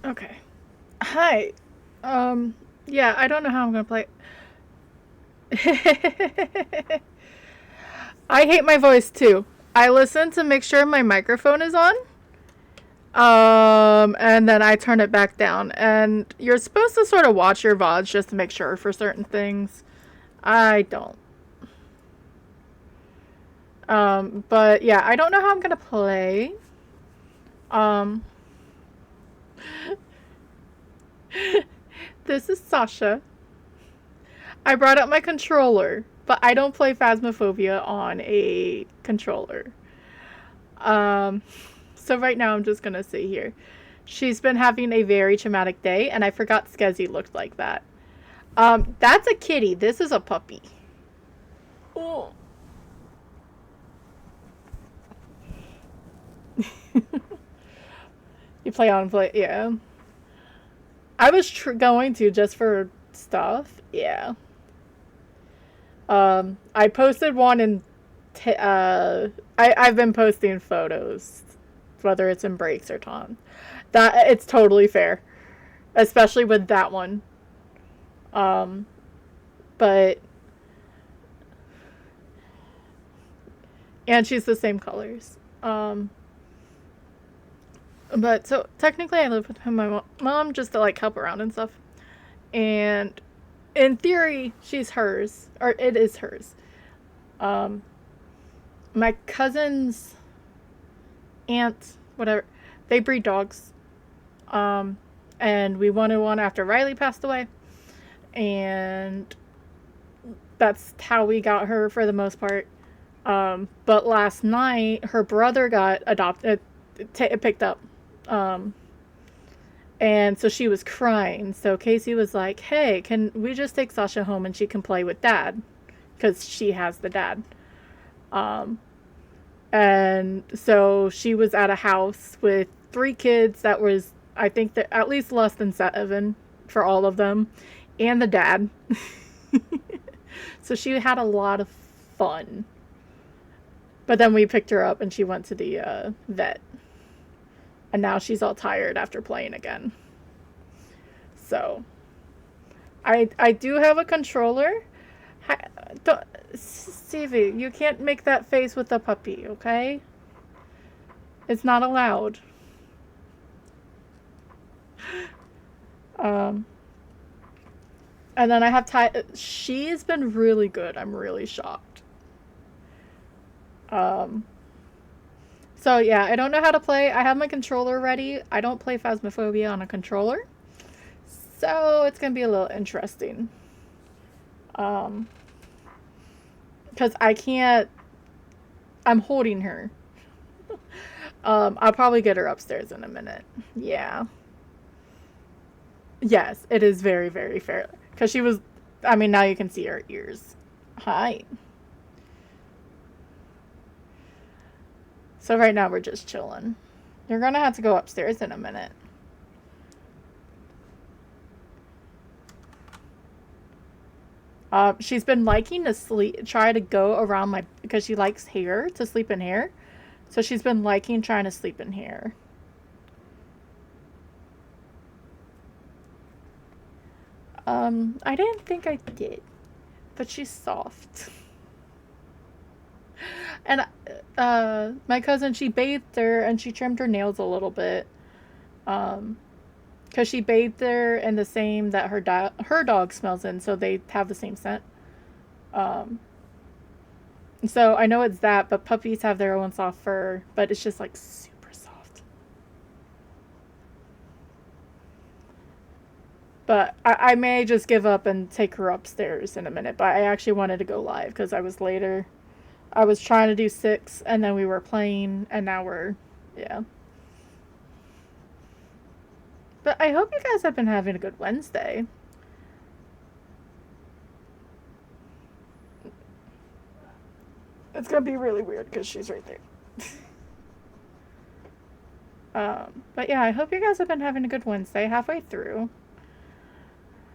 Okay. Hi. Yeah, I don't know how I'm gonna play. I hate my voice too. I listen to make sure my microphone is on. And then I turn it back down. And you're supposed to sort of watch your VODs just to make sure for certain things. I don't. But yeah, I don't know how I'm gonna play. Um, this is Sasha. I brought up my controller, but I don't play Phasmophobia on a controller. Um, so right now I'm just gonna sit here. She's been having a very traumatic day, and I forgot Skezzy looked like that. That's a kitty. This is a puppy. Oh. You play on play, yeah. I was going to just for stuff, yeah. I posted one in. I've been posting photos, whether it's in breaks or taunts. That it's totally fair, especially with that one. Um, but and she's the same colors. But so technically, I live with my mom just to like help around and stuff. And in theory, she's hers, or it is hers. Um, my cousin's aunt, whatever, they breed dogs. Um, and we wanted one after Riley passed away, and that's how we got her for the most part. But last night, her brother got adopted, picked up. Um, and so she was crying. So Casey was like, "Hey, can we just take Sasha home and she can play with Dad, because she has the dad." Um, and so she was at a house with three kids that was, I think, that at least less than 7 for all of them, and the dad. So she had a lot of fun. But then we picked her up and she went to the vet. And now she's all tired after playing again. So I do have a controller. Don't, Stevie, you can't make that face with the puppy, okay? It's not allowed. Um, and then I have Ty. She's been really good. I'm really shocked. Um, so yeah, I don't know how to play. I have my controller ready. I don't play Phasmophobia on a controller, so it's gonna be a little interesting. Um, because I can't. I'm holding her. I'll probably get her upstairs in a minute. Yeah. Yes, it is very, very fair. Because she was. I mean, now you can see her ears. Hi. So right now we're just chilling. You're gonna have to go upstairs in a minute. She's been liking to sleep, try to go around my, because she likes hair, to sleep in hair. So she's been liking trying to sleep in hair. I didn't think I did, but she's soft. And my cousin, she bathed her and she trimmed her nails a little bit. Um, because she bathed her in the same that her dog smells in, so they have the same scent. Um, so I know it's that, but puppies have their own soft fur, but it's just like super soft. But I may just give up and take her upstairs in a minute. But I actually wanted to go live because I was later. I was trying to do 6, and then we were playing, and now we're, yeah. But I hope you guys have been having a good Wednesday. It's gonna be really weird because she's right there. But yeah, I hope you guys have been having a good Wednesday. Halfway through,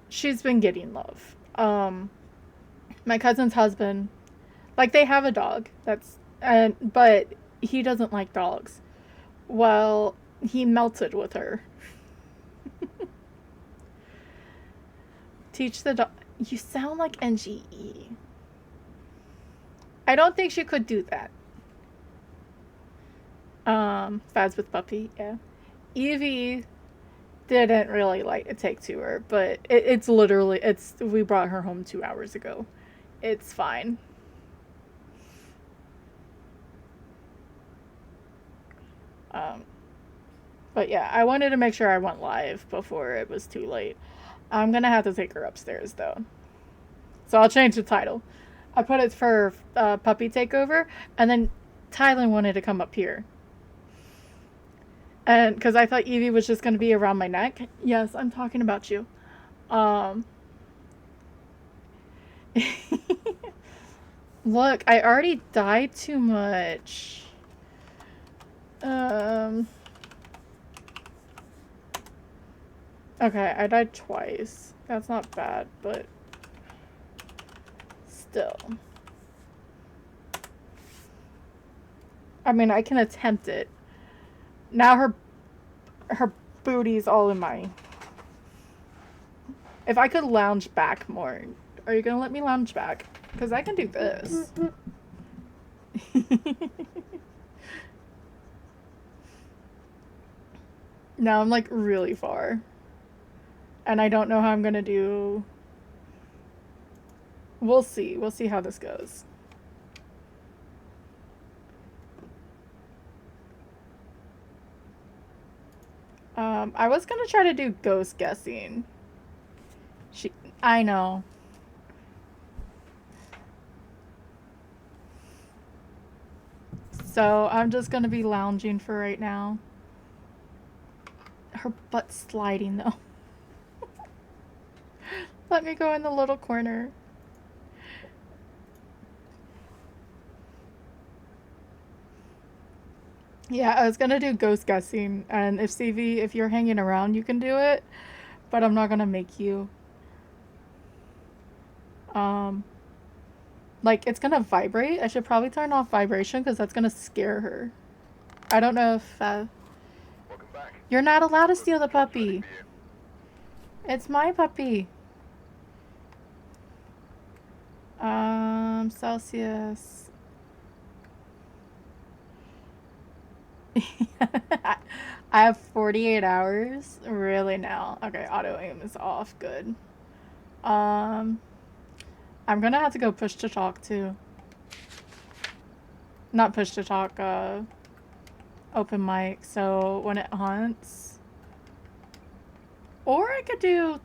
she's been getting love. My cousin's husband, like they have a dog that's, and but he doesn't like dogs. Well, he melted with her. Teach the dog. You sound like NGE. I don't think she could do that. Faz with puppy, yeah. Evie didn't really like to take to her, but it's literally, we brought her home 2 hours ago. It's fine. But yeah, I wanted to make sure I went live before it was too late. I'm gonna have to take her upstairs though. So I'll change the title. I put it for puppy takeover, and then Tylen wanted to come up here. And because I thought Evie was just going to be around my neck. Yes, I'm talking about you. Look, I already died too much. Okay, I died twice. That's not bad, but still. I mean, I can attempt it. Now her booty's all in my... If I could lounge back more. Are you gonna let me lounge back? Because I can do this. Now I'm like really far. And I don't know how I'm gonna do... We'll see. We'll see how this goes. I was gonna try to do ghost guessing. I know. So I'm just gonna be lounging for right now. Her butt's sliding though. Let me go in the little corner. Yeah, I was gonna do ghost guessing, and if CV, if you're hanging around, you can do it, but I'm not gonna make you. Like, it's gonna vibrate. I should probably turn off vibration, because that's gonna scare her. I don't know if, You're not allowed to steal the puppy. It's my puppy. Celsius. I have 48 hours? Really now? Okay, auto aim is off. Good. I'm gonna have to go push to talk too. Not push to talk, open mic, so when it hunts. Or I could do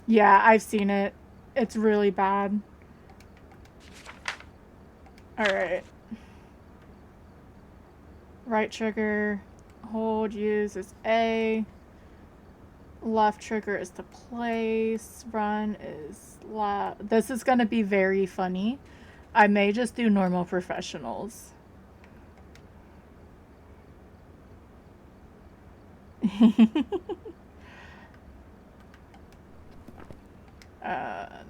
Yeah, I've seen it. It's really bad. Alright. Right trigger, hold, use is A. Left trigger is to place. Run is left. This is gonna be very funny. I may just do normal professionals.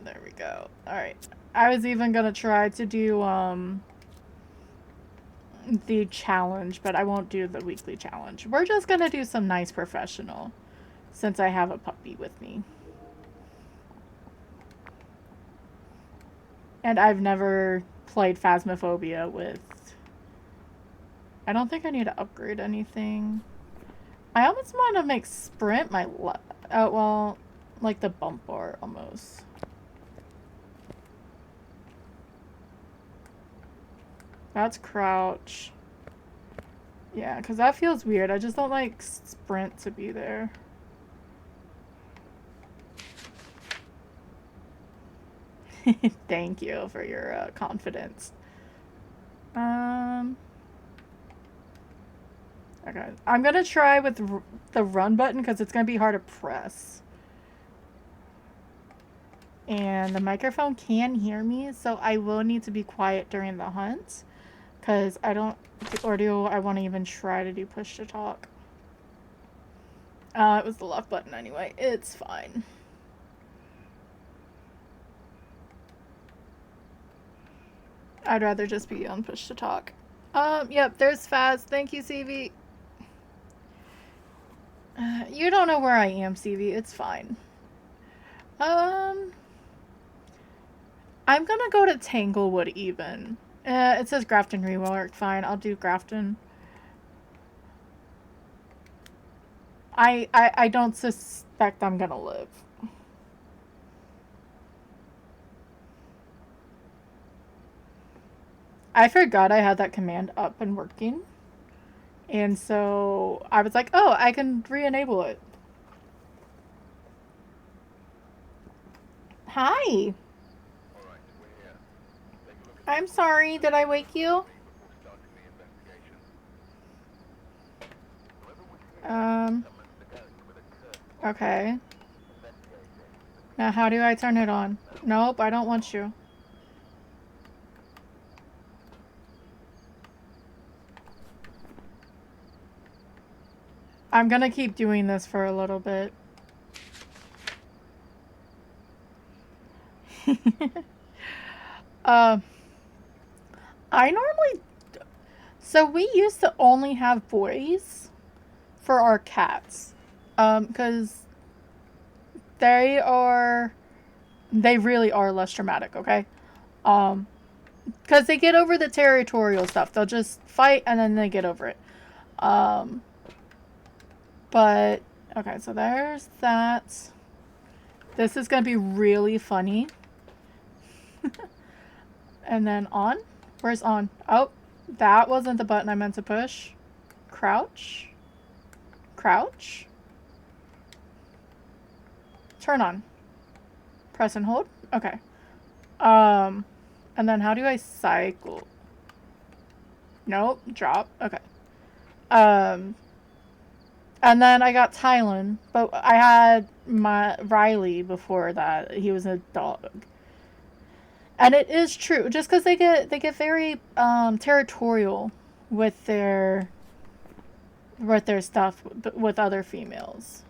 There we go. Alright. I was even gonna try to do, the challenge, but I won't do the weekly challenge. We're just gonna do some nice professional, since I have a puppy with me. And I've never played Phasmophobia with... I don't think I need to upgrade anything. I almost want to make sprint my... well, like the bump bar, almost. That's crouch. Yeah, because that feels weird. I just don't like sprint to be there. Thank you for your confidence. Okay. I'm gonna try with the run button because it's gonna be hard to press. And the microphone can hear me, so I will need to be quiet during the hunt. Because I don't... Or do I want to even try to do push to talk? It was the left button anyway. It's fine. I'd rather just be on push to talk. Yep, there's Faz. Thank you, CV. You don't know where I am, CV. It's fine. Um, I'm gonna go to Tanglewood even. It says Grafton Rework. Fine, I'll do Grafton. I don't suspect I'm gonna live. I forgot I had that command up and working. And so I was like, oh, I can re-enable it. Hi. I'm sorry, did I wake you? Um, okay. Now how do I turn it on? Nope, I don't want you. I'm gonna keep doing this for a little bit. um, I normally... So we used to only have boys for our cats. Because they are... They really are less traumatic, okay? Because they get over the territorial stuff. They'll just fight and then they get over it. Um, but, okay, so there's that. This is going to be really funny. And then on? Where's on? Oh, that wasn't the button I meant to push. Crouch. Crouch. Turn on. Press and hold. Okay. And then how do I cycle? Nope. Drop. Okay. And then I got Tylen, but I had my Riley before that. He was a dog. And it is true, just because they get very territorial with their stuff with other females.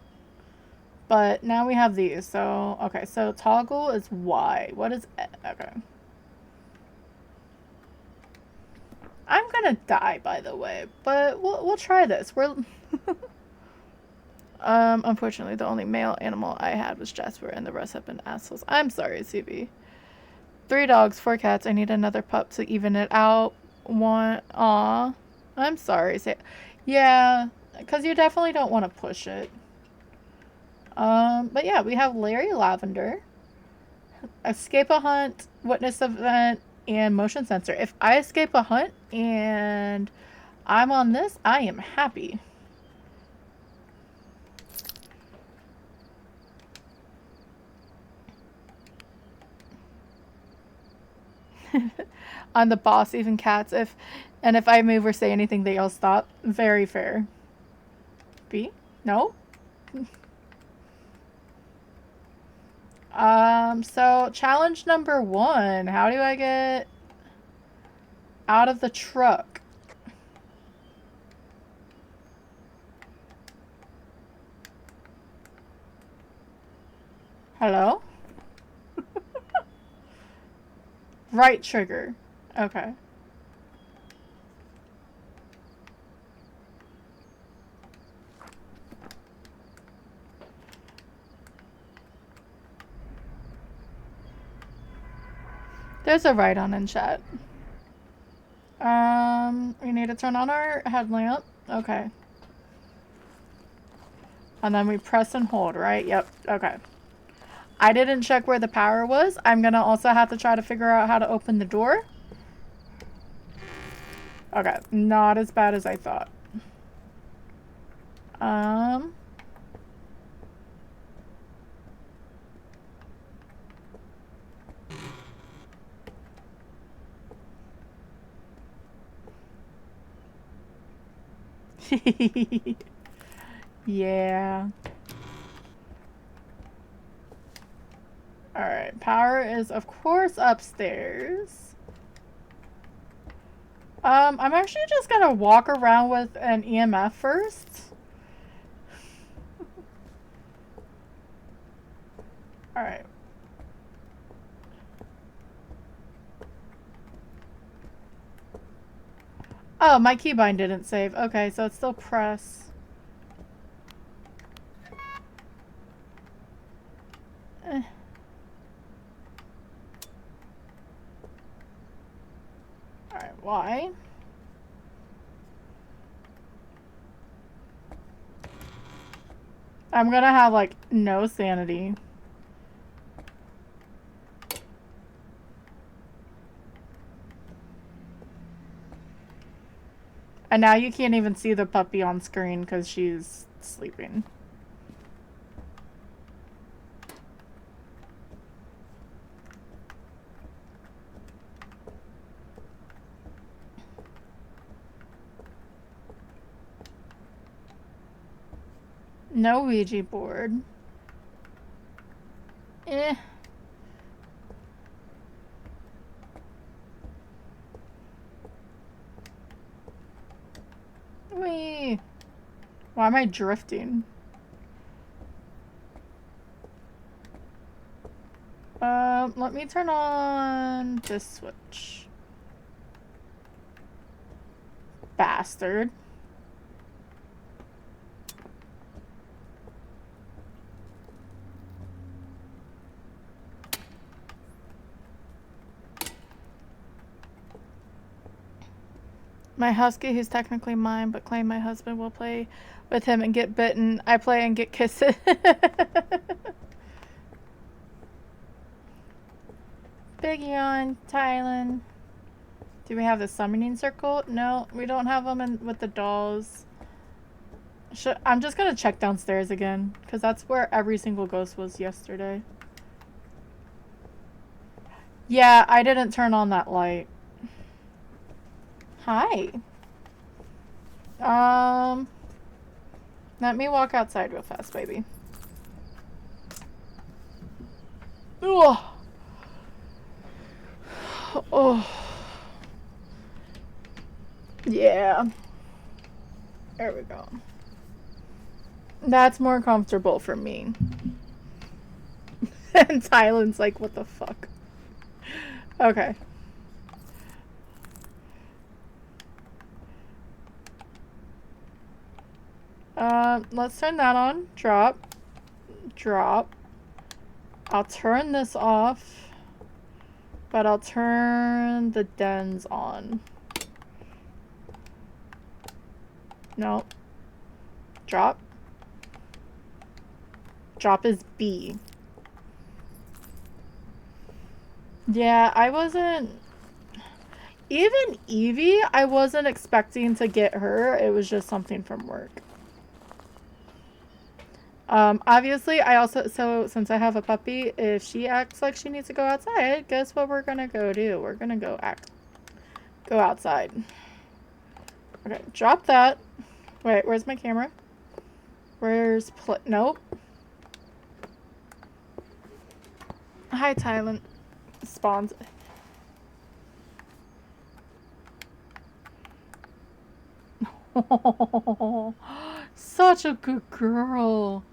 But now we have these. So okay, so toggle is Y. What is okay? I'm gonna die, by the way, but we'll try this. We're unfortunately the only male animal I had was Jasper, and the rest have been assholes. I'm sorry, CB. 3 dogs, 4 cats. I need another pup to even it out. One, aw. I'm sorry. Yeah, because you definitely don't want to push it. But yeah, we have Larry Lavender, escape a hunt, witness event, and motion sensor. If I escape a hunt and I'm on this, I am happy. I'm the boss, even cats. If I move or say anything, they all stop. Very fair. B? No? So challenge number 1. How do I get out of the truck? Hello? Right trigger. Okay. There's a right on in chat. We need to turn on our headlamp. Okay. And then we press and hold, right? Yep. Okay. I didn't check where the power was. I'm gonna also have to try to figure out how to open the door. Okay. Not as bad as I thought. Yeah. Alright, power is of course upstairs. I'm actually just gonna walk around with an EMF first. Alright. Oh, my keybind didn't save. Okay, so it's still press. Okay, why? I'm gonna have, like, no sanity. And now you can't even see the puppy on screen because she's sleeping. No Ouija board. Eh. Wee. Why am I drifting? Let me turn on this switch. Bastard. My husky, who's technically mine, but claim my husband will play with him and get bitten. I play and get kisses. Big yawn, Thailand. Do we have the summoning circle? No, we don't have them with the dolls. I'm just gonna check downstairs again, because that's where every single ghost was yesterday. Yeah, I didn't turn on that light. Hi. Let me walk outside real fast, baby. Ugh. Oh. Yeah. There we go. That's more comfortable for me. And Tylen's like, what the fuck? Okay. Let's turn that on. Drop. Drop. I'll turn this off. But I'll turn the dens on. No. Drop. Drop is B. Yeah, I wasn't... Even Evie, I wasn't expecting to get her. It was just something from work. Obviously, I also... So, since I have a puppy, if she acts like she needs to go outside, guess what we're gonna go do? We're gonna go outside. Okay, drop that. Wait, where's my camera? Where's... Nope. Hi, Thailand. Spawns. Such a good girl.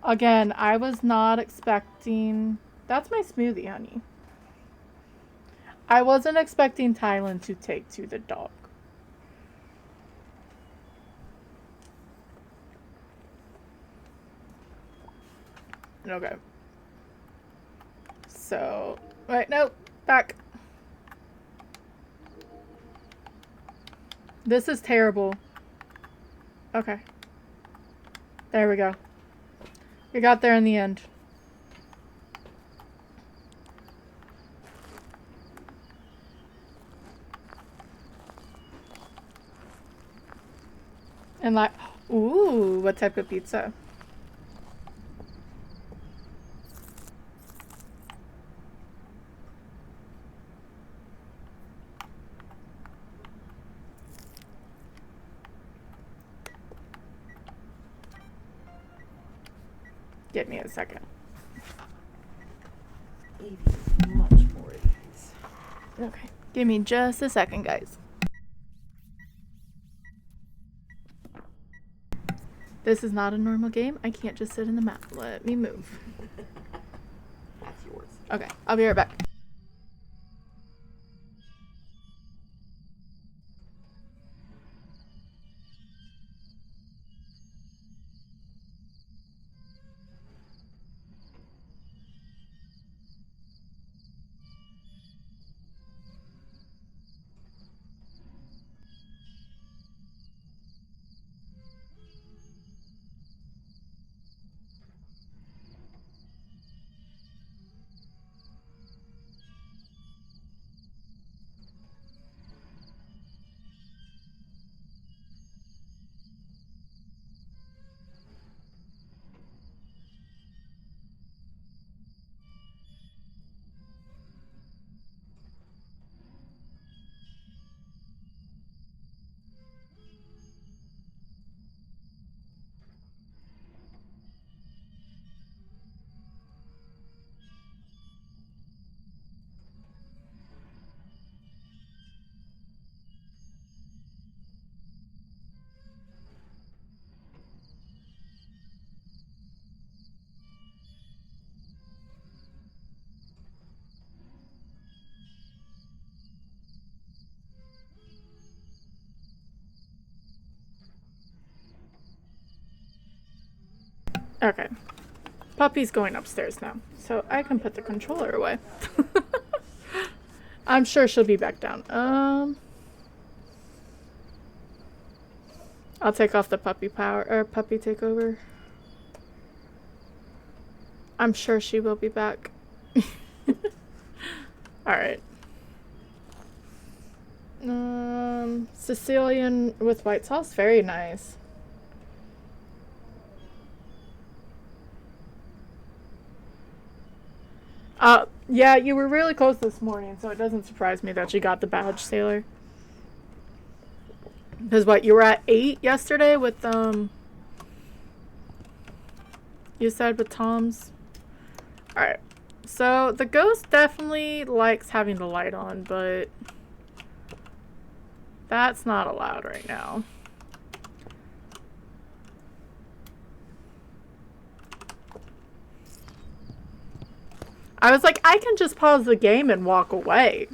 Again, I was not expecting... That's my smoothie, honey. I wasn't expecting Thailand to take to the dog. Okay. So... Wait, no. Back. This is terrible. Okay. There we go. We got there in the end. And like, ooh, what type of pizza? Give me a second. Much more ease. Okay. Give me just a second, guys. This is not a normal game. I can't just sit in the map. Let me move. That's yours. Okay, I'll be right back. Okay. Puppy's going upstairs now, so I can put the controller away. I'm sure she'll be back down. I'll take off the puppy power, or puppy takeover. I'm sure she will be back. Alright. Sicilian with white sauce, very nice. Yeah, you were really close this morning, so it doesn't surprise me that you got the badge, Sailor. Because what, you were at 8 yesterday with, you said with Tom's? Alright. So, the ghost definitely likes having the light on, but that's not allowed right now. I was like, I can just pause the game and walk away.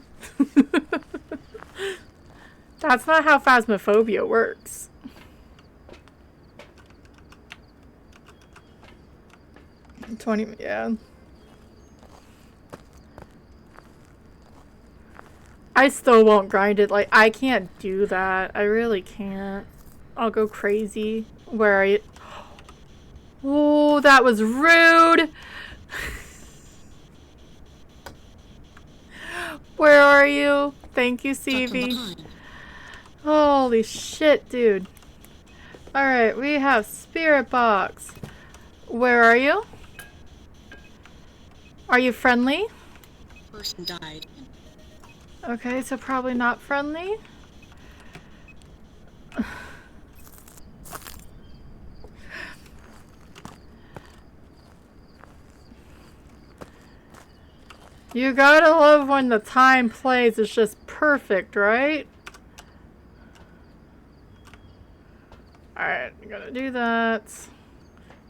That's not how Phasmophobia works. Yeah. I still won't grind it. Like, I can't do that. I really can't. I'll go crazy. Where are you? Oh, that was rude. Where are you? Thank you, CV. Holy shit, dude. Alright, we have Spirit Box. Where are you? Are you friendly? Person died. Okay, so probably not friendly. You gotta love when the time plays is just perfect, right? Alright, I'm gonna do that.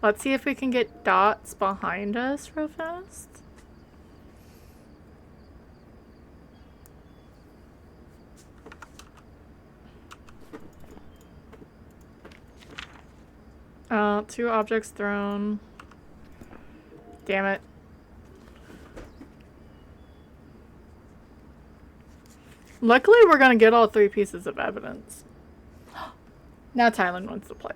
Let's see if we can get dots behind us real fast. Two objects thrown. Damn it. Luckily, we're gonna get all 3 pieces of evidence. Now Tylen wants to play.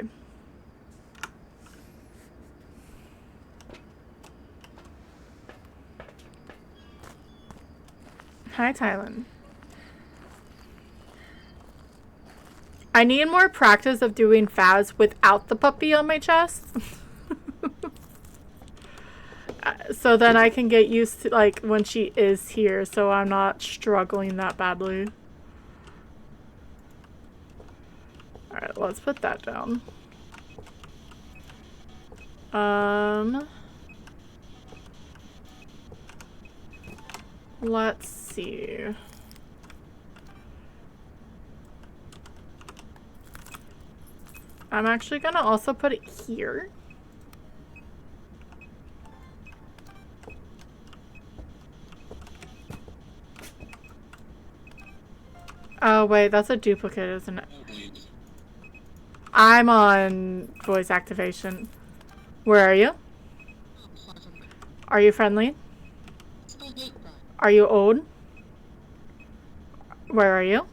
Hi, Tylen. I need more practice of doing Phas without the puppy on my chest. So then I can get used to, like, when she is here, so I'm not struggling that badly. Alright, let's put that down. Let's see. I'm actually gonna also put it here. Oh wait, that's a duplicate, isn't it? I'm on voice activation. Where are you? Are you friendly? Are you old? Where are you?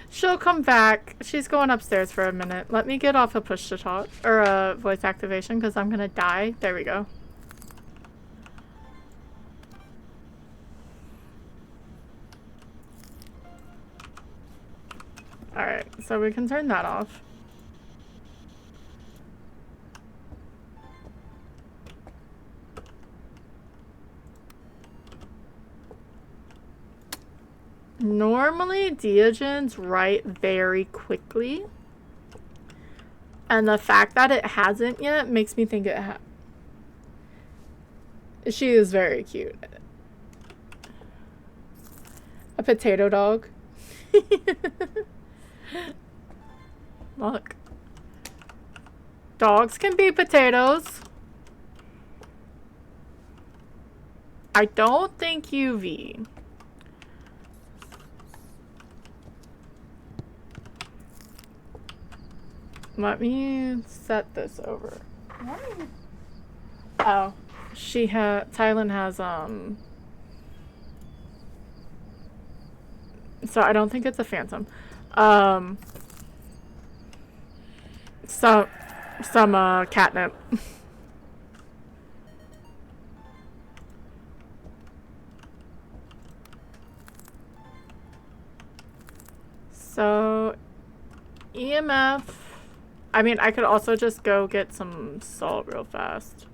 She'll come back. She's going upstairs for a minute. Let me get off a push to talk or a voice activation because I'm gonna die. There we go. Alright, so we can turn that off. Normally, Diogen's write very quickly. And the fact that it hasn't yet makes me think it She is very cute. A potato dog. Look. Dogs can be potatoes. I don't think UV. Let me set this over. Oh, Thailand has, so I don't think it's a phantom. Some catnip. So, EMF. I mean, I could also just go get some salt real fast.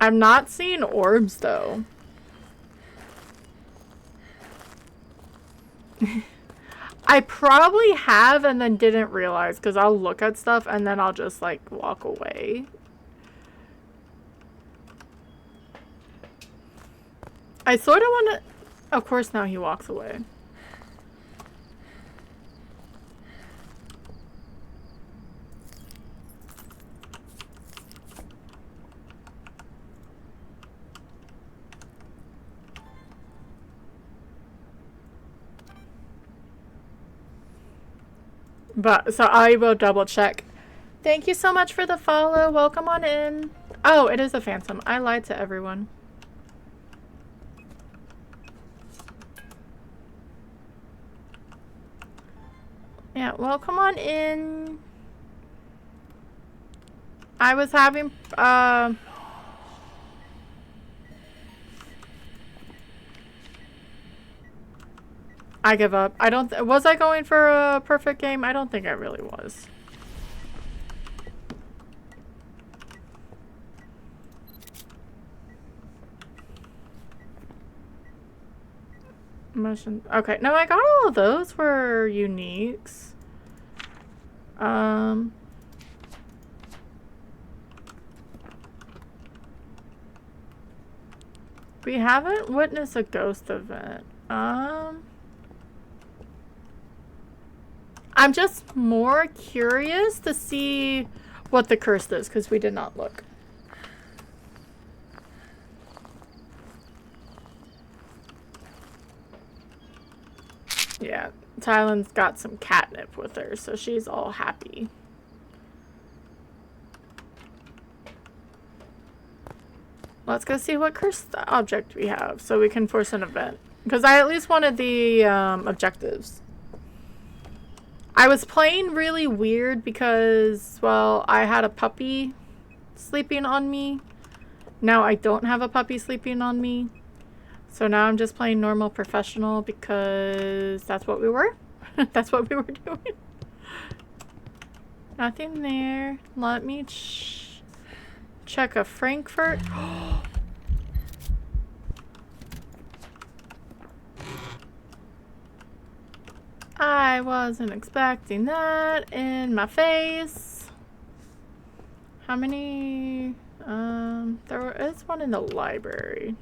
I'm not seeing orbs, though. I probably have and then didn't realize, because I'll look at stuff and then I'll just, like, walk away. I sort of want to... Of course, now he walks away. But, so I will double check. Thank you so much for the follow. Welcome on in. Oh, it is a phantom. I lied to everyone. Yeah, welcome on in. I was having, I give up. Was I going for a perfect game? I don't think I really was. Motion. Okay, no, I got all of those were uniques. We haven't witnessed a ghost event. I'm just more curious to see what the curse is, because we did not look. Yeah, Thailand's got some catnip with her, so she's all happy. Let's go see what cursed object we have, so we can force an event. Because I at least wanted the objectives. I was playing really weird because, well, I had a puppy sleeping on me. Now I don't have a puppy sleeping on me. So now I'm just playing normal professional because that's what we were. That's what we were doing. Nothing there. Let me check a Frankfurt. I wasn't expecting that in my face. How many? There is one in the library.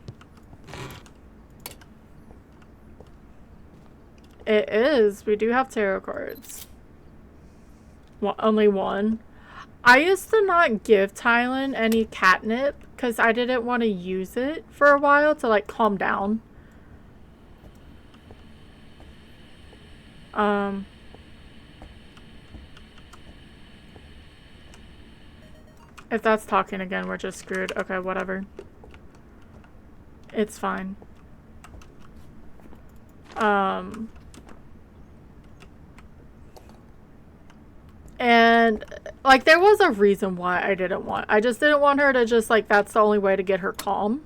It is. We do have tarot cards. Well, only one. I used to not give Thailand any catnip because I didn't want to use it for a while to like calm down. If that's talking again, we're just screwed. Okay, whatever. It's fine. And like there was a reason why I just didn't want her to just like that's the only way to get her calm.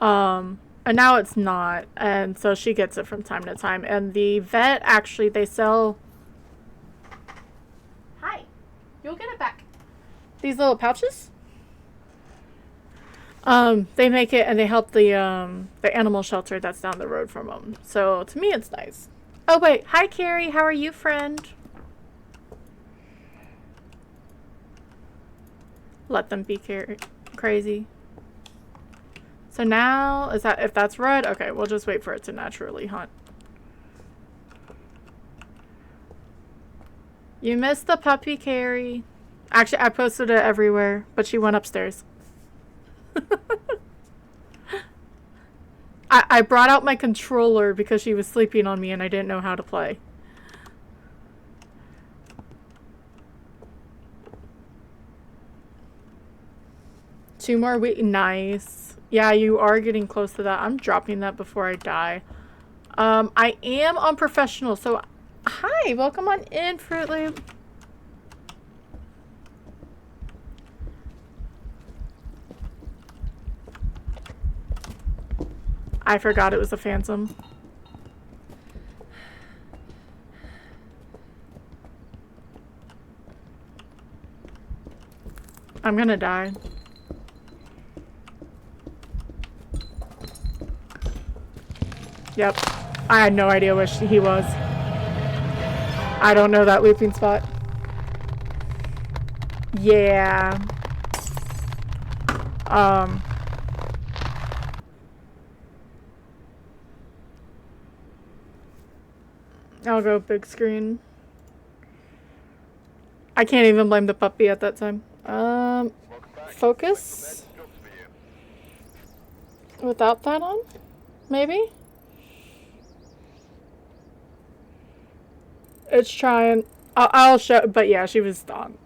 And now it's not, and so she gets it from time to time. And the vet actually they sell. Hi, you'll get it back. These little pouches. They make it and they help the animal shelter that's down the road from them. So to me, it's nice. Oh wait, hi Carrie, how are you, friend? Let them be crazy. So now, if that's red, okay, we'll just wait for it to naturally hunt. You missed the puppy, Carrie. Actually, I posted it everywhere, but she went upstairs. I brought out my controller because she was sleeping on me and I didn't know how to play. 2 more weeks. Nice. Yeah, you are getting close to that. I'm dropping that before I die. I am on professional, so hi, welcome on in, Fruit Loop. I forgot it was a phantom. I'm gonna die. Yep. I had no idea where he was. I don't know that looping spot. Yeah. I'll go big screen. I can't even blame the puppy at that time. Focus? Without that on? Maybe? It's trying. I'll show, but yeah, she was on.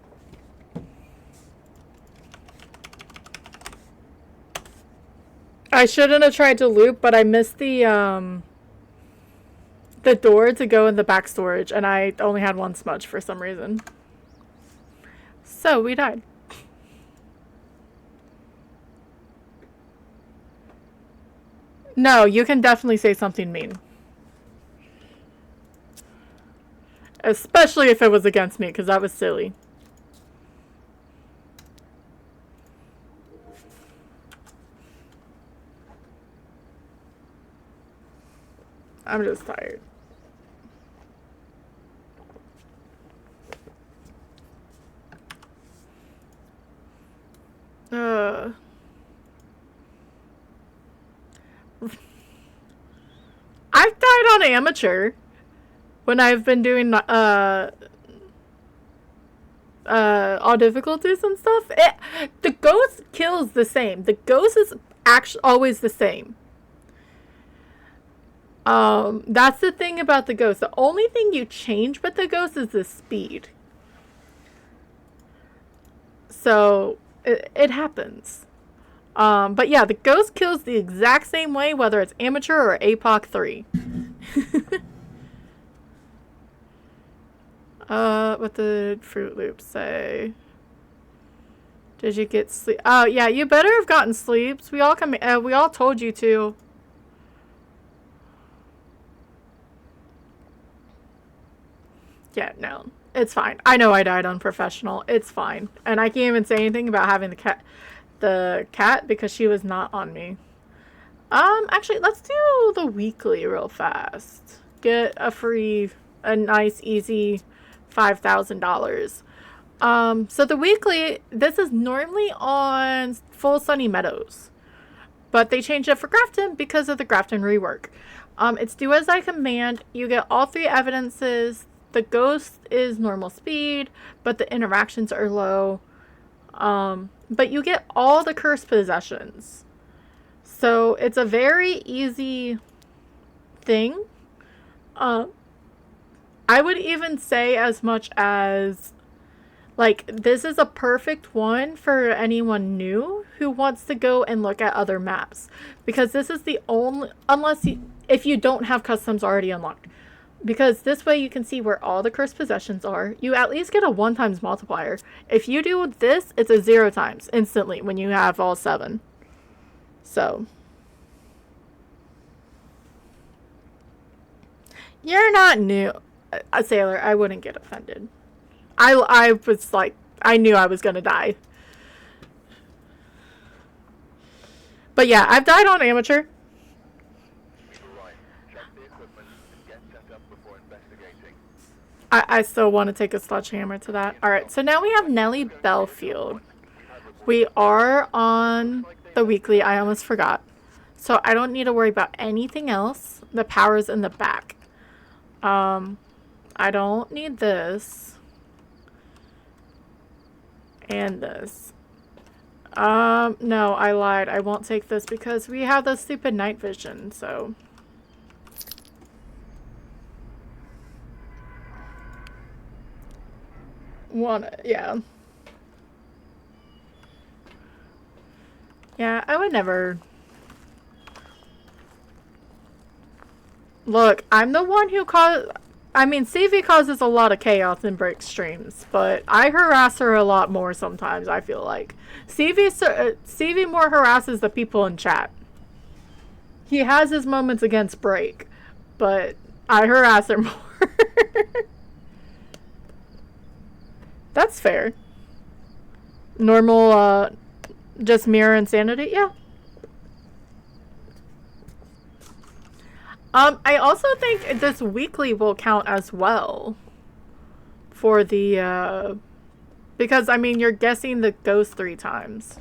I shouldn't have tried to loop, but I missed the door to go in the back storage, and I only had 1 smudge for some reason. So we died. No, you can definitely say something mean. Especially if it was against me, because that was silly. I'm just tired. I've died on amateur when I've been doing all difficulties and stuff. The ghost kills the same. The ghost is actually always the same. That's the thing about the ghost. The only thing you change with the ghost is the speed. So it happens. But yeah, the ghost kills the exact same way, whether it's amateur or APOC 3. What did Fruit Loop say? Did you get sleep? Oh yeah, you better have gotten sleeps. We all told you to. Yeah, no. It's fine. I know I died on professional. It's fine. And I can't even say anything about having the cat because she was not on me. Actually, let's do the weekly real fast. Get a nice, easy $5,000. So the weekly, this is normally on Full Sunny Meadows. But they changed it for Grafton because of the Grafton rework. It's do as I command. You get all 3 evidences. The ghost is normal speed, but the interactions are low. But you get all the cursed possessions. So it's a very easy thing. I would even say as much as, like, this is a perfect one for anyone new who wants to go and look at other maps. Because this is the only, if you don't have customs already unlocked. Because this way you can see where all the cursed possessions are. You at least get a 1 times multiplier. If you do this, it's a 0 times instantly when you have all 7. So. You're not new. A sailor, I wouldn't get offended. I was like, I knew I was going to die. But yeah, I've died on amateur. I still want to take a sledgehammer to that. Alright, so now we have Nellie Belfield. We are on the weekly. I almost forgot. So I don't need to worry about anything else. The power's in the back. I don't need this. And this. No, I lied. I won't take this because we have the stupid night vision, so. Yeah. Yeah, I would never... Look, I'm the one who caused... I mean, CV causes a lot of chaos in break streams, but I harass her a lot more sometimes, I feel like. CV more harasses the people in chat. He has his moments against break, but I harass her more. That's fair. Normal, just mirror insanity? Yeah. I also think this weekly will count as well. For the, because, I mean, you're guessing the ghost 3 times.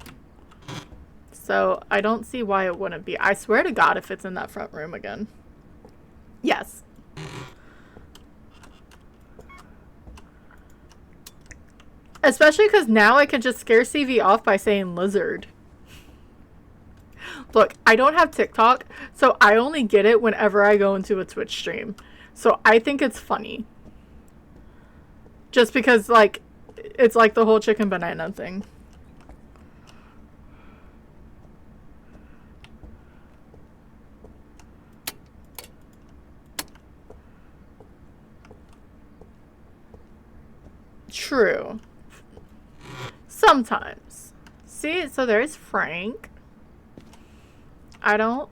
So, I don't see why it wouldn't be. I swear to God if it's in that front room again. Yes. Especially because now I can just scare CV off by saying lizard. Look, I don't have TikTok, so I only get it whenever I go into a Twitch stream. So I think it's funny. Just because, like, it's like the whole chicken banana thing. True. Sometimes. See, so there's Frank. I don't...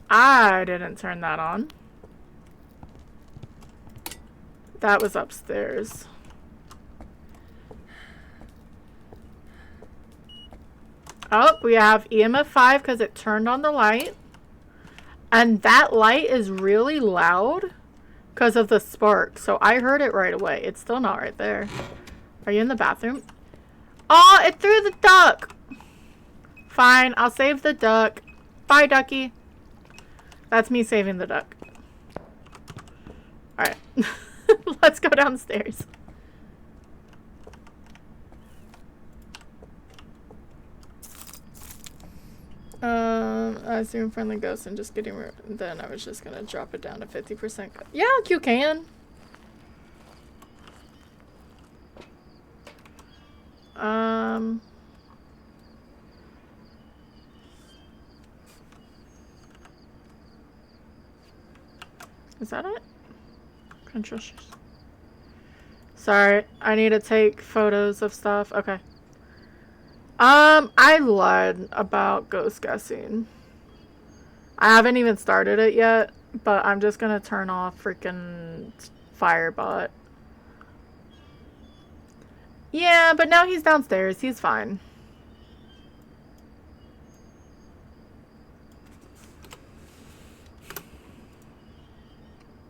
I didn't turn that on. That was upstairs. Oh, we have EMF 5 because it turned on the light. And that light is really loud because of the spark. So I heard it right away. It's still not right there. Are you in the bathroom? Oh, it threw the duck. Fine, I'll save the duck. Bye, ducky. That's me saving the duck. Alright. Let's go downstairs. I assume friendly ghost and just getting rid. Then I was just gonna drop it down to 50%. Yeah, you can. Is that it? Control shift. Sorry, I need to take photos of stuff. Okay. I lied about ghost guessing. I haven't even started it yet, but I'm just gonna turn off freaking Firebot. Yeah, but now he's downstairs. He's fine.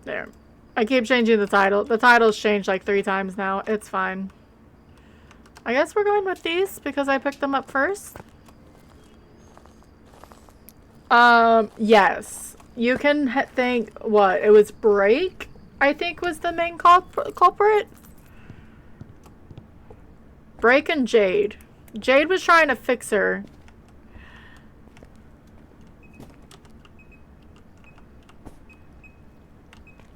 There. I keep changing the title. The title's changed like 3 times now. It's fine. I guess we're going with these because I picked them up first. Yes. You can think, what? It was Break, I think was the main culprit. Break and Jade. Jade was trying to fix her.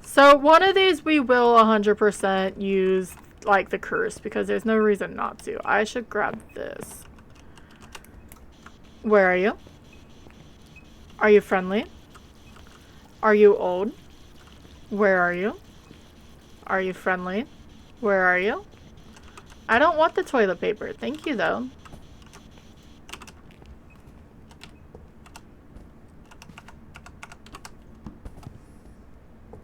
So one of these we will 100% use like the curse because there's no reason not to. I should grab this. Where are you? Are you friendly? Are you old? Where are you? Are you friendly? Where are you? I don't want the toilet paper. Thank you, though.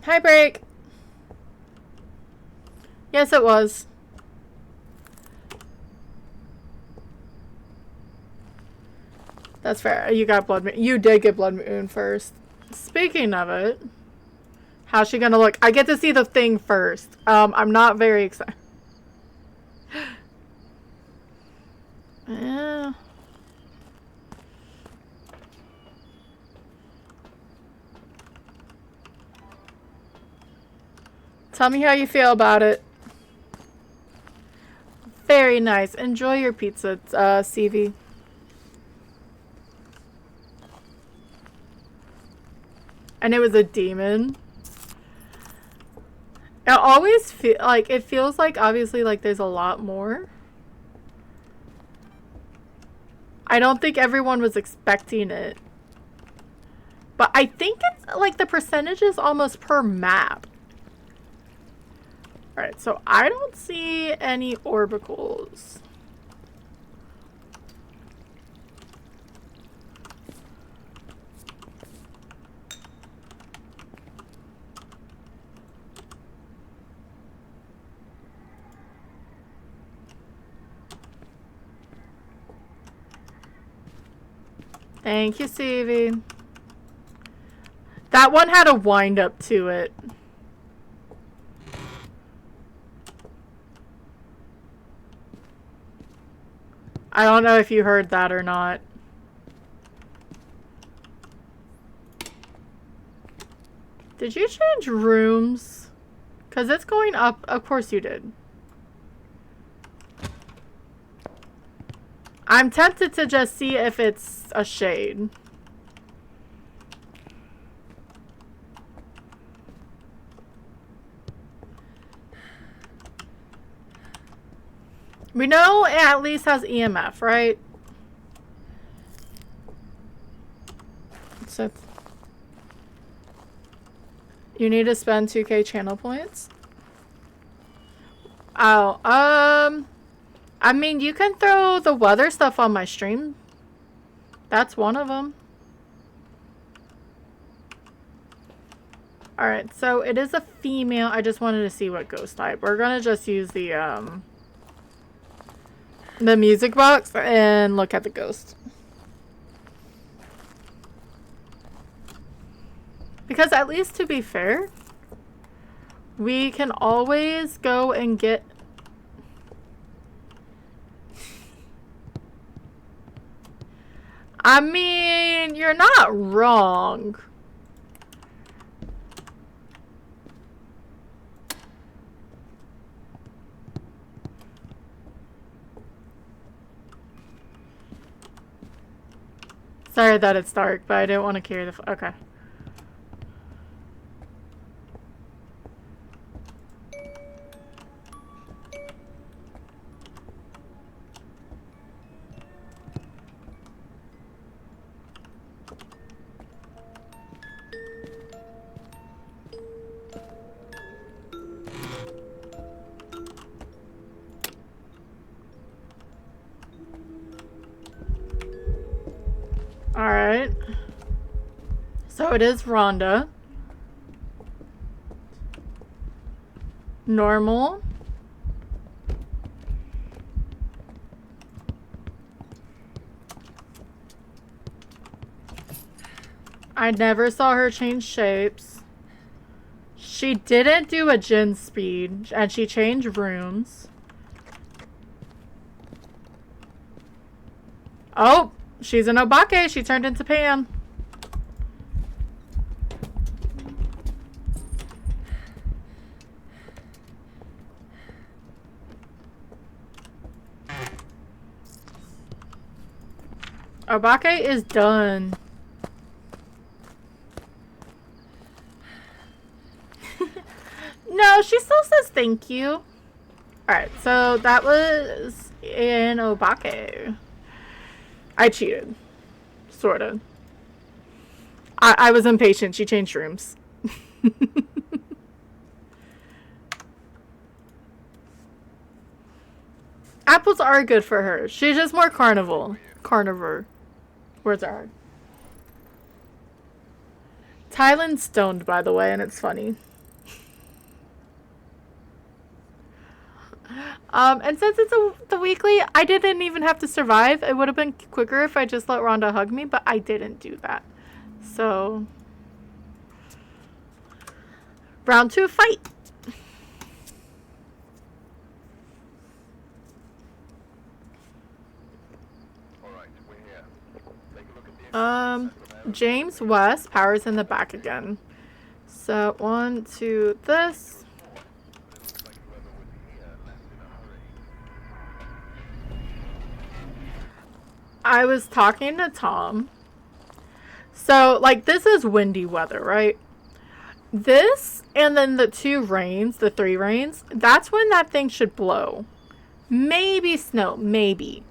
Hi, Break. Yes, it was. That's fair. You got Blood Moon. You did get Blood Moon first. Speaking of it, how's she gonna look? I get to see the thing first. I'm not very excited. Yeah. Tell me how you feel about it. Very nice. Enjoy your pizza, CV. And it was a demon. It always it feels like obviously like there's a lot more. I don't think everyone was expecting it. But I think it's like the percentage is almost per map. Alright, so I don't see any orbicals. Thank you, Stevie. That one had a wind up to it. I don't know if you heard that or not. Did you change rooms? Because it's going up. Of course you did. I'm tempted to just see if it's a shade. We know it at least has EMF, right? So you need to spend 2k channel points. Oh, I mean, you can throw the weather stuff on my stream. That's one of them. Alright, so it is a female. I just wanted to see what ghost type. We're gonna just use the music box and look at the ghost. Because at least to be fair, we can always go and get... I mean, you're not wrong. Sorry that it's dark, but I didn't want to carry the... Okay. Alright. So it is Rhonda. Normal. I never saw her change shapes. She didn't do a gen speed, and she changed rooms. Oh! She's an Obake. She turned into Pam. Obake is done. No, she still says thank you. Alright, so that was an Obake. I cheated. Sorta. I was impatient. She changed rooms. Apples are good for her. She's just more carnival. Carnivore. Words are hard. Thailand's stoned, by the way, and it's funny. And since it's the weekly, I didn't even have to survive. It would have been quicker if I just let Rhonda hug me, but I didn't do that. So, round 2, fight. James West, power's in the back again. So 1, 2, this. I was talking to Tom. So, like, this is windy weather, right? This and then the 2 rains, the 3 rains, that's when that thing should blow. Maybe snow, maybe.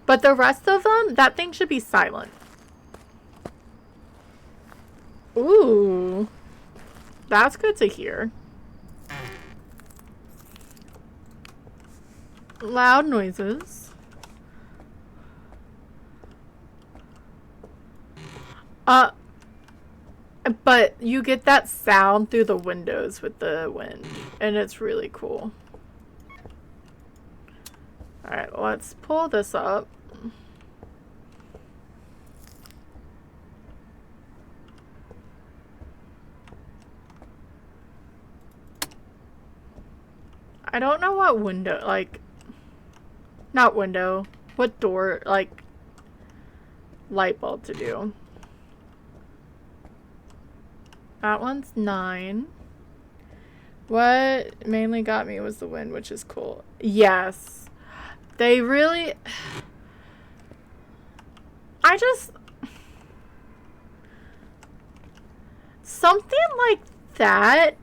But the rest of them, that thing should be silent. Ooh. That's good to hear. Loud noises. But you get that sound through the windows with the wind, and it's really cool. Alright, let's pull this up. I don't know what window, like, not window, what door, like, light bulb to do. That one's 9. What mainly got me was the wind, which is cool. Yes. They really... I just... Something like that...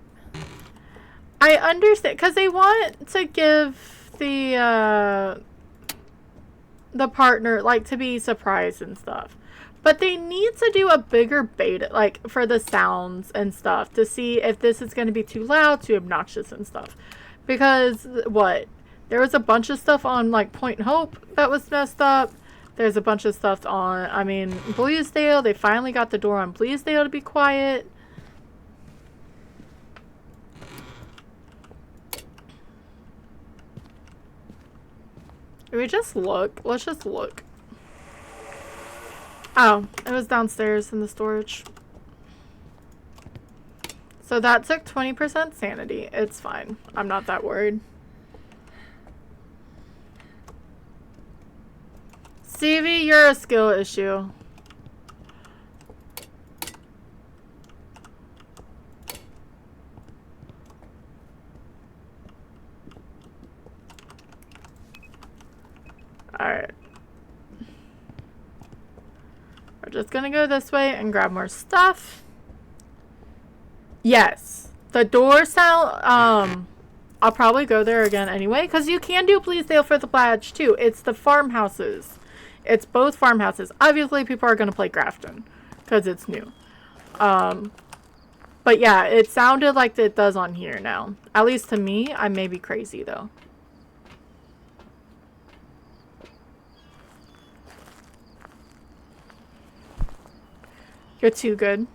I understand, because they want to give the partner, like, to be surprised and stuff. But they need to do a bigger beta, like, for the sounds and stuff, to see if this is going to be too loud, too obnoxious and stuff. Because, what? There was a bunch of stuff on, like, Point Hope that was messed up. There's a bunch of stuff on, I mean, Bluesdale. They finally got the door on Bluesdale to be quiet. Can we just look? Let's just look. Oh, it was downstairs in the storage. So that took 20% sanity. It's fine. I'm not that worried. Stevie, you're a skill issue. Alright. We're just gonna go this way and grab more stuff. Yes. The door sound, I'll probably go there again anyway, because you can do Bleasdale for the badge too. It's the farmhouses. It's both farmhouses. Obviously, people are gonna play Grafton, because it's new. But yeah, it sounded like it does on here now. At least to me. I may be crazy though. You're too good.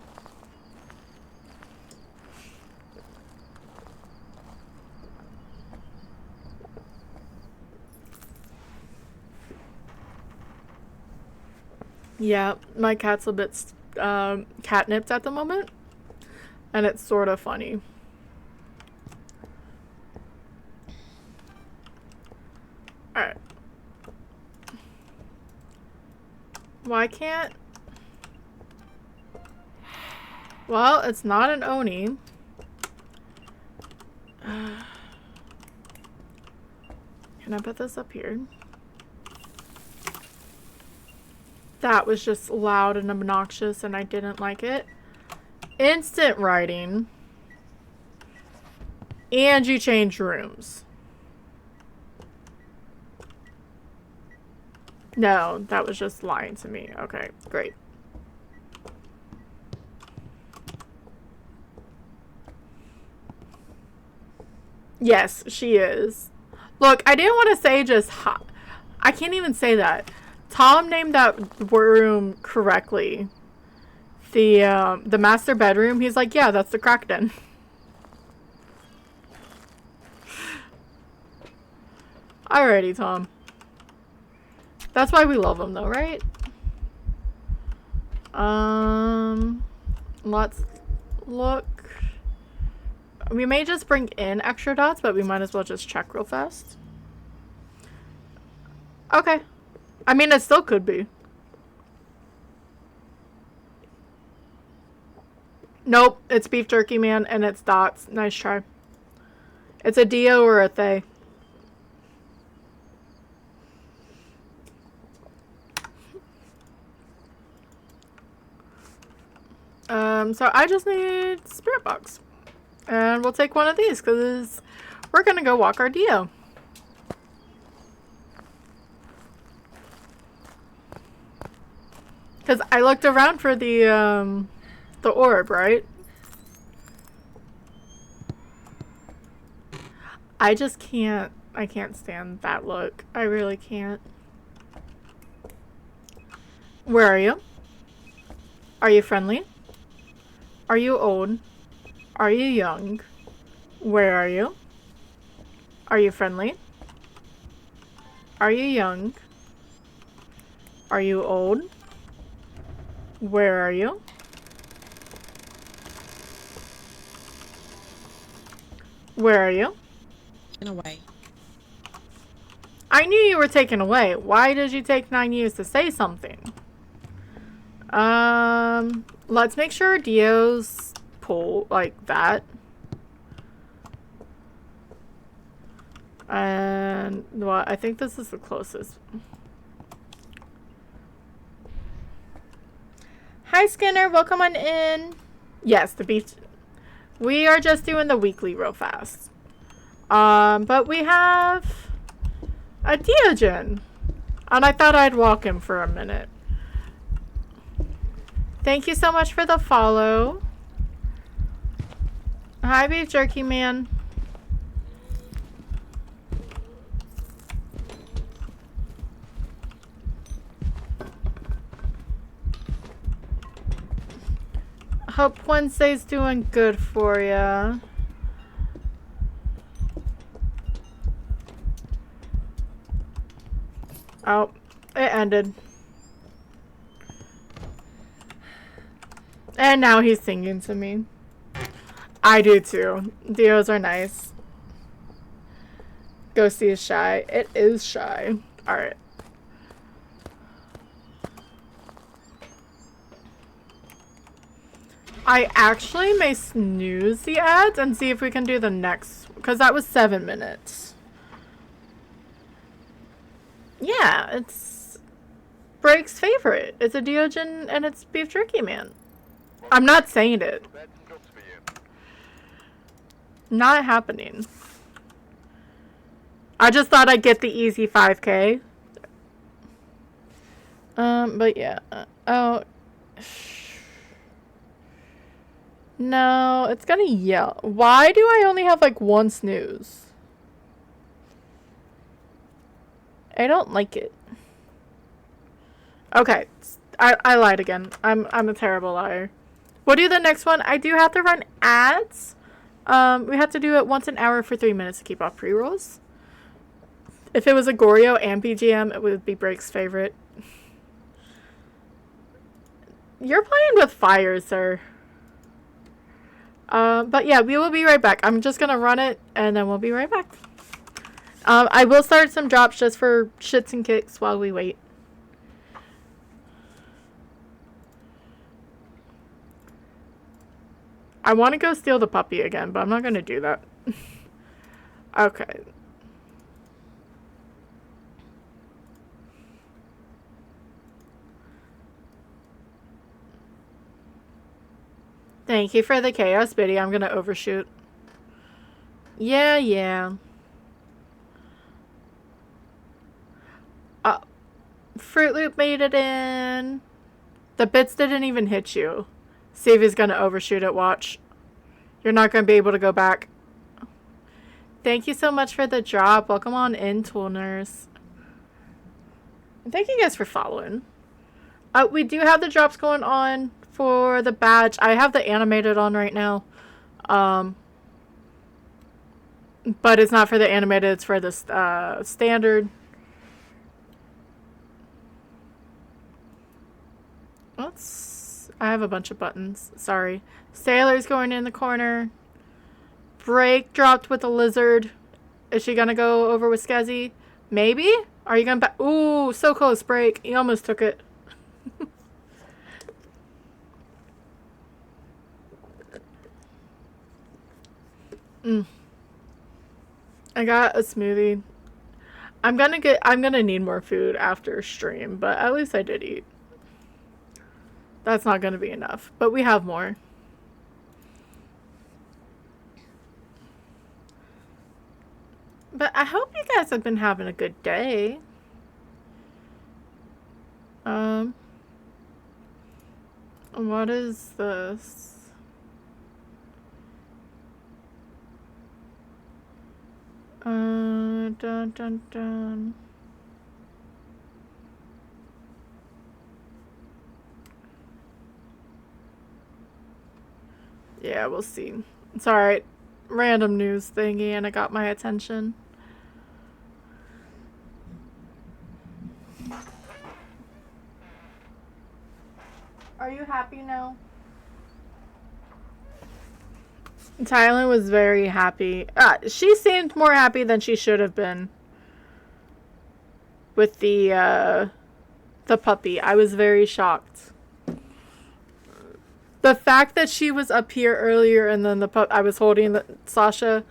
Yeah, my cat's a bit catnipped at the moment. And it's sort of funny. Alright. Why can't... Well, it's not an Oni. Can I put this up here? That was just loud and obnoxious and I didn't like it. Instant writing. And you change rooms. No, that was just lying to me. Okay, great. Yes, she is. Look, I didn't want to say just hot. I can't even say that. Tom named that room correctly. The master bedroom. He's like, yeah, that's the crack den. Alrighty, Tom. That's why we love him, though, right? Let's look. We may just bring in extra dots, but we might as well just check real fast. Okay. I mean, it still could be. Nope, it's beef jerky, man, and it's dots. Nice try. It's a Dio or a Thay. So I just need spirit box. And we'll take one of these because we're gonna go walk our Dio. Because I looked around for the orb, right? I just can't, I can't stand that look. I really can't. Where are you? Are you friendly? Are you old? Are you young? Where are you? Are you friendly? Are you young? Are you old? Where are you? Where are you? In a way. I knew you were taken away. Why did you take 9 years to say something? Let's make sure Dio's pull like that. And, well, I think this is the closest. Hi, Skinner. Welcome on in. Yes, the beach. We are just doing the weekly real fast. But we have a Diogen. And I thought I'd walk him for a minute. Thank you so much for the follow. Hi, Beef Jerky Man. Hope Wednesday's doing good for ya. Oh, it ended. And now he's singing to me. I do too. Dios are nice. Ghosty is shy. It is shy. Alright. I actually may snooze the ads and see if we can do the next, because that was 7 minutes. Yeah, it's Break's favorite. It's a Diogen and it's Beef Jerky Man. I'm not saying it. Not happening. I just thought I'd get the easy 5K. But yeah. Oh. No, it's gonna yell. Why do I only have like one snooze? I don't like it. Okay. I lied again. I'm a terrible liar. We'll do the next one. I do have to run ads. We have to do it once an hour for 3 minutes to keep off pre-rolls. If it was a Goryo and BGM, it would be Break's favorite. You're playing with fire, sir. But yeah, we will be right back. I'm just gonna run it, and then we'll be right back. I will start some drops just for shits and kicks while we wait. I want to go steal the puppy again, but I'm not gonna do that. Okay. Thank you for the chaos, Biddy. I'm gonna overshoot. Yeah. Fruit Loop made it in. The bits didn't even hit you. See if he's gonna overshoot it, watch. You're not gonna be able to go back. Thank you so much for the drop. Welcome on in, Tool Nurse. And thank you guys for following. We do have the drops going on for the badge. I have the animated on right now. But it's not for the animated, it's for the standard. I have a bunch of buttons. Sorry. Sailor's going in the corner. Break dropped with a lizard. Is she gonna go over with Skezzy? Maybe? Are you gonna ooh, so close, Break. You almost took it. I got a smoothie. I'm gonna need more food after stream, but at least I did eat. That's not going to be enough, but we have more. But I hope you guys have been having a good day. What is this? Dun dun dun. Yeah, we'll see. It's alright. Random news thingy and it got my attention. Are you happy now? Thailand was very happy. She seemed more happy than she should have been with the puppy. I was very shocked. The fact that she was up here earlier and then I was holding Sasha,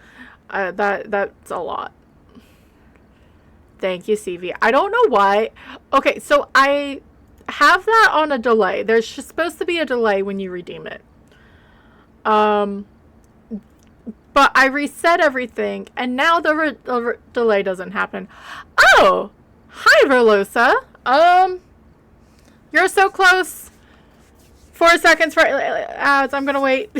that's a lot. Thank you, CV. I don't know why. Okay, so I have that on a delay. There's supposed to be a delay when you redeem it. But I reset everything, and now the delay doesn't happen. Oh! Hi, Verlosa. You're so close. 4 seconds for ads. I'm gonna wait.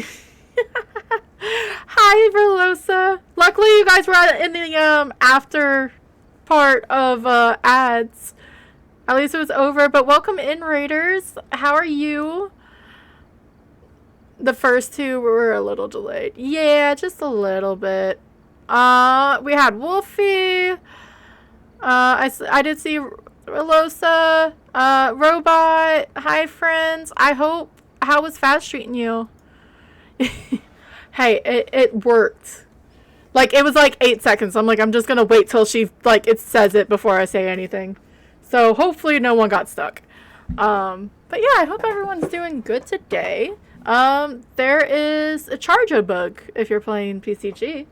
Hi, Verlosa. Luckily, you guys were in the after part of ads. At least it was over. But welcome in, Raiders. How are you? The first two were a little delayed. Yeah, just a little bit. We had Wolfie. I did see Velosa. Robot. Hi, friends. How was Fast treating you? Hey, it worked. Like, it was like 8 seconds. I'm like, I'm just gonna wait till it says it before I say anything. So, hopefully no one got stuck. But yeah, I hope everyone's doing good today. There is a Charjo bug if you're playing PCG.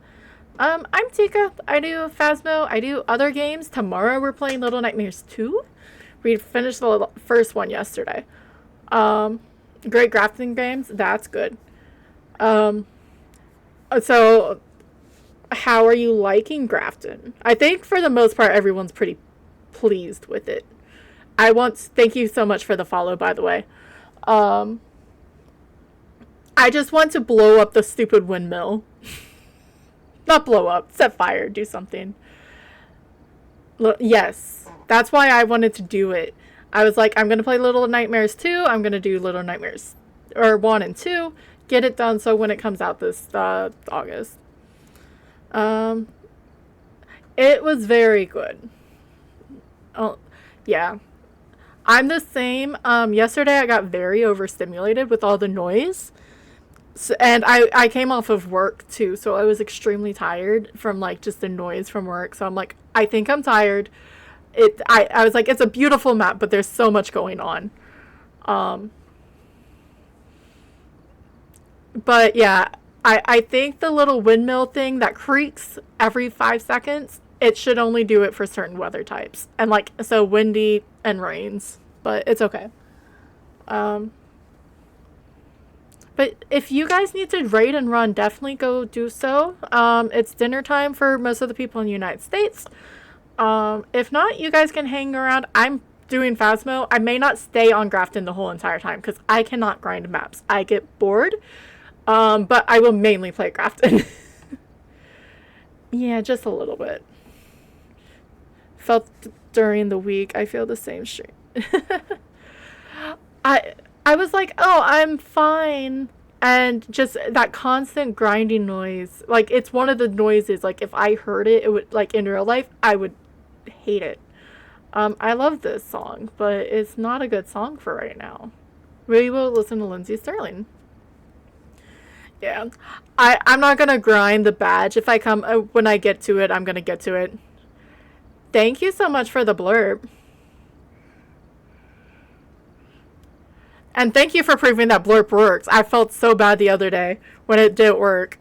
I'm Tika. I do Phasmo. I do other games. Tomorrow we're playing Little Nightmares 2. We finished the first one yesterday. Great Grafton games. That's good. So how are you liking Grafton? I think for the most part everyone's pretty pleased with it. Thank you so much for the follow, by the way. I just want to blow up the stupid windmill. Not blow up, set fire, do something. Yes, that's why I wanted to do it. I was like, I'm going to play Little Nightmares 2. I'm going to do Little Nightmares 1 and 2. Get it done so when it comes out this August. It was very good. Oh, yeah. I'm the same. Yesterday I got very overstimulated with all the noise. So, and I came off of work too, so I was extremely tired from like just the noise from work. So I'm like, I think I'm tired. I was like, it's a beautiful map, but there's so much going on. But yeah, I think the little windmill thing that creaks every 5 seconds, it should only do it for certain weather types. And like, so windy and rains, but it's okay. But if you guys need to raid and run, definitely go do so. It's dinner time for most of the people in the United States. If not, you guys can hang around. I'm doing Phasmo. I may not stay on Grafton the whole entire time because I cannot grind maps. I get bored. But I will mainly play Grafton. Yeah, just a little bit. Felt during the week. I feel the same stream. I was like, oh, I'm fine. And just that constant grinding noise. Like, it's one of the noises. Like, if I heard it, it would, like, in real life, I would hate it. I love this song, but it's not a good song for right now. We will listen to Lindsay Sterling. Yeah. I'm not going to grind the badge. If I come, when I get to it, I'm going to get to it. Thank you so much for the blurb. And thank you for proving that blurb works. I felt so bad the other day when it didn't work.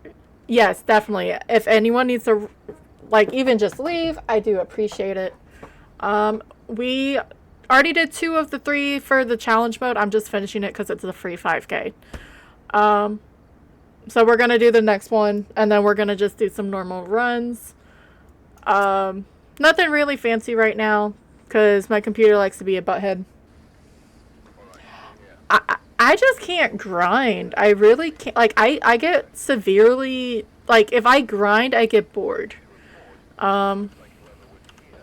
Yes, definitely. If anyone needs to, like, even just leave, I do appreciate it. We already did 2 of the 3 for the challenge mode. I'm just finishing it because it's a free 5K. So we're going to do the next one, and then we're going to just do some normal runs. Nothing really fancy right now, because my computer likes to be a butthead. I just can't grind. I really can't. Like, I get severely... Like, if I grind, I get bored.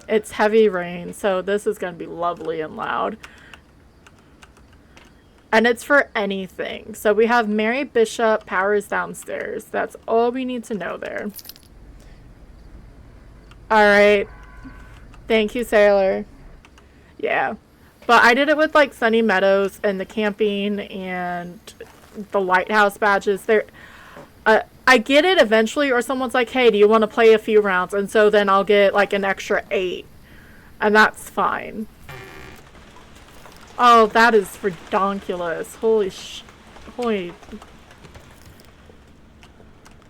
It's heavy rain, so this is going to be lovely and loud. And it's for anything. So we have Mary Bishop, power is downstairs. That's all we need to know there. Alright. Thank you, Sailor. Yeah. But I did it with, like, Sunny Meadows and the camping and the lighthouse badges. I get it eventually, or someone's like, hey, do you want to play a few rounds? And so then I'll get, like, an extra 8. And that's fine. Oh, that is redonkulous. Holy...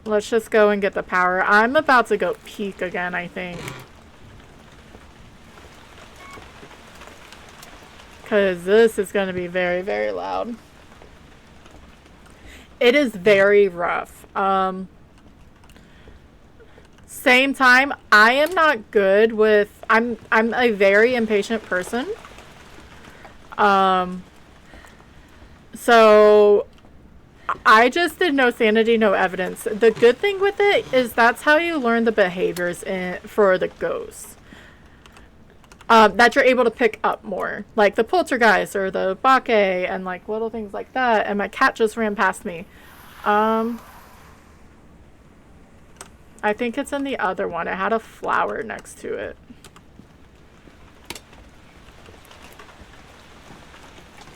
Let's just go and get the power. I'm about to go peak again, I think. Because this is going to be very, very loud. It is very rough. Same time, I am not good with... I'm a very impatient person. So... I just did no sanity, no evidence. The good thing with it is that's how you learn the behaviors for the ghosts. That you're able to pick up more. Like the poltergeist or the bake and like little things like that. And my cat just ran past me. I think it's in the other one. It had a flower next to it.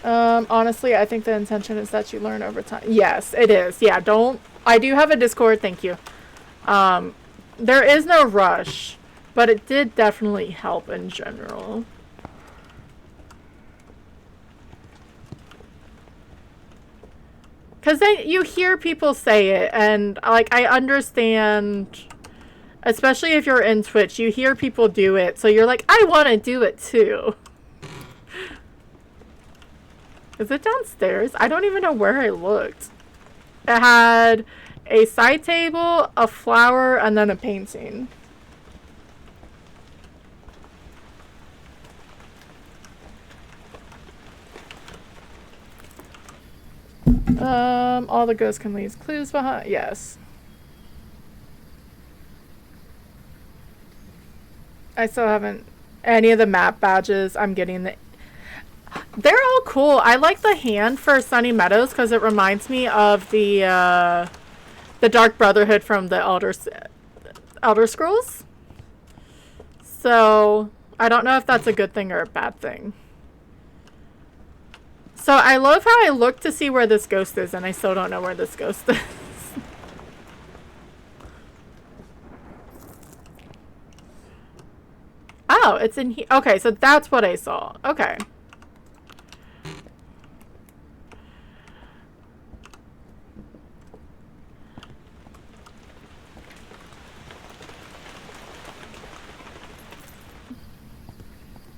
Honestly, I think the intention is that you learn over time. Yes, it is. Yeah, I do have a Discord, thank you. There is no rush, but it did definitely help in general. Because you hear people say it, and, like, I understand, especially if you're in Twitch, you hear people do it, so you're like, I want to do it too. Is it downstairs? I don't even know where I looked. It had a side table, a flower, and then a painting. All the ghosts can leave clues behind. Yes. I still haven't... Any of the map badges, I'm getting the... They're all cool. I like the hand for Sunny Meadows because it reminds me of the Dark Brotherhood from the Elder Scrolls. So, I don't know if that's a good thing or a bad thing. So, I love how I look to see where this ghost is, and I still don't know where this ghost is. Oh, it's in here. Okay, so that's what I saw. Okay.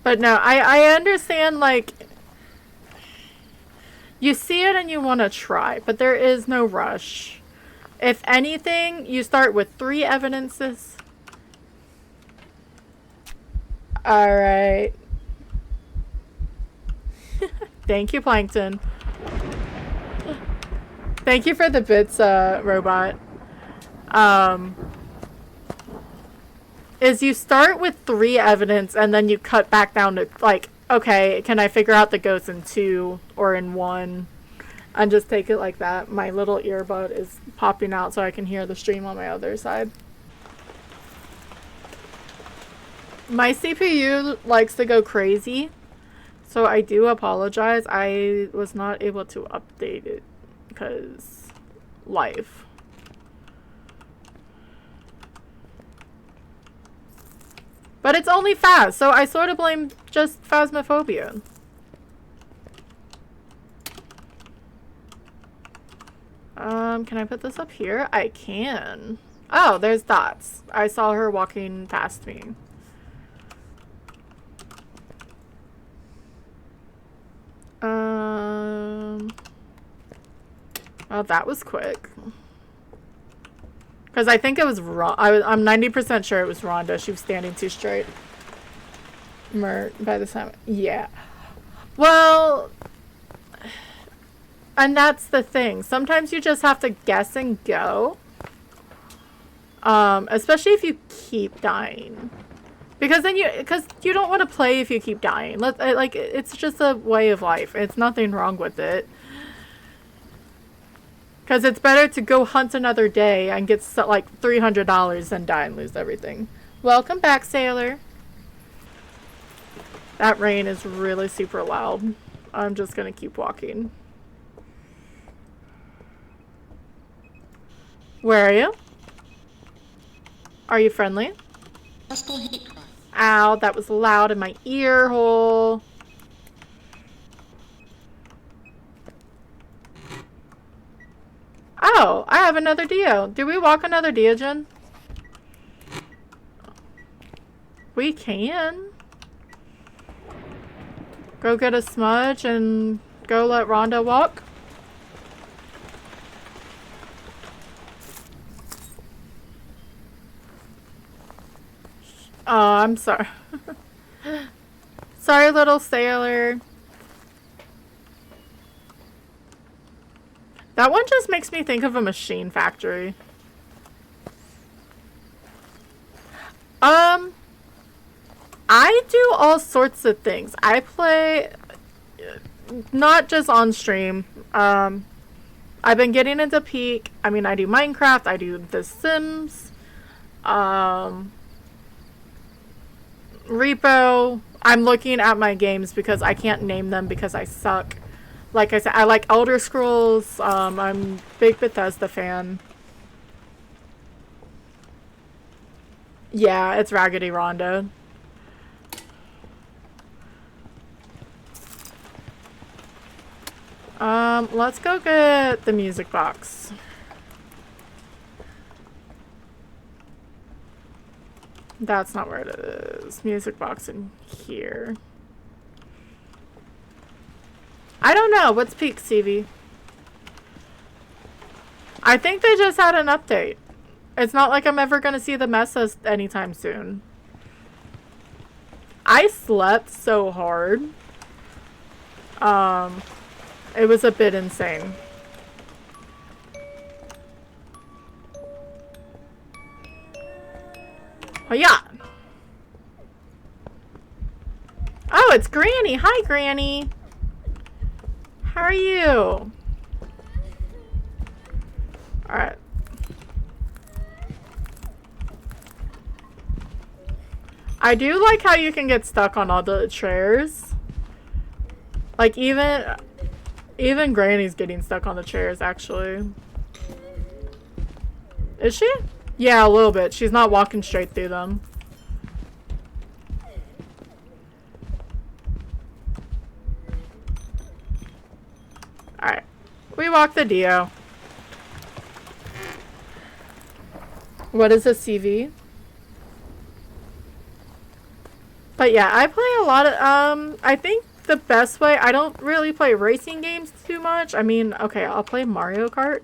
But no, I understand, like, you see it and you want to try, but there is no rush. If anything, you start with 3 evidences. Alright. Thank you, Plankton. Thank you for the bits, robot. Is you start with 3 evidence and then you cut back down to, like, okay, can I figure out the ghost in 2 or in 1? And just take it like that. My little earbud is popping out so I can hear the stream on my other side. My CPU likes to go crazy, so I do apologize. I was not able to update it because life. But it's only Phas, so I sort of blame just Phasmophobia. Can I put this up here? I can. Oh, there's Dots. I saw her walking past me. Oh, that was quick. Because I think it was wrong. I'm 90% sure it was Rhonda. She was standing too straight. By the time. Yeah. Well, and that's the thing. Sometimes you just have to guess and go. Especially if you keep dying. Because then you don't want to play if you keep dying. Like, it's just a way of life. It's nothing wrong with it. Because it's better to go hunt another day and get like $300 than die and lose everything. Welcome back, Sailor. That rain is really super loud. I'm just gonna keep walking. Where are you? Are you friendly? Possible hate crime. Ow, that was loud in my ear hole. Oh, I have another Dio. Do we walk another Dio, Jen? We can. Go get a smudge and go let Rhonda walk. Oh, I'm sorry. Sorry, little sailor. That one just makes me think of a machine factory. I do all sorts of things. I play not just on stream. I've been getting into Peak. I mean, I do Minecraft, I do The Sims, Repo. I'm looking at my games because I can't name them because I suck. Like I said, I like Elder Scrolls. I'm a big Bethesda fan. Yeah, it's Raggedy Rhonda. Let's go get the music box. That's not where it is. Music box in here. I don't know. What's Peak, CV? I think they just had an update. It's not like I'm ever going to see the messes anytime soon. I slept so hard. It was a bit insane. Oh, yeah. Oh, it's Granny. Hi, Granny. How are you? Alright. I do like how you can get stuck on all the chairs. Like, even Granny's getting stuck on the chairs, actually. Is she? Yeah, a little bit. She's not walking straight through them. Alright. We walk the Dio. What is a CV? But yeah, I play a lot of, I think the best way, I don't really play racing games too much. I mean, okay, I'll play Mario Kart.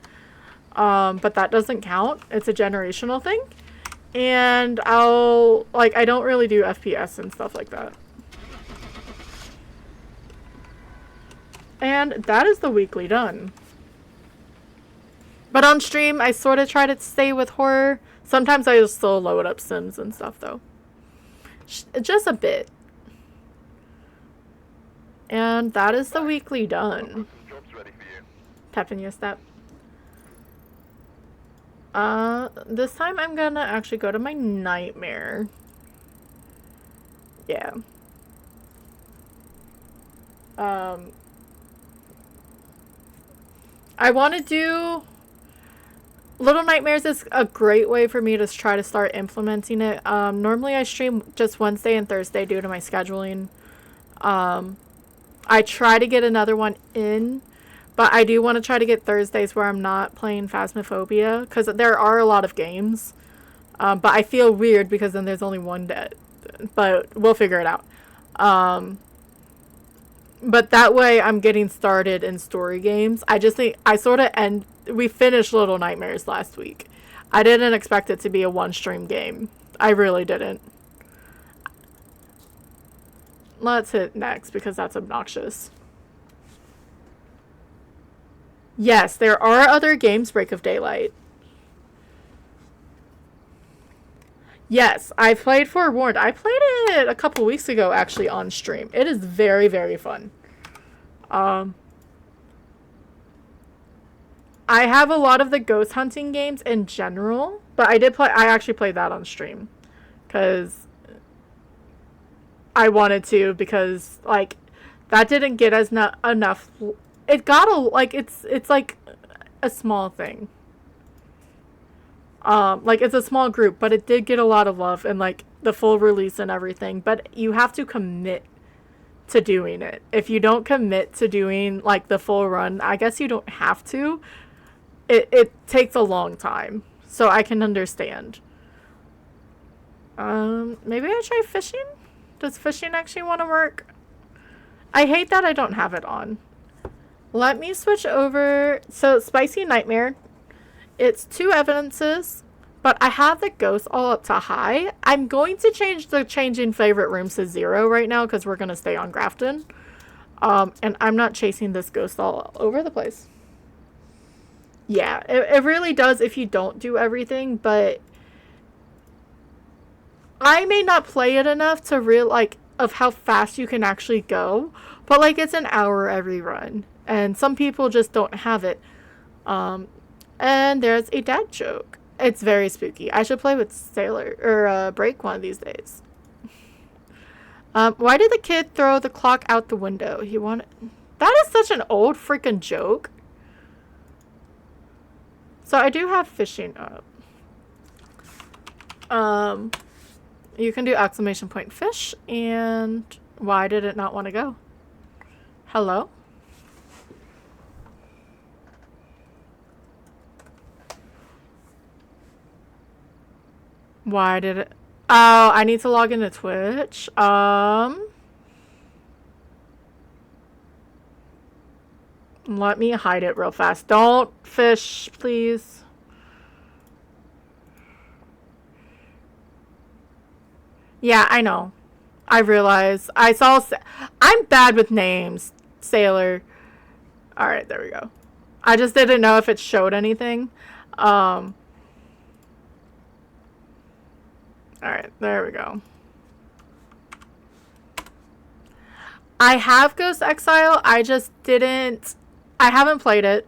But that doesn't count. It's a generational thing. And I don't really do FPS and stuff like that. And that is the weekly done. But on stream, I sort of try to stay with horror. Sometimes I just still load up Sims and stuff, though. Just a bit. And that is the weekly done. Tapping your step. This time I'm gonna actually go to my nightmare. Yeah. I want to do... Little Nightmares is a great way for me to try to start implementing it. Normally I stream just Wednesday and Thursday due to my scheduling. I try to get another one in, but I do want to try to get Thursdays where I'm not playing Phasmophobia, because there are a lot of games. But I feel weird because then there's only one dead. But we'll figure it out. But that way I'm getting started in story games. I just think I sort of we finished Little Nightmares last week. I didn't expect it to be a one stream game. I really didn't. Let's hit next because that's obnoxious. Yes, there are other games, Break of Daylight. Yes, I played Forewarned. I played it a couple weeks ago actually on stream. It is very, very fun. I have a lot of the ghost hunting games in general, but I actually played that on stream because I wanted to, because like that didn't get as not enough. It got a like it's like a small thing. Like it's a small group, but it did get a lot of love and like the full release and everything. But you have to commit to doing it. If you don't commit to doing like the full run, I guess you don't have to. It takes a long time, so I can understand. Maybe I try fishing? Does fishing actually want to work? I hate that I don't have it on. Let me switch over. So, Spicy Nightmare. It's 2 evidences, but I have the ghost all up to high. I'm going to change the changing favorite rooms to 0 right now because we're going to stay on Grafton. And I'm not chasing this ghost all over the place. Yeah, it really does if you don't do everything, but I may not play it enough to of how fast you can actually go, but like it's an hour every run, and some people just don't have it. And there's a dad joke. It's very spooky. I should play with Sailor or Break one of these days. Why did the kid throw the clock out the window? He wanted. That is such an old freaking joke. So I do have fishing up. You can do exclamation point fish, and why did it not want to go? Hello? Why did it? Oh, I need to log into Twitch. Let me hide it real fast. Don't fish, please. Yeah, I know. I realize. I'm bad with names, Sailor. Alright, there we go. I just didn't know if it showed anything. Alright, there we go. I have Ghost Exile. I just didn't. I haven't played it.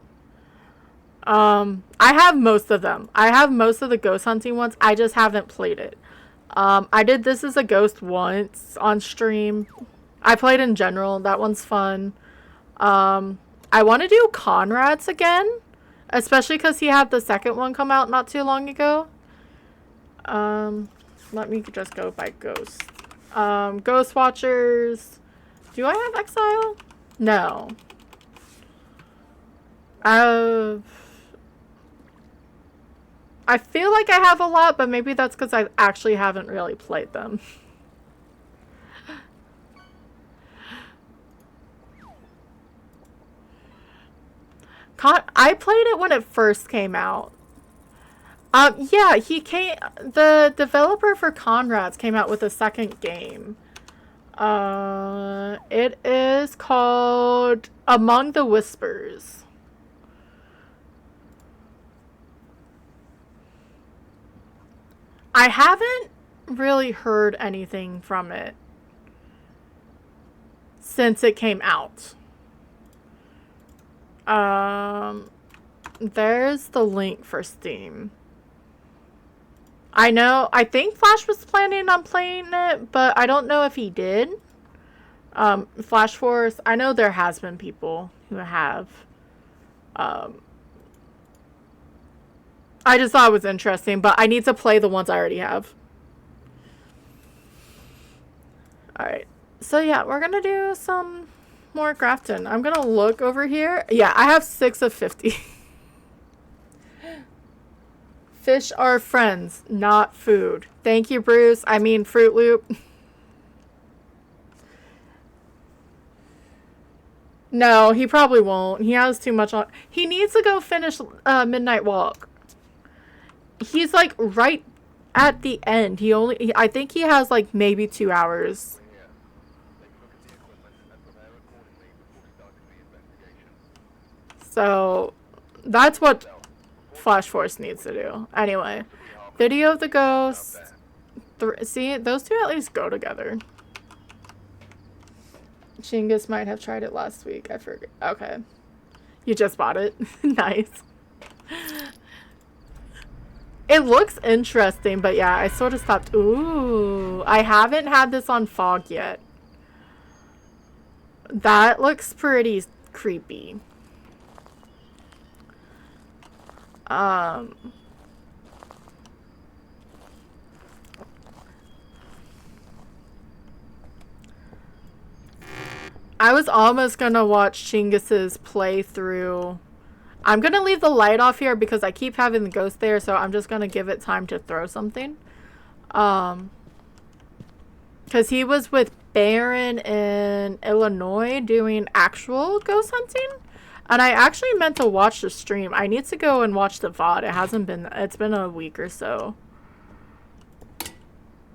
I have most of them. I have most of the ghost hunting ones. I just haven't played it. I did This Is a Ghost once on stream. I played in general. That one's fun. I want to do Conrad's again, especially because he had the second one come out not too long ago. Let me just go by Ghost. Ghost Watchers. Do I have Exile? No. I feel like I have a lot, but maybe that's because I actually haven't really played them. I played it when it first came out. Yeah, the developer for Conrad's came out with a second game. It is called Among the Whispers. I haven't really heard anything from it since it came out. There's the link for Steam. I think Flash was planning on playing it, but I don't know if he did. Flash Force, I know there has been people who have. I just thought it was interesting, but I need to play the ones I already have. Alright. So yeah, we're gonna do some more Grafton. I'm gonna look over here. Yeah, I have 6 of 50. Fish are friends, not food. Thank you, Bruce. I mean, Fruit Loop. No, he probably won't. He has too much on. He needs to go finish Midnight Walk. He's like right at the end. I think he has like maybe 2 hours. So that's what Flash Force needs to do. Anyway, video of the ghost. See, those two at least go together. Chingus might have tried it last week. I forget. Okay. You just bought it? Nice. It looks interesting, but yeah, I sort of stopped. Ooh, I haven't had this on fog yet. That looks pretty creepy. I was almost gonna watch Chingus's playthrough. I'm gonna leave the light off here because I keep having the ghost there, so I'm just gonna give it time to throw something. Because he was with Baron in Illinois doing actual ghost hunting. And I actually meant to watch the stream. I need to go and watch the VOD. It's been a week or so.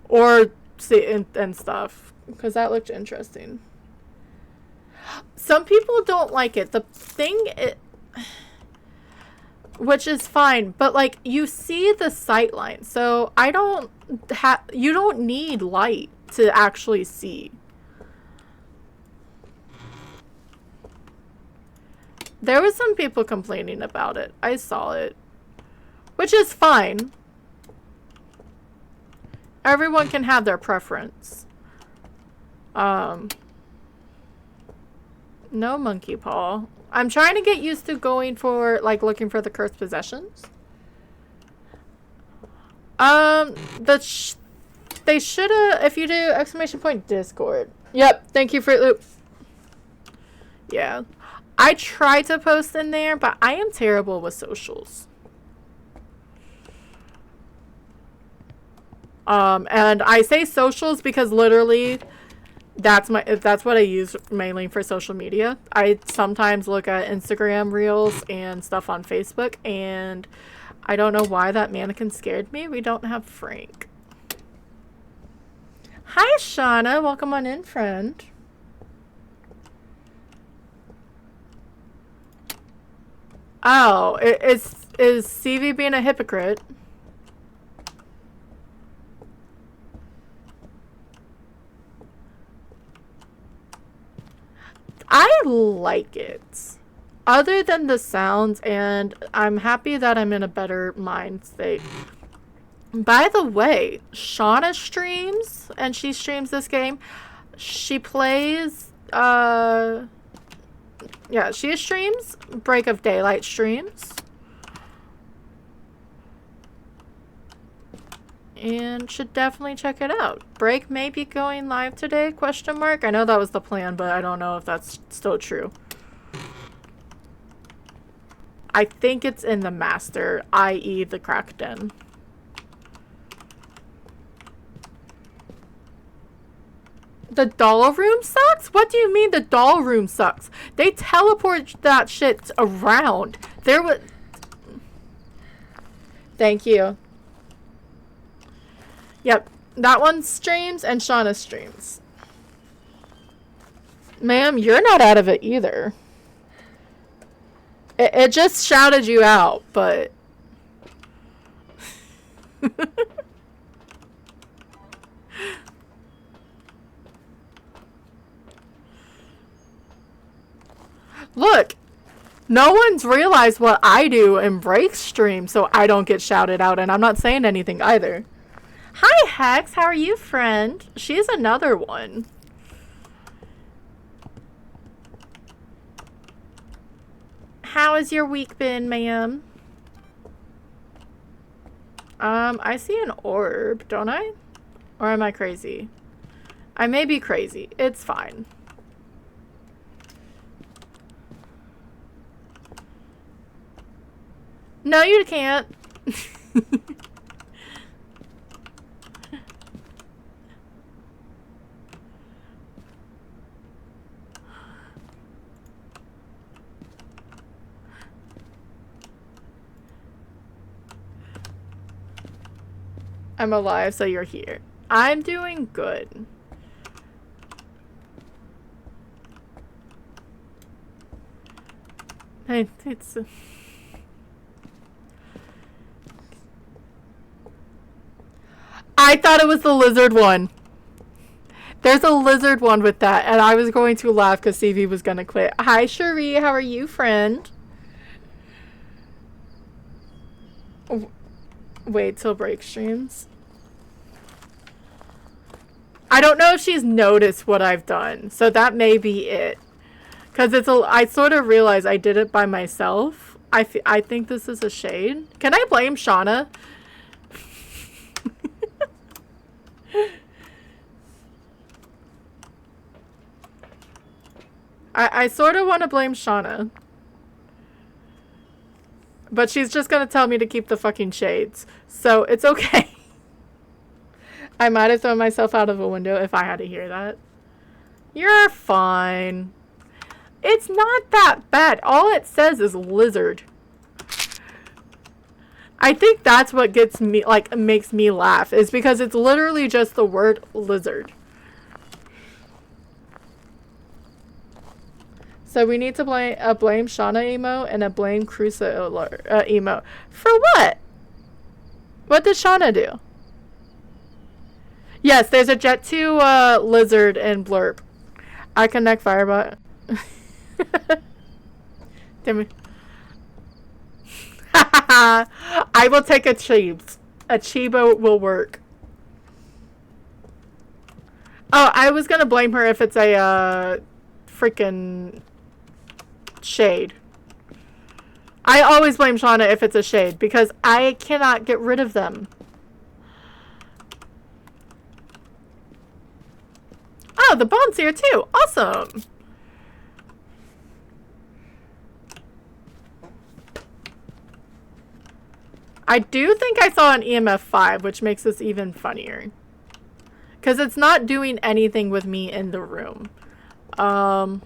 Or see and stuff. Because that looked interesting. Some people don't like it. The thing which is fine, but like you see the sight line. So you don't need light to actually see. There was some people complaining about it. I saw it. Which is fine. Everyone can have their preference. No monkey paw. I'm trying to get used to going for, like, looking for the cursed possessions. They should've, if you do, exclamation point Discord. Yep, thank you, Fruit Loop. Yeah. I try to post in there, but I am terrible with socials. And I say socials because literally that's what I use mainly for social media. I sometimes look at Instagram reels and stuff on Facebook, and I don't know why that mannequin scared me. We don't have Frank. Hi, Shauna. Welcome on in, friend. Oh, is CV being a hypocrite? I like it. Other than the sounds, and I'm happy that I'm in a better mind state. By the way, Shauna streams, and she streams this game. She plays, yeah, she streams Break of Daylight streams. And should definitely check it out. Break may be going live today, question mark. I know that was the plan, but I don't know if that's still true. I think it's in the master, i.e. the Grafton. The doll room sucks? What do you mean the doll room sucks? They teleport that shit around. There was... Thank you. Yep, that one streams and Shauna streams. Ma'am, you're not out of it either. It just shouted you out, but... Look, no one's realized what I do in break stream, so I don't get shouted out, and I'm not saying anything either. Hi, Hex. How are you, friend? She's another one. How has your week been, ma'am? I see an orb, don't I? Or am I crazy? I may be crazy. It's fine. No, you can't. I'm alive, so you're here. I'm doing good. Hey, it's... I thought it was the lizard one. There's a lizard one with that, and I was going to laugh because CV was going to quit. Hi, Cherie. How are you, friend? Wait till break streams. I don't know if she's noticed what I've done, so that may be it. Because I sort of realized I did it by myself. I think this is a shade. Can I blame Shauna? I sort of want to blame Shauna. But she's just going to tell me to keep the fucking shades. So it's okay. I might have thrown myself out of a window if I had to hear that. You're fine. It's not that bad. All it says is lizard. I think that's what gets me, like, makes me laugh. Is because it's literally just the word lizard. So we need to blame Shauna emo and a blame Crusoe emo. For what? What did Shauna do? Yes, there's a Jet 2 lizard in Blurb. I connect Firebot. Damn it. I will take a Chiebs. A Chibo will work. Oh, I was gonna blame her if it's a freaking shade. I always blame Shauna if it's a shade because I cannot get rid of them. Oh, the bone's here too. Awesome. I do think I saw an EMF 5, which makes this even funnier. Because it's not doing anything with me in the room. I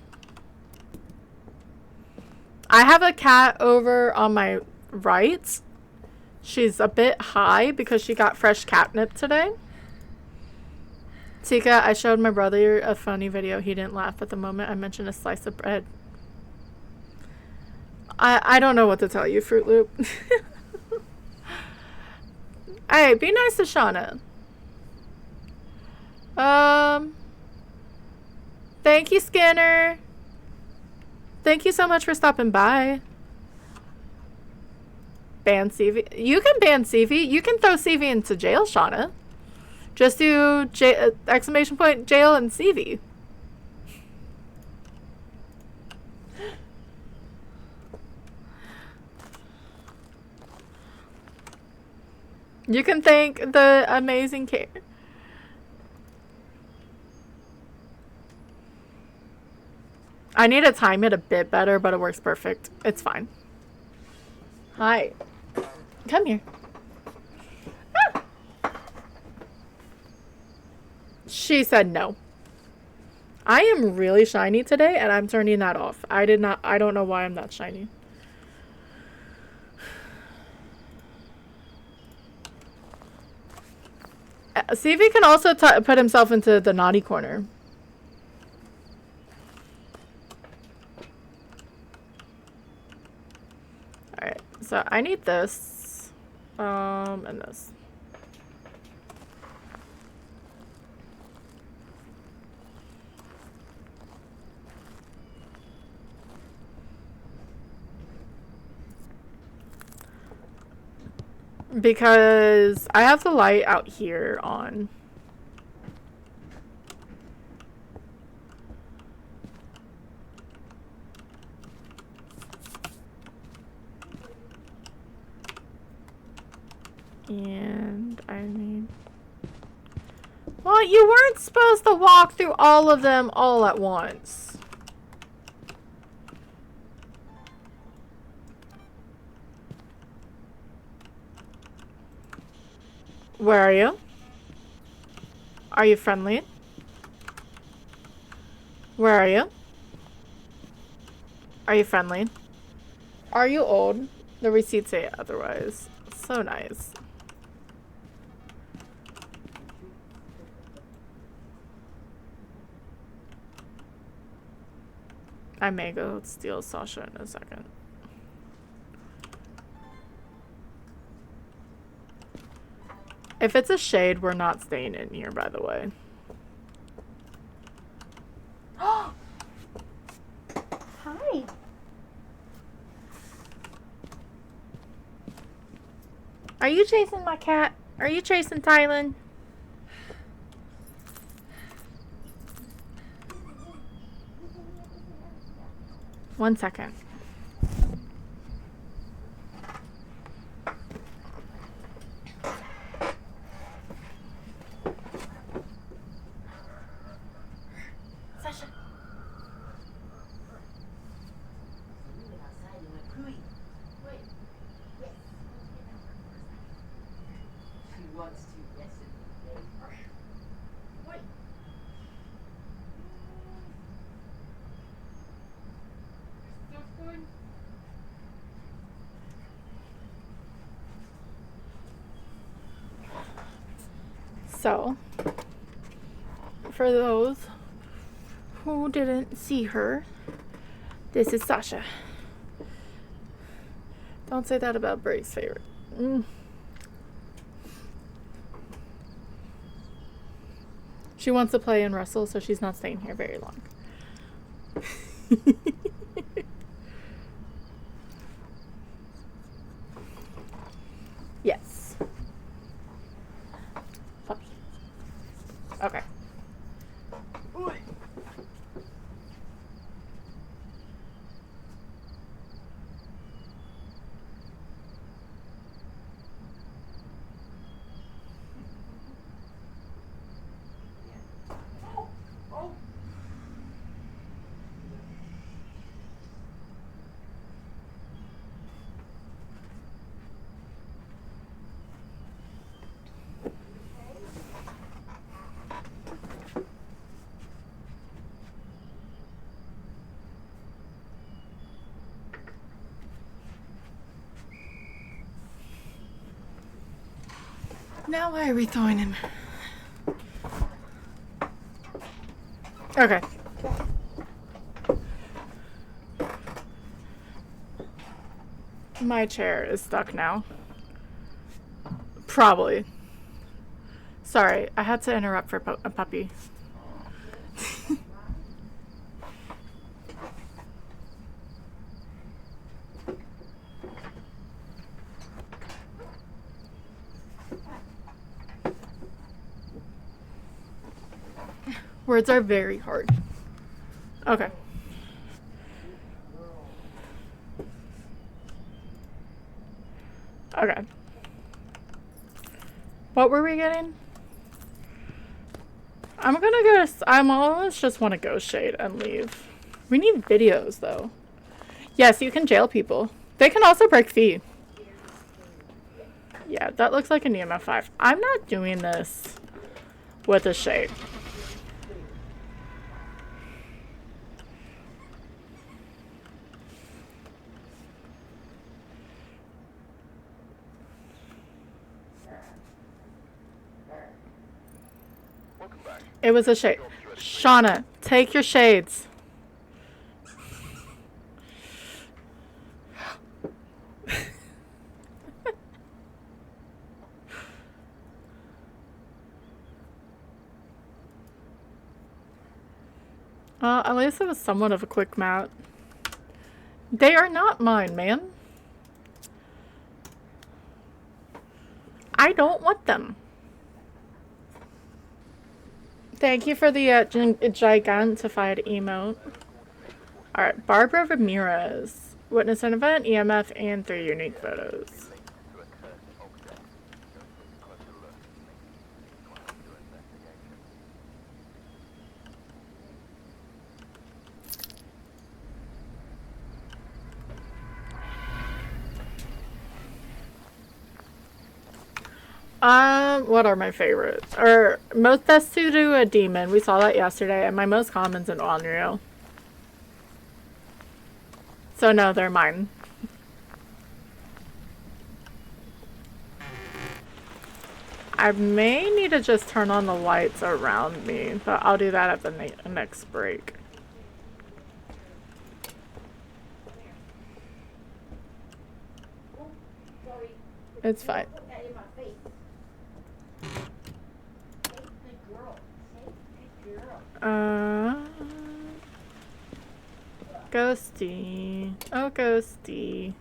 have a cat over on my right. She's a bit high because she got fresh catnip today. Tika, I showed my brother a funny video. He didn't laugh at the moment I mentioned a slice of bread. I don't know what to tell you, Fruit Loop. Hey, be nice to Shauna. Thank you, Skinner. Thank you so much for stopping by. Ban CV. You can ban CV. You can throw CV into jail, Shauna. Just do exclamation point jail and CV. You can thank the amazing care. I need to time it a bit better, but it works perfect. It's fine. Hi. Come here. Ah. She said no. I am really shiny today, and I'm turning that off. I don't know why I'm that shiny. CV can also put himself into the naughty corner. Alright, so I need this. And this. Because I have the light out here on. And I need... Well, you weren't supposed to walk through all of them all at once. Where are you? Are you friendly? Where are you? Are you friendly? Are you old? The receipts say otherwise. So nice. I may go steal Sasha in a second. If it's a shade, we're not staying in here, by the way. Hi. Are you chasing my cat? Are you chasing Tylen? One second. Sasha. Wait. Yes. She wants to, yes indeed. Wait. So, for those who didn't see her, this is Sasha. Don't say that about Brake's favorite. She wants to play and wrestle, so she's not staying here very long. Yes. Puppy. Okay. Now why are we throwing him? Okay. My chair is stuck now. Probably. Sorry, I had to interrupt for a puppy. Words are very hard. Okay. Okay. What were we getting? I'm gonna go. I'm almost just want to go shade and leave. We need videos though. Yes, you can jail people. They can also break feet. Yeah, that looks like an EMF 5. I'm not doing this with a shade. It was a shade. Shauna, take your shades. At least it was somewhat of a quick mat. They are not mine, man. I don't want them. Thank you for the gigantified emote. Alright, Barbara Ramirez. Witness an event, EMF, and 3 unique photos. What are my favorites? Or most best to do a demon. We saw that yesterday, and my most common's an unreal. So no, they're mine. I may need to just turn on the lights around me, but I'll do that at the next break. It's fine. Put that in my face. Hey, good girl. Hey, good girl. Ghosty. Oh, Ghosty.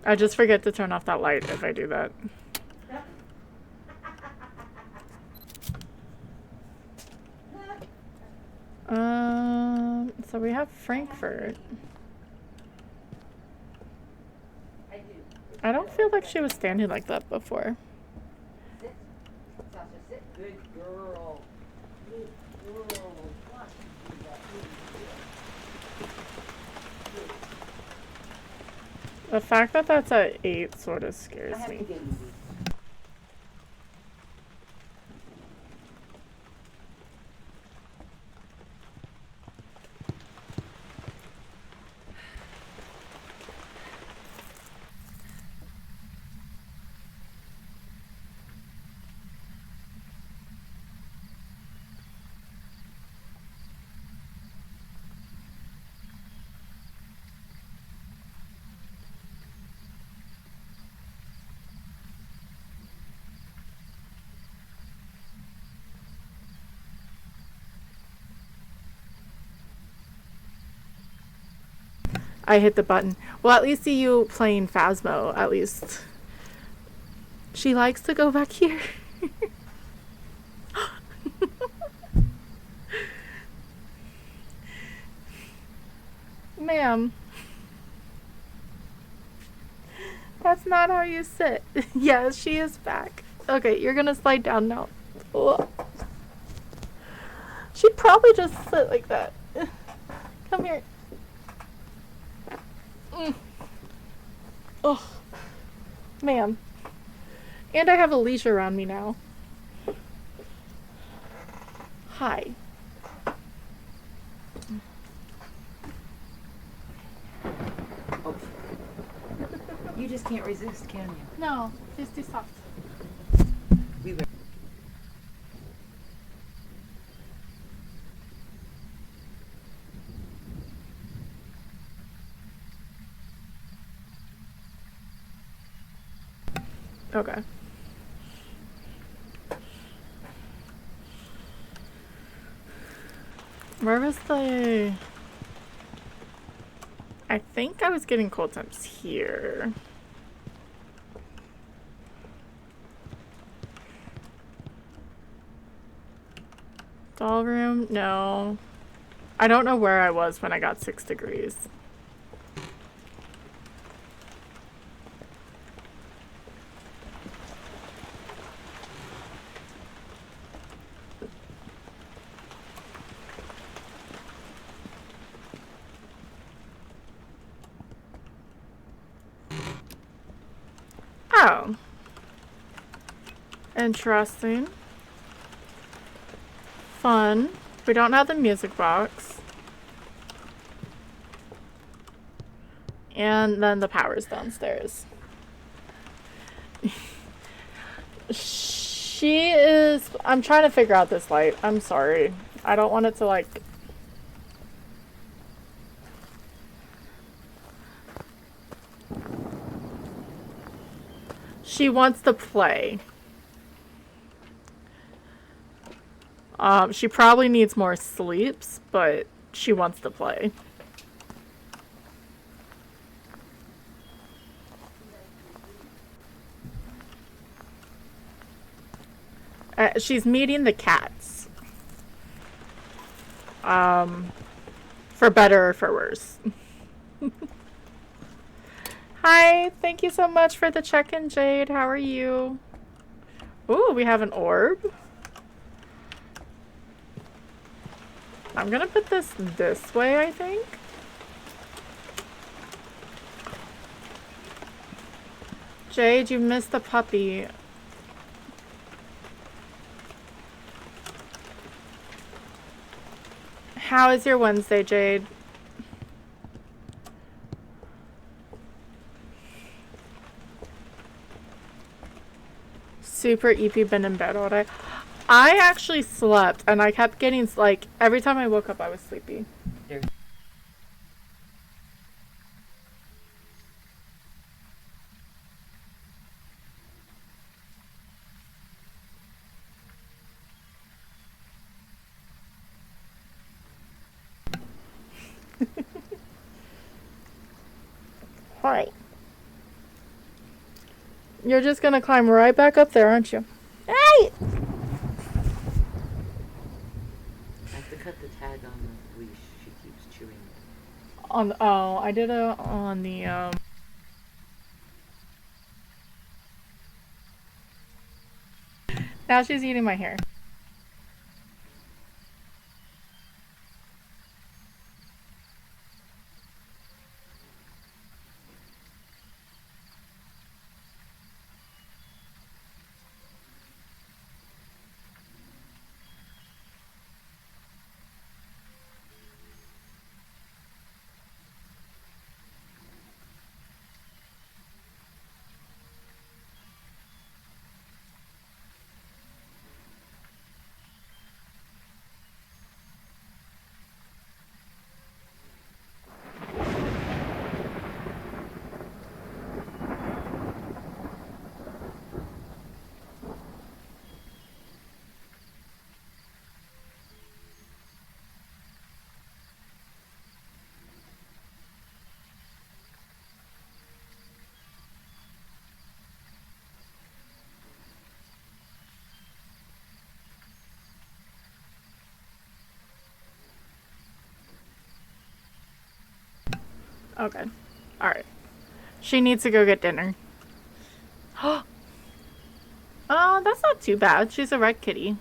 I just forget to turn off that light if I do that. So we have Frankfurt. I do. I don't feel like she was standing like that before. Sit. Sasha, sit. Good girl. Good girl. Watch you do that. Good. The fact that that's at 8 sort of I scares have to me. get you these. I hit the button. Well, at least see you playing Phasmo, at least. She likes to go back here. Ma'am. That's not how you sit. Yes, she is back. Okay, you're gonna slide down now. Ugh. She'd probably just sit like that. Come here. Oh, ma'am. And I have a leash around me now. Hi. Oh. You just can't resist, can you? No, she's too soft. We were. Okay. Where was the... I think I was getting cold temps here. Doll room? No. I don't know where I was when I got 6 degrees. Oh. Interesting. Fun. We don't have the music box. And then the power's downstairs. She is... I'm trying to figure out this light. I'm sorry. I don't want it to, like... She wants to play. She probably needs more sleeps, but she wants to play. She's meeting the cats. For better or for worse. Hi, thank you so much for the check-in, Jade. How are you? Ooh, we have an orb. I'm gonna put this way, I think. Jade, you missed the puppy. How is your Wednesday, Jade? Super EP, been in bed all day. I actually slept and I kept getting, like, every time I woke up I was sleepy. Alright. You're just gonna climb right back up there, aren't you? Hey! I have to cut the tag on the leash. She keeps chewing it. Oh, I did it on the, Now she's eating my hair. Okay. Alright. She needs to go get dinner. Oh, that's not too bad. She's a red kitty.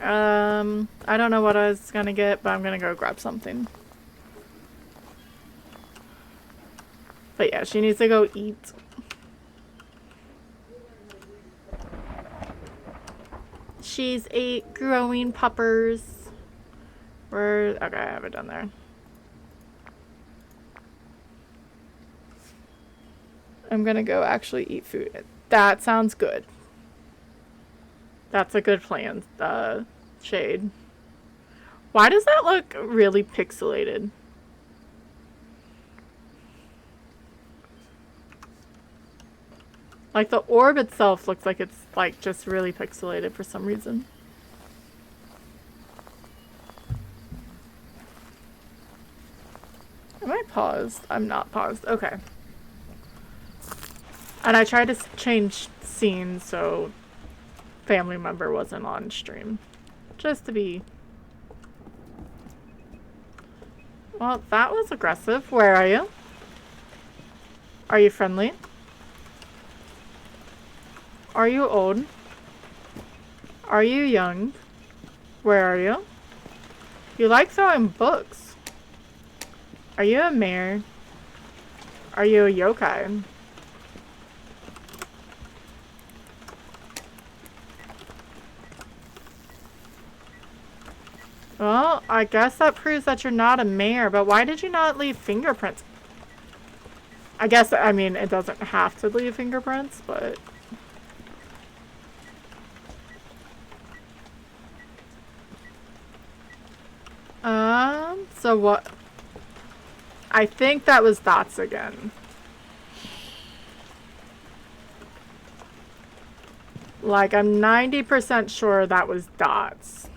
I don't know what I was gonna get, but I'm gonna go grab something. But yeah, she needs to go eat. She's ate growing puppers. Okay, I have it done there. I'm gonna go actually eat food. That sounds good. That's a good plan, Shade. Why does that look really pixelated? Like the orb itself looks like it's like just really pixelated for some reason. Am I paused? I'm not paused. Okay. And I tried to change scenes so family member wasn't on stream. Just to be... Well, that was aggressive. Where are you? Are you friendly? Are you old? Are you young? Where are you? You like throwing books. Are you a mare? Are you a yokai? Well, I guess that proves that you're not a mare, but why did you not leave fingerprints? I guess, I mean, it doesn't have to leave fingerprints, but... So what? I think that was dots again. Like, I'm 90% sure that was dots.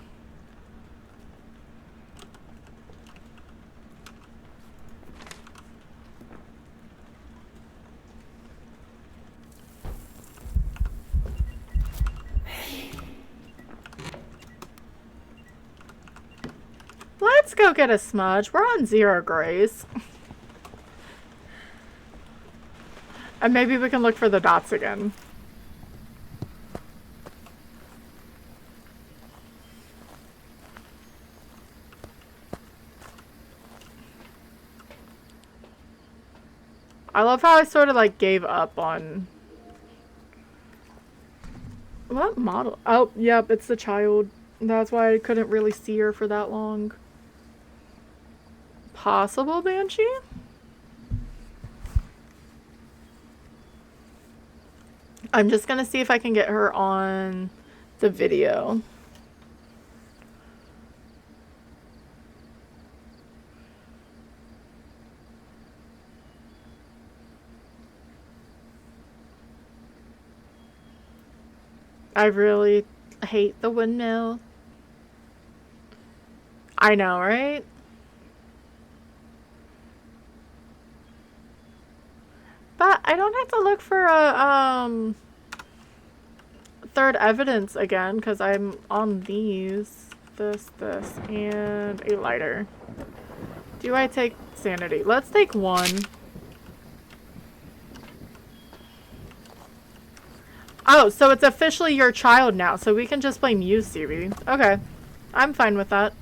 Let's go get a smudge. We're on 0 grays. And maybe we can look for the dots again. I love how I sort of like gave up on... What model? Oh, yep, it's the child. That's why I couldn't really see her for that long. Possible Banshee? I'm just gonna see if I can get her on the video. I really hate the windmill. I know, right? I don't have to look for a third evidence again because I'm on these. This, and a lighter. Do I take sanity? Let's take one. Oh, so it's officially your child now, so we can just blame you, Stevie. Okay. I'm fine with that.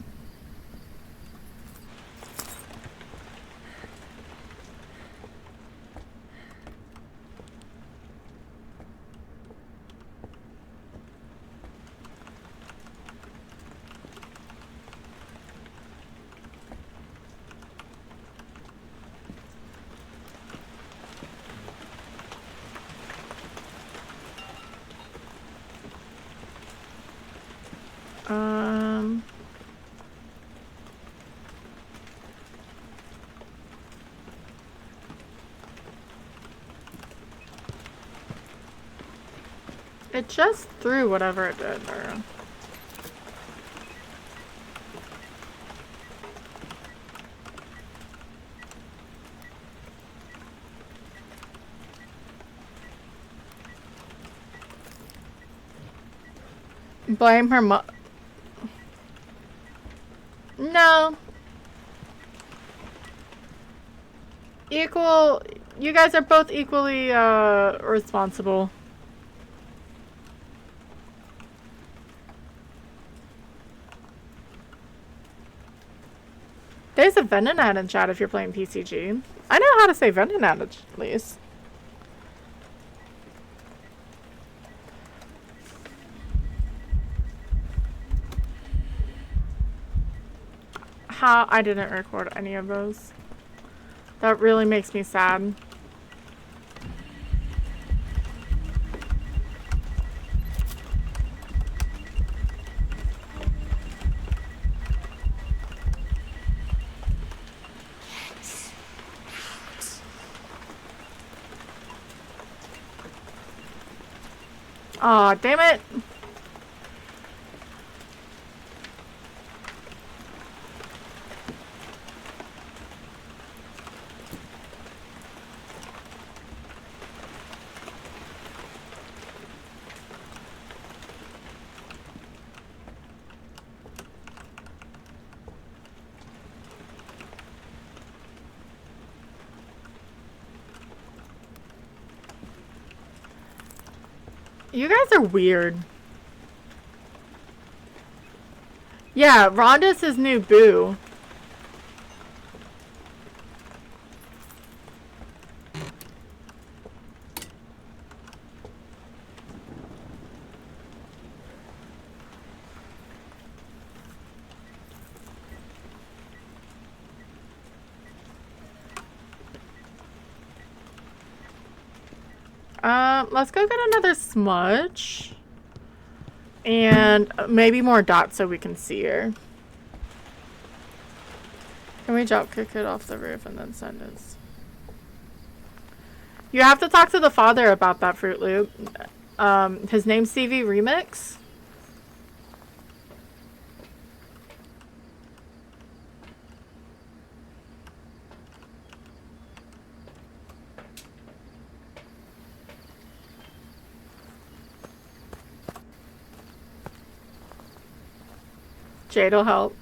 It just threw whatever it did there. Blame her No. Equal. You guys are both equally, responsible. There's a Venonat in chat if you're playing PCG. I know how to say Venonat at least. How? I didn't record any of those. That really makes me sad. Aw, damn it! You guys are weird. Yeah, Rhonda's his new boo. Let's go get another smudge. And maybe more dots so we can see her. Can we drop kick it off the roof and then send us? You have to talk to the father about that, Fruit Loop. His name's CV Remix. Jade'll help.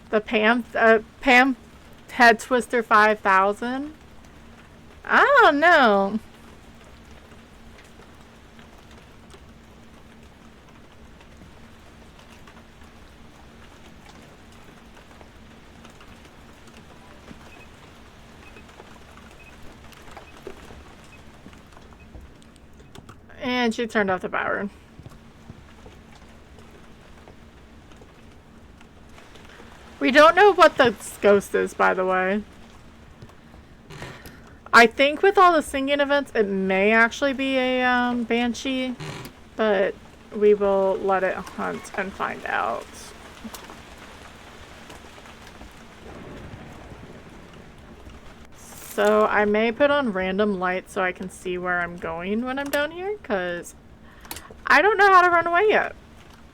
The Pam Head Twister 5000? I don't know. And she turned off the power. We don't know what the ghost is, by the way. I think with all the singing events, it may actually be a banshee, but we will let it hunt and find out. So I may put on random lights so I can see where I'm going when I'm down here, because I don't know how to run away yet.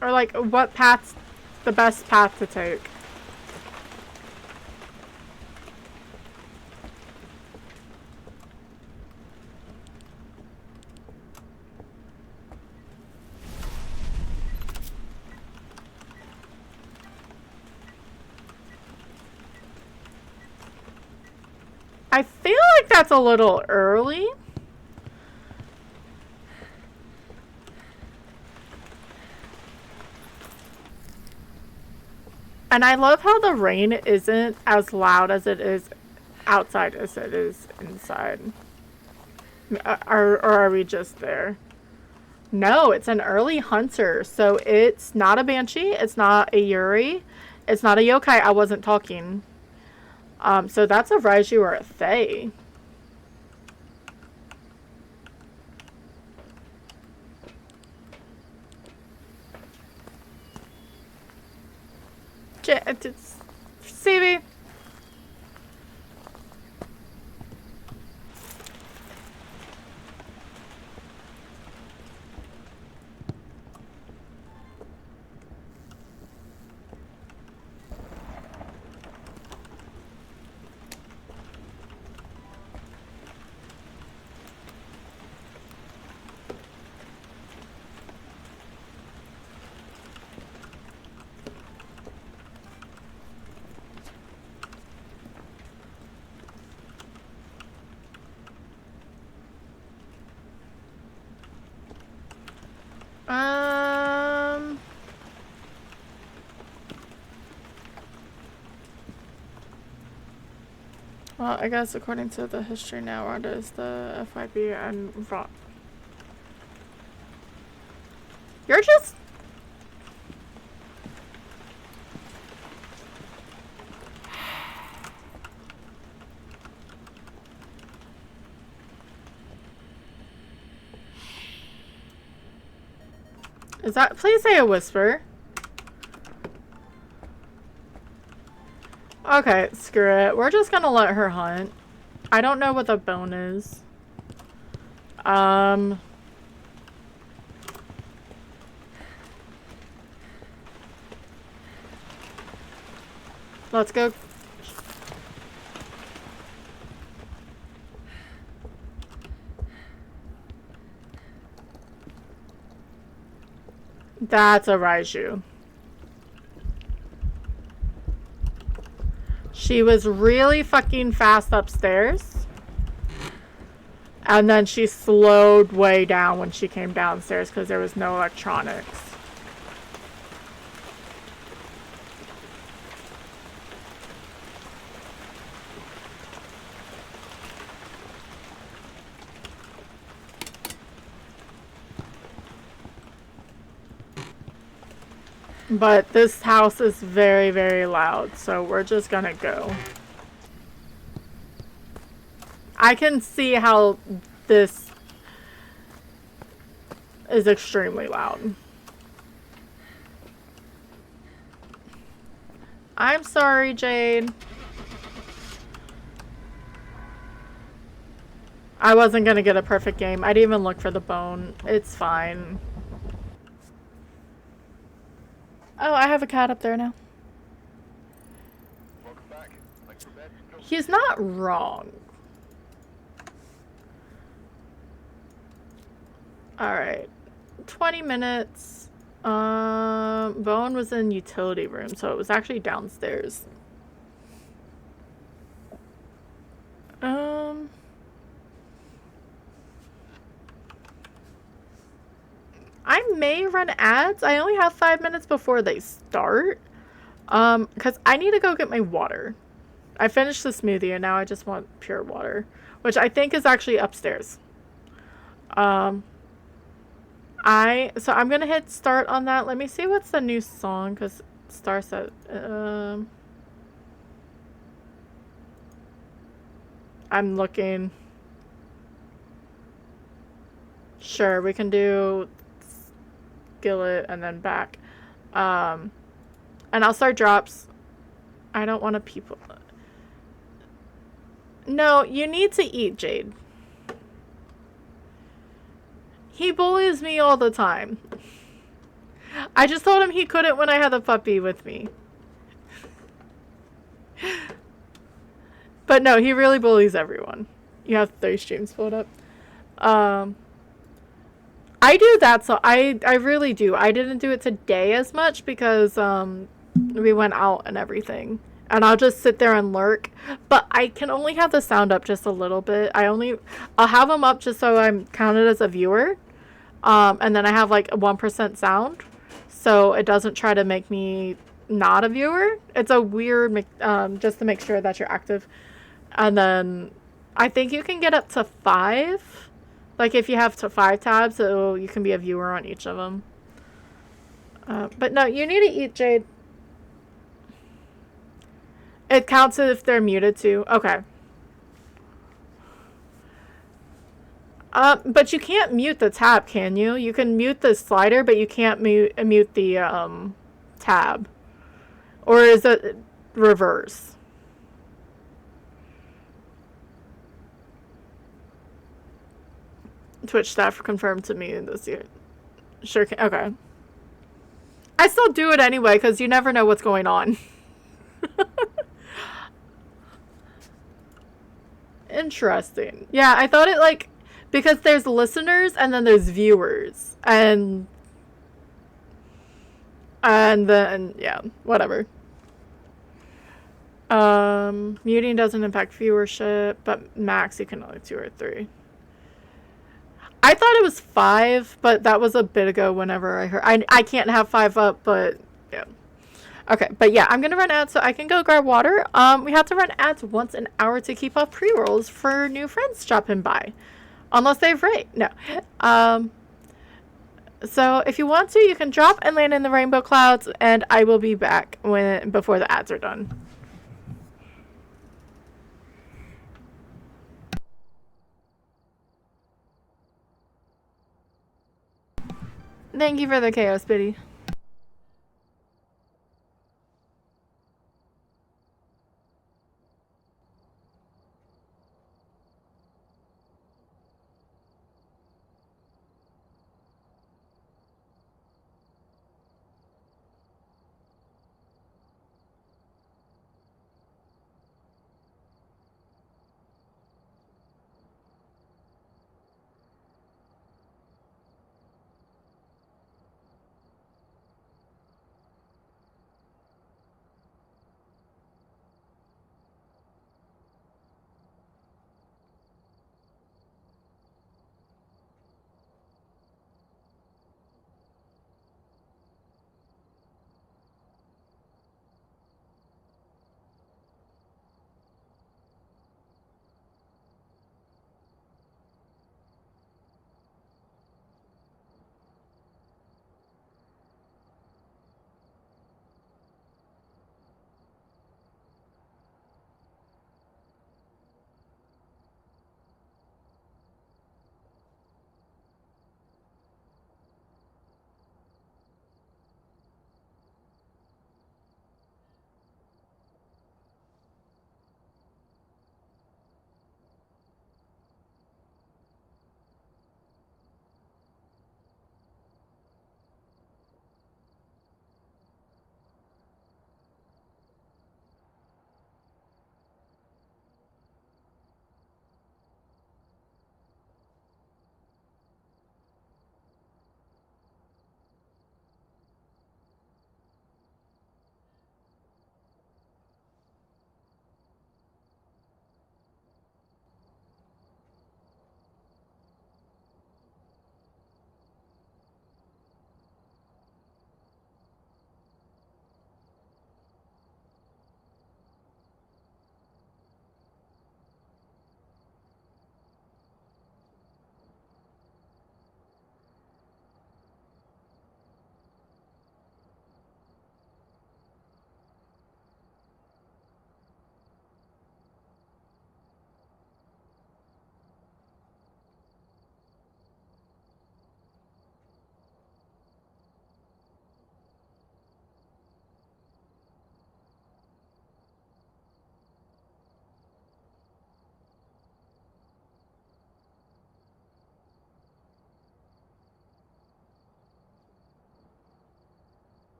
Or like what path's the best path to take. I feel like that's a little early. And I love how the rain isn't as loud as it is outside as it is inside. Or are we just there? No, it's an early hunter. So it's not a banshee. It's not a yuri. It's not a yokai. I wasn't talking. So that's a Raiju or a Fae. It's CB. Well, I guess according to the history now, what is the FYB and Rock? You're just... Is that... Please say a whisper. Okay, screw it. We're just gonna let her hunt. I don't know what the bone is. Let's go. That's a Raiju. She was really fucking fast upstairs. And then she slowed way down when she came downstairs because there was no electronics. But this house is very, very loud, so we're just gonna go. I can see how this is extremely loud. I'm sorry, Jade. I wasn't gonna get a perfect game. I didn't even look for the bone. It's fine. Oh, I have a cat up there now. Welcome back. Thanks for bed. He's not wrong. Alright. 20 minutes. Bone was in utility room, so it was actually downstairs. I may run ads. I only have 5 minutes before they start. Because I need to go get my water. I finished the smoothie and now I just want pure water. Which I think is actually upstairs. So I'm gonna hit start on that. Let me see what's the new song, because Star said I'm looking. Sure, we can do skillet and then back. And I'll start drops. I don't want to people. No, you need to eat, Jade. He bullies me all the time. I just told him he couldn't when I had the puppy with me. But no, he really bullies everyone. You have 3 streams pulled up. I do that, so I really do. I didn't do it today as much because we went out and everything. And I'll just sit there and lurk. But I can only have the sound up just a little bit. I'll have them up just so I'm counted as a viewer. And then I have like a 1% sound. So it doesn't try to make me not a viewer. It's a weird, just to make sure that you're active. And then I think you can get up to 5. Like if you have to 5 tabs, so you can be a viewer on each of them. But no, you need to eat, Jade. It counts if they're muted too. Okay. But you can't mute the tab, can you? You can mute the slider, but you can't mute the tab. Or is it reverse? Twitch staff confirmed to me this year. Sure can. Okay. I still do it anyway because you never know what's going on. Interesting. Yeah, I thought it like because there's listeners and then there's viewers and then yeah, whatever. Muting doesn't impact viewership, but max you can only 2 or 3. I thought it was 5, but that was a bit ago whenever I heard. I can't have 5 up, but yeah. Okay, but yeah, I'm gonna run ads so I can go grab water. We have to run ads once an hour to keep up pre-rolls for new friends dropping by. Unless they've rate. No. So if you want to, you can drop and land in the rainbow clouds, and I will be back before the ads are done. Thank you for the chaos, Biddy.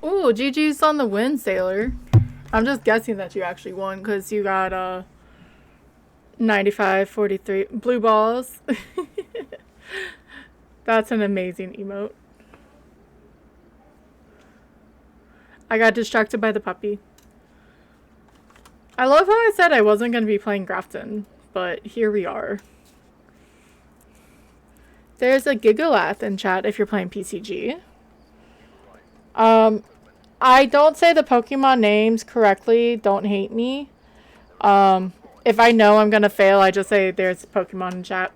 Ooh, GG's on the win, Sailor. I'm just guessing that you actually won because you got 95-43 blue balls. That's an amazing emote. I got distracted by the puppy. I love how I said I wasn't going to be playing Grafton, but here we are. There's a Gigalath in chat if you're playing PCG. I don't say the Pokemon names correctly. Don't hate me. If I know I'm going to fail, I just say there's Pokemon in chat.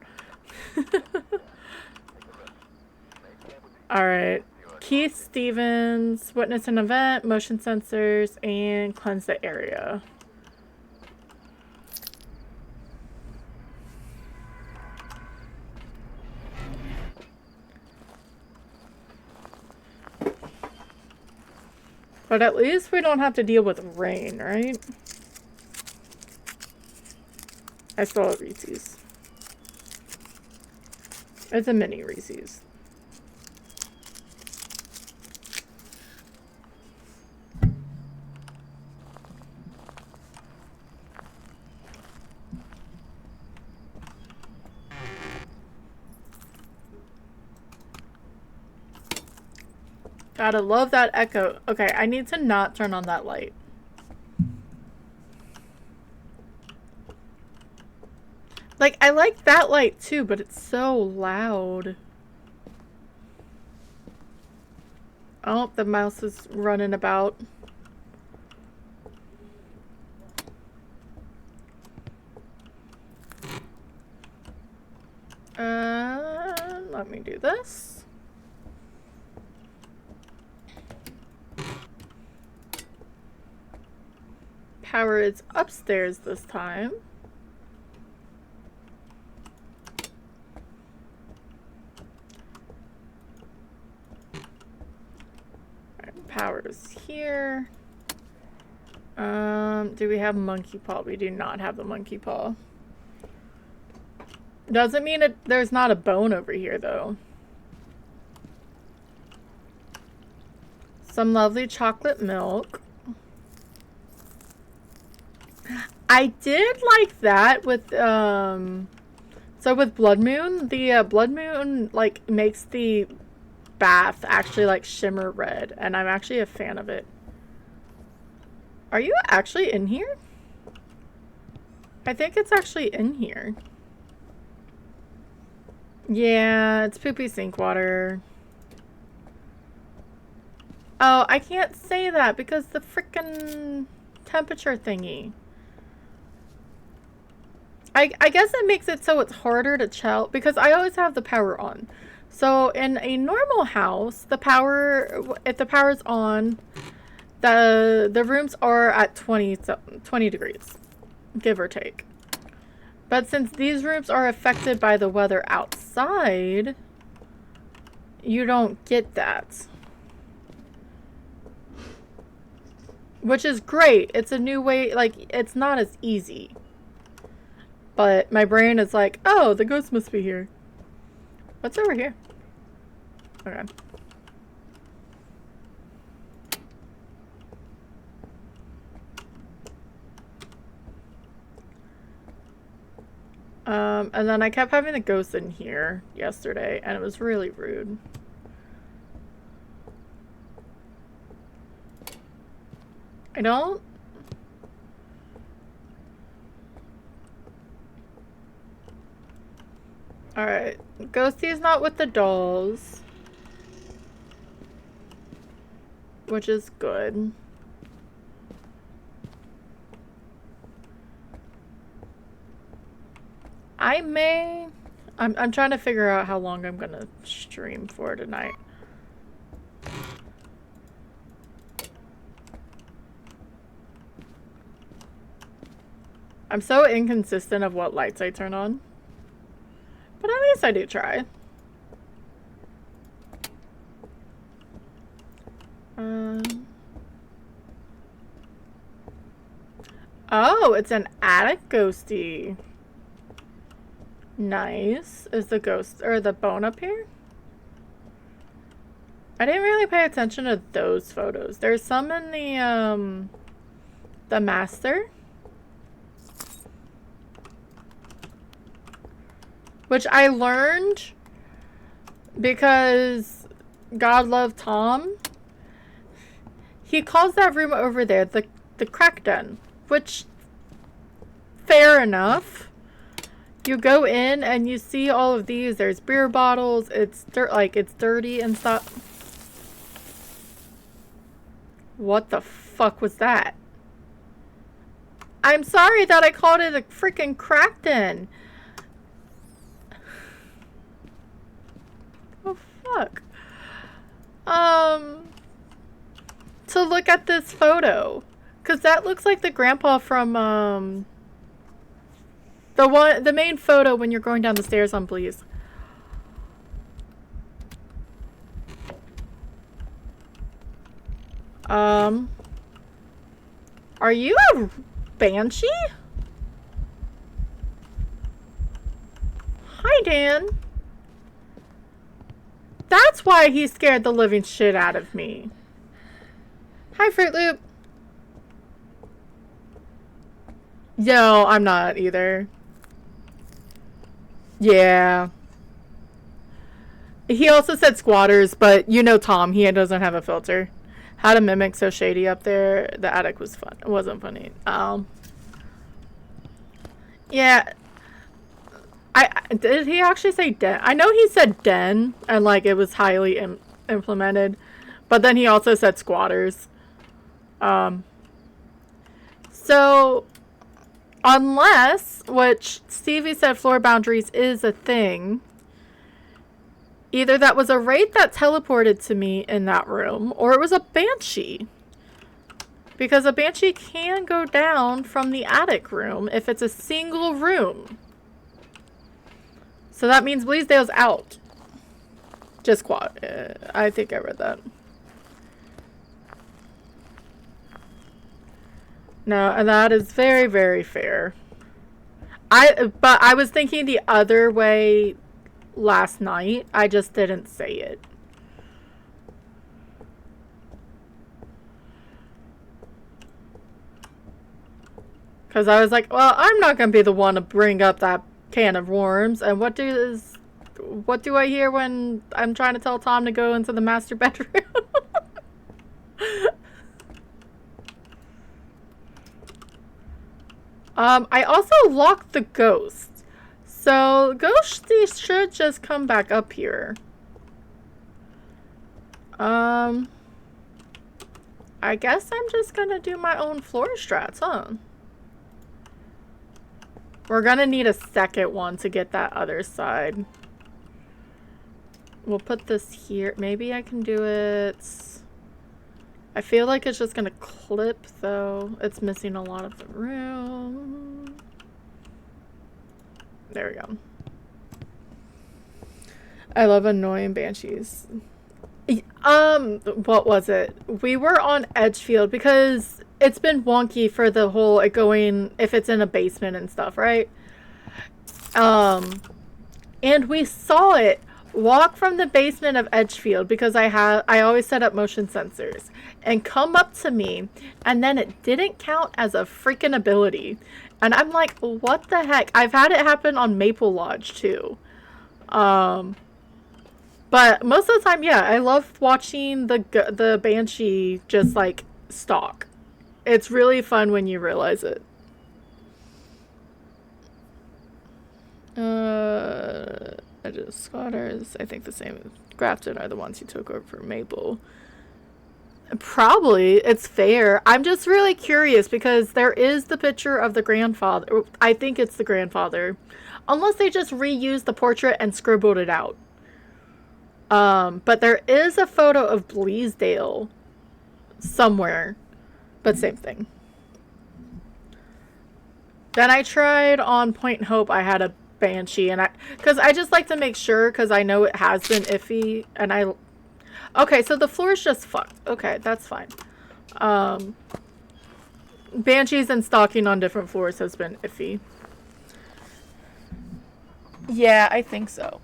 Alright. Keith Stevens, witness an event, motion sensors, and cleanse the area. But at least we don't have to deal with rain, right? I still have Reese's. It's a mini Reese's. Gotta love that echo. Okay, I need to not turn on that light. Like, I like that light too, but it's so loud. Oh, the mouse is running about. Let me do this. Power is upstairs this time. Powers here. Do we have monkey paw? We do not have the monkey paw. Doesn't mean there's not a bone over here though. Some lovely chocolate milk. I did like that with so with Blood Moon, the Blood Moon like makes the bath actually like shimmer red, and I'm actually a fan of it. Are you actually in here? I think it's actually in here. Yeah, it's poopy sink water. Oh, I can't say that because the frickin' temperature thingy. I guess it makes it so it's harder to tell because I always have the power on. So in a normal house, the power, if the power's on, the rooms are at 20 degrees, give or take. But since these rooms are affected by the weather outside, you don't get that. Which is great. It's a new way, like, it's not as easy. But my brain is like, oh, the ghost must be here. What's over here? Okay. And then I kept having the ghost in here yesterday, and it was really rude. I don't... Alright. Ghosty's not with the dolls. Which is good. I may... I'm trying to figure out how long I'm gonna stream for tonight. I'm so inconsistent of what lights I turn on. But at least I do try. Oh, it's an attic ghosty. Nice. Is the ghost or the bone up here? I didn't really pay attention to those photos. There's some in the master, which I learned because God loved Tom. He calls that room over there the crack den, which, fair enough. You go in and you see all of these. There's beer bottles. It's it's dirty and stuff. What the fuck was that? I'm sorry that I called it a freaking crack den. Oh fuck. To look at this photo, cause that looks like the grandpa from the main photo when you're going down the stairs on Please. Are you a banshee? Hi, Dan. That's why he scared the living shit out of me. Hi, Fruit Loop. No, I'm not either. Yeah. He also said squatters, but you know Tom, he doesn't have a filter. How to mimic so shady up there. The attic was fun. It wasn't funny. Yeah. Did he actually say den? I know he said den, and like it was highly implemented, but then he also said squatters. So unless, which Stevie said floor boundaries is a thing, either that was a wraith that teleported to me in that room, or it was a banshee. Because a banshee can go down from the attic room if it's a single room. So that means Bleasdale's out. Just quad. I think I read that. No, and that is very, very fair. But I was thinking the other way last night. I just didn't say it. Because I was like, well, I'm not going to be the one to bring up that can of worms. And what do I hear when I'm trying to tell Tom to go into the master bedroom? I also locked the ghost. So, Ghosty should just come back up here. I guess I'm just gonna do my own floor strats, huh? We're gonna need a second one to get that other side. We'll put this here. Maybe I can do it... I feel like it's just gonna clip, though. It's missing a lot of the room. There we go. I love annoying banshees. What was it? We were on Edgefield because it's been wonky for the whole going if it's in a basement and stuff, right? And we saw it walk from the basement of Edgefield because I always set up motion sensors and come up to me, and then it didn't count as a freaking ability. And I'm like, what the heck? I've had it happen on Maple Lodge too. But most of the time, yeah, I love watching the banshee just like stalk. It's really fun when you realize it. I just squatters. I think the same as Grafton are the ones who took over for Maple. Probably. It's fair. I'm just really curious because there is the picture of the grandfather. I think it's the grandfather. Unless they just reused the portrait and scribbled it out. But there is a photo of Bleasdale somewhere. But same thing. Then I tried on Point Hope. I had a banshee, and because I just like to make sure, because I know it has been iffy, and okay, so the floor is just fucked. Okay, that's fine. Banshees and stalking on different floors has been iffy. Yeah, I think so.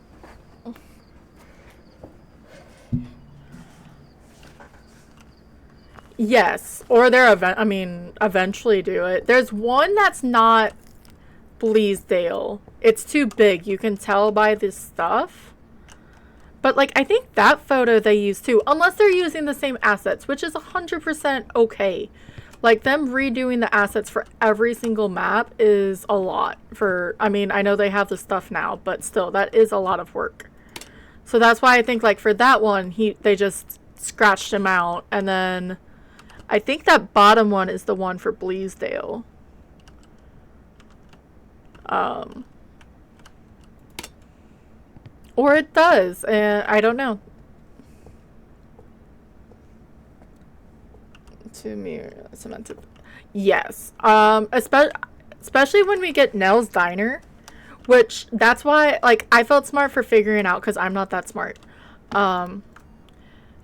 Yes, or they're eventually do it. There's one that's not Bleasdale. It's too big. You can tell by this stuff. But, like, I think that photo they use too, unless they're using the same assets, which is 100% okay. Like, them redoing the assets for every single map is a lot for, I mean, I know they have the stuff now, but still, that is a lot of work. So that's why I think, like, for that one, they just scratched him out, and then I think that bottom one is the one for Bleasdale. Or it does, and I don't know. To mirror cemented. Yes. Especially when we get Nell's Diner, which that's why, like, I felt smart for figuring out, because I'm not that smart. I'm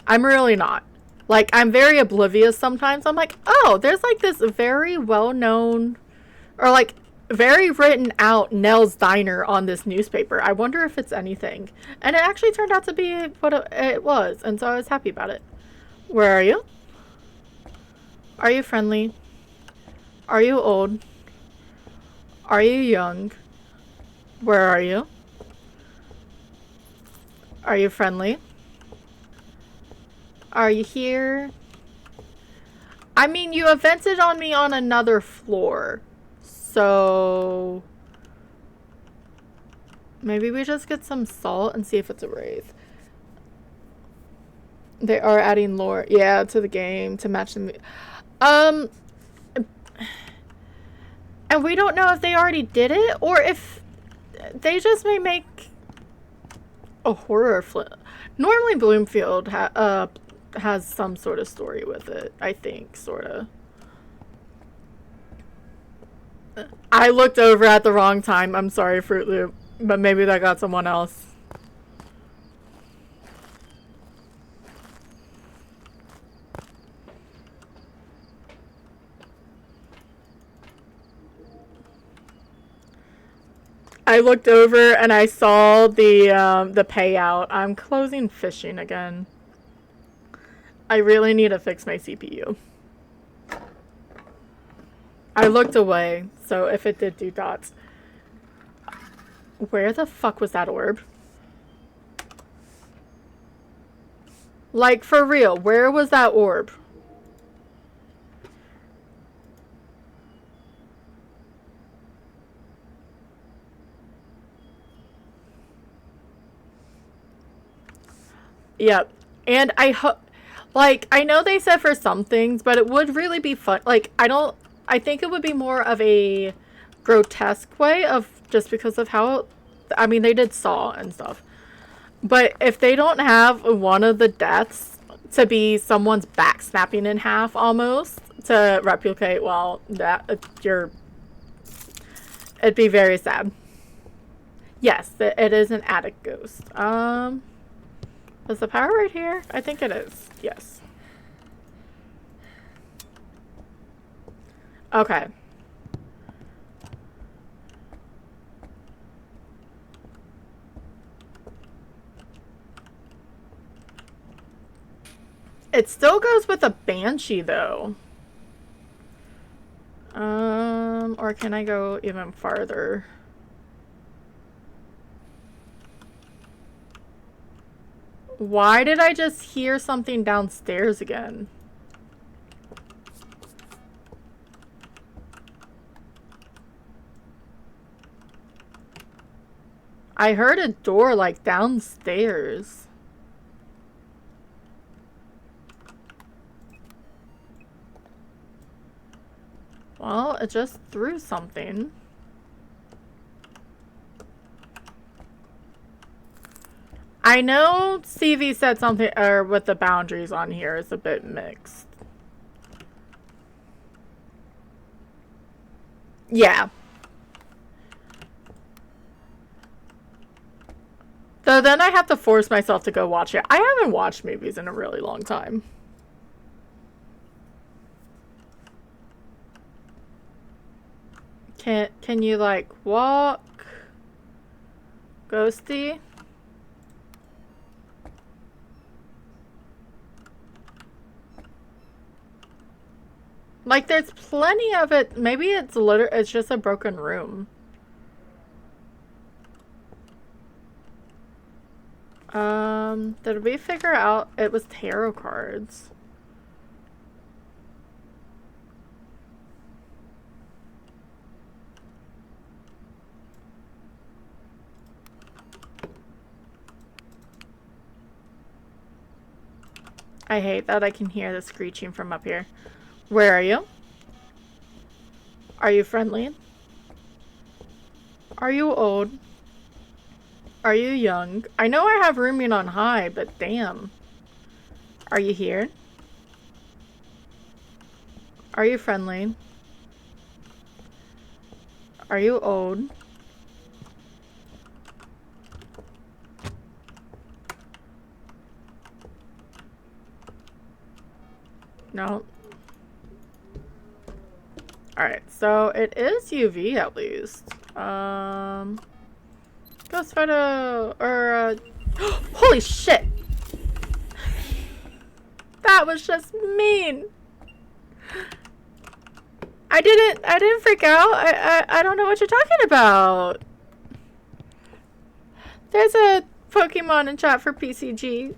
really not. Like, I'm very oblivious sometimes. I'm like, oh, there's like this very well-known, or like very written out Nell's Diner on this newspaper. I wonder if it's anything. And it actually turned out to be what it was, and so I was happy about it. Where are you? Are you friendly? Are you old? Are you young? Where are you? Are you friendly? Are you here? I mean, you evented on me on another floor. So maybe we just get some salt and see if it's a wraith. They are adding lore, yeah, to the game to match the and we don't know if they already did it or if they just may make a horror flip. Normally Bloomfield has some sort of story with it, I think, sorta. I looked over at the wrong time. I'm sorry, Fruit Loop, but maybe that got someone else. I looked over and I saw the payout. I'm closing fishing again. I really need to fix my CPU. I looked away, so if it did do dots. Where the fuck was that orb? Like, for real, where was that orb? Yep. And like, I know they said for some things, but it would really be fun. Like, I think it would be more of a grotesque way of, just because of how, I mean, they did Saw and stuff. But if they don't have one of the deaths to be someone's back snapping in half almost to replicate, well, it'd be very sad. Yes, it is an attic ghost. Is the power right here? I think it is. Yes. Okay. It still goes with a banshee though. Or can I go even farther? Why did I just hear something downstairs again? I heard a door like downstairs. Well, it just threw something. I know CV said something, or with the boundaries on here is a bit mixed. Yeah. Though then I have to force myself to go watch it. I haven't watched movies in a really long time. Can you like walk? Ghosty? Like, there's plenty of it. Maybe it's just a broken room. Did we figure out it was tarot cards? I hate that I can hear the screeching from up here. Where are you? Are you friendly? Are you old? Are you young? I know I have rooming on high, but damn. Are you here? Are you friendly? Are you old? No. Alright, so it is UV at least. Ghost photo, or, holy shit! That was just mean! I didn't freak out. I don't know what you're talking about. There's a Pokemon in chat for PCG.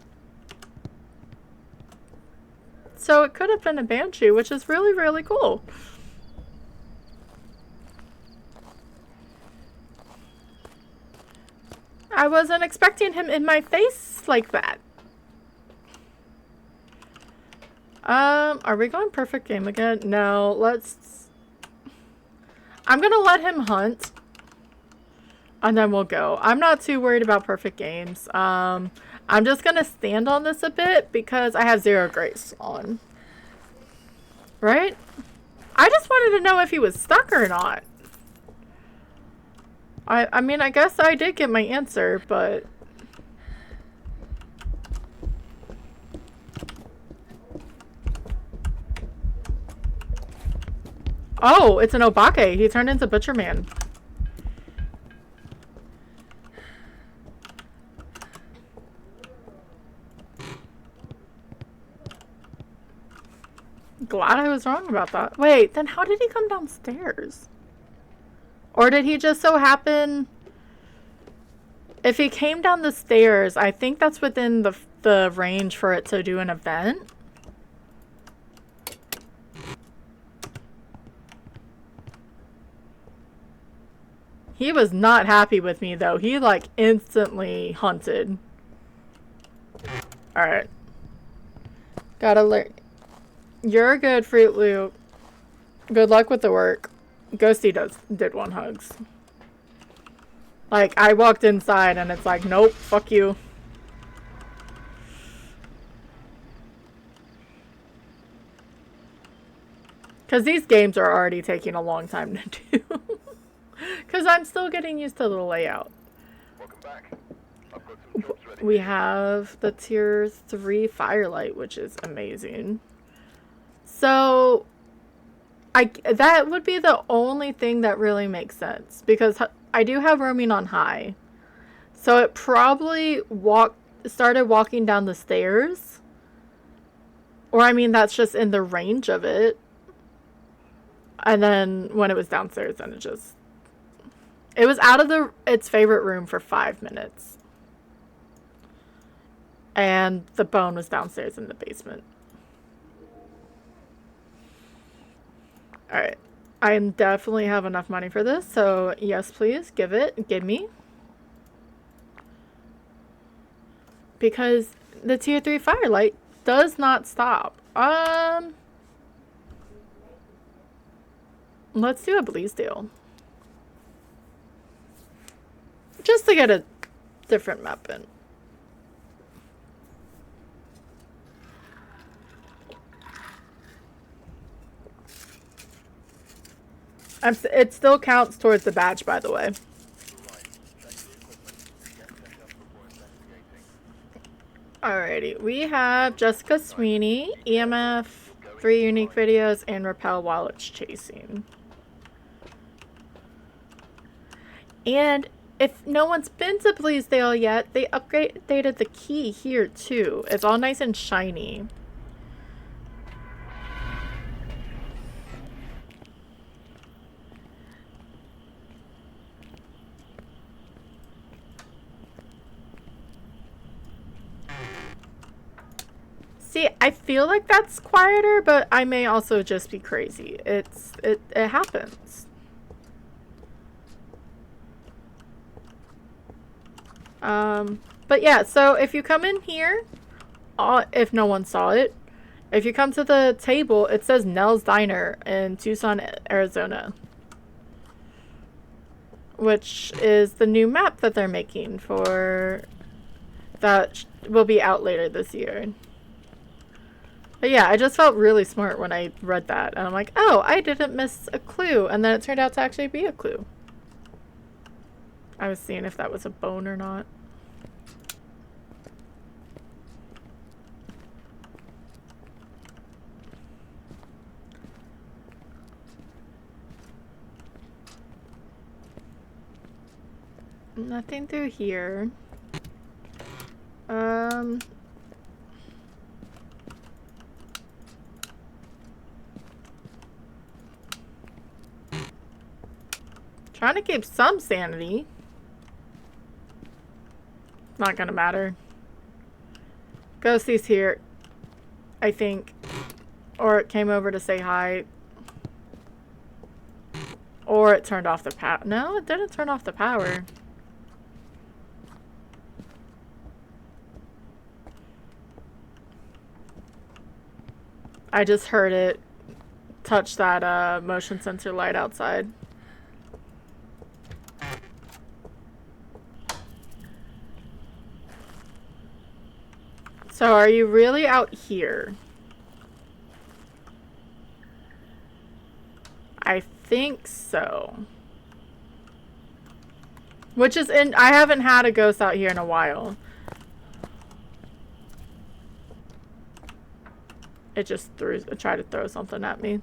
So it could have been a Banshee, which is really, really cool. I wasn't expecting him in my face like that. Are we going perfect game again? No, I'm gonna let him hunt. And then we'll go. I'm not too worried about perfect games. I'm just gonna stand on this a bit because I have 0 grace on. Right? I just wanted to know if he was stuck or not. I mean, I guess I did get my answer, but... Oh, it's an Obake. He turned into Butcherman. Glad I was wrong about that. Wait, then how did he come downstairs? Or did he just so happen... If he came down the stairs, I think that's within the range for it to do an event. He was not happy with me, though. He, like, instantly hunted. Alright. Gotta learn. You're good, Fruit Loop. Good luck with the work. Ghosty did want hugs. Like, I walked inside and it's like, nope, fuck you. Because these games are already taking a long time to do. Because I'm still getting used to the layout. Welcome back. I've got some jobs ready. We have the tier 3 Firelight, which is amazing. So, that would be the only thing that really makes sense. Because I do have roaming on high. So it probably started walking down the stairs. Or I mean, that's just in the range of it. And then when it was downstairs, then it was out of its favorite room for 5 minutes. And the bone was downstairs in the basement. Alright. I definitely have enough money for this, so yes, please, give me. Because the tier 3 Firelight does not stop. Let's do a Bleasdale. Just to get a different map in. It still counts towards the badge, by the way. Alrighty, we have Jessica Sweeney, EMF, 3 unique videos, and repel while it's chasing. And if no one's been to Bleasdale yet, they updated the key here too. It's all nice and shiny. See, I feel like that's quieter, but I may also just be crazy. It happens. But yeah, so if you come in here, if no one saw it, if you come to the table, it says Nell's Diner in Tucson, Arizona. Which is the new map that they're making for... that will be out later this year. But yeah, I just felt really smart when I read that. And I'm like, oh, I didn't miss a clue. And then it turned out to actually be a clue. I was seeing if that was a bone or not. Nothing through here. Trying to keep some sanity. Not gonna matter. Ghostie's here, I think. Or it came over to say hi. Or it turned off the power. No, it didn't turn off the power. I just heard it touch that motion sensor light outside. So are you really out here? I think so. Which is in... I haven't had a ghost out here in a while. It just tried to throw something at me.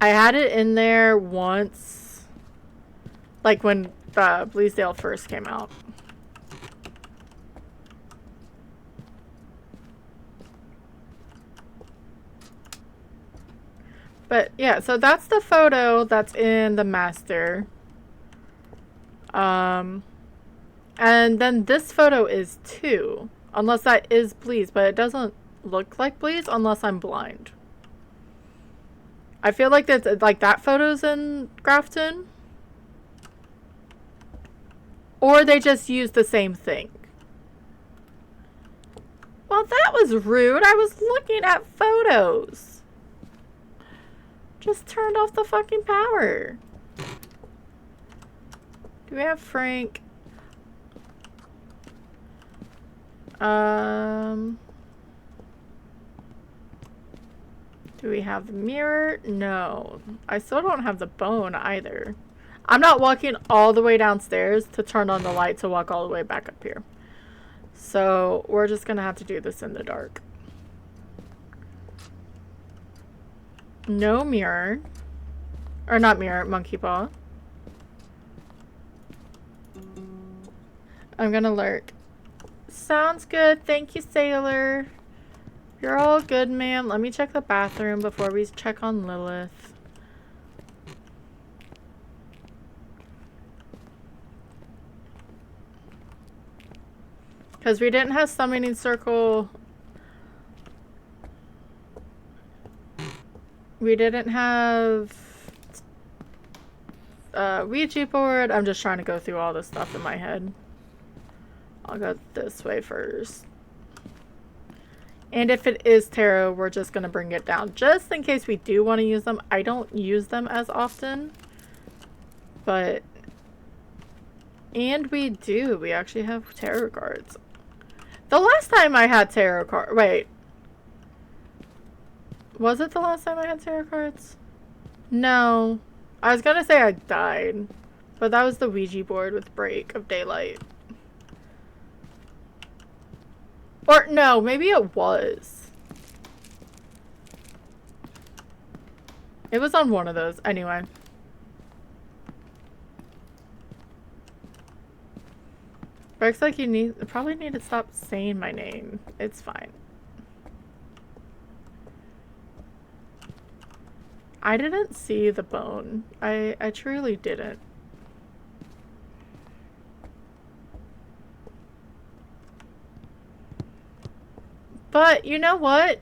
I had it in there once. Like when Bleasdale first came out. But yeah, so that's the photo that's in the master. And then this photo is too. Unless that is Blease, but it doesn't look like Blease unless I'm blind. I feel like that photo's in Grafton. Or they just use the same thing. Well, that was rude. I was looking at photos. Just turned off the fucking power. Do we have Frank? Do we have the mirror? No. I still don't have the bone either. I'm not walking all the way downstairs to turn on the light to walk all the way back up here. So we're just gonna have to do this in the dark. No mirror. Or not mirror, monkey paw. I'm gonna lurk. Sounds good. Thank you, Sailor. You're all good, ma'am. Let me check the bathroom before we check on Lilith. Because we didn't have summoning circle. We didn't have Ouija board. I'm just trying to go through all this stuff in my head. I'll go this way first. And if it is tarot, we're just going to bring it down. Just in case we do want to use them. I don't use them as often. But... And we do. We actually have tarot cards. The last time I had tarot cards... Wait. Was it the last time I had tarot cards? No. I was going to say I died. But that was the Ouija board with Break of Daylight. Or, no, maybe it was. It was on one of those. Anyway. Looks like you probably need to stop saying my name. It's fine. I didn't see the bone. I truly didn't. But you know what?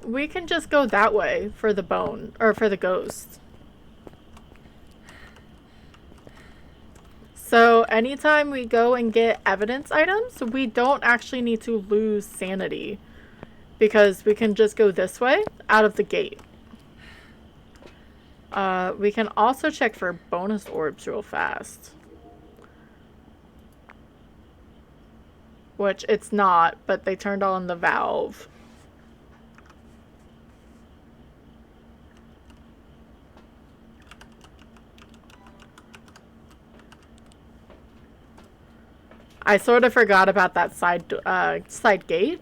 We can just go that way for the bone, or for the ghost. So anytime we go and get evidence items, we don't actually need to lose sanity. Because we can just go this way, out of the gate. We can also check for bonus orbs real fast. Which it's not, but they turned on the valve. I sort of forgot about that side gate,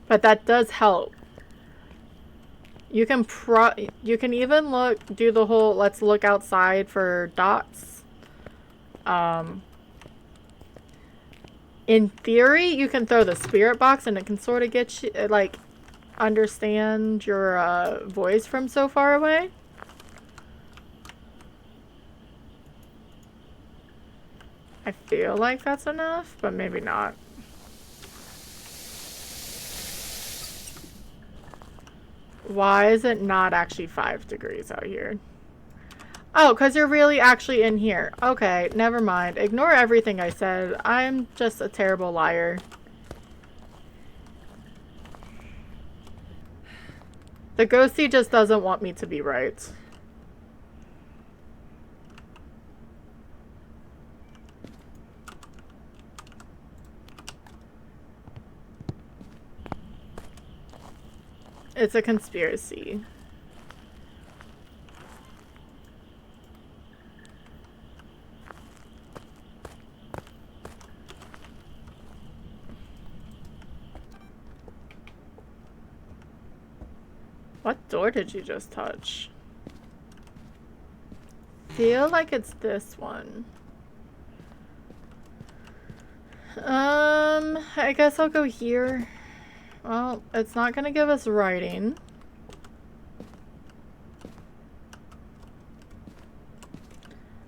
but that does help. You can even do the whole let's look outside for dots. In theory, you can throw the spirit box and it can sort of get you, like, understand your voice from so far away. I feel like that's enough, but maybe not. Why is it not actually 5 degrees out here? Oh, because you're really actually in here. Okay, never mind. Ignore everything I said. I'm just a terrible liar. The ghostie just doesn't want me to be right. It's a conspiracy. What door did you just touch? Feel like it's this one. I guess I'll go here. Well, it's not gonna give us writing.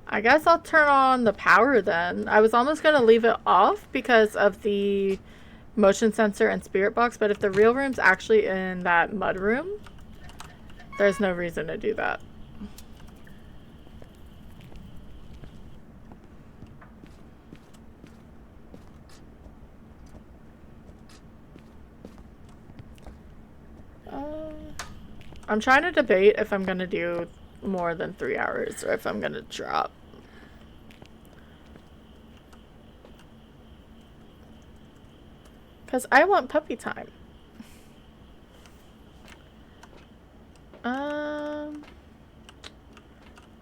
I guess I'll turn on the power then. I was almost gonna leave it off because of the motion sensor and spirit box, but if the real room's actually in that mud room, there's no reason to do that. I'm trying to debate if I'm gonna do more than 3 hours or if I'm gonna drop. Because I want puppy time.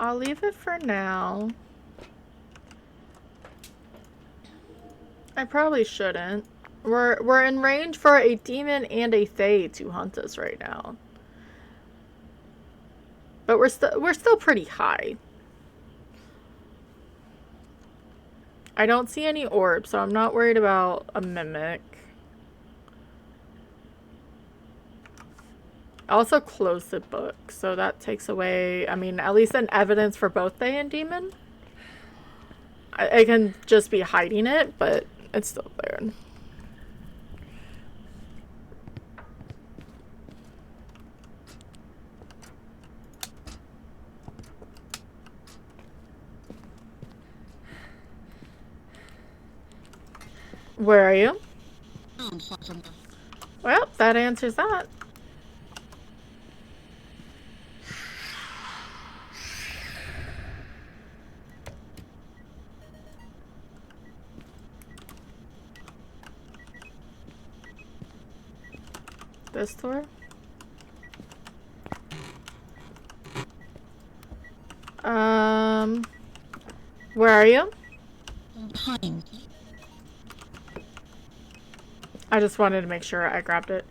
I'll leave it for now. I probably shouldn't. We're in range for a demon and a fae to hunt us right now. But we're still pretty high. I don't see any orbs, so I'm not worried about a mimic. I also closed the book, so that takes away, I mean, at least an evidence for both fae and demon. I can just be hiding it, but it's still there. Where are you? Well, that answers that. This door? Where are you? I just wanted to make sure I grabbed it.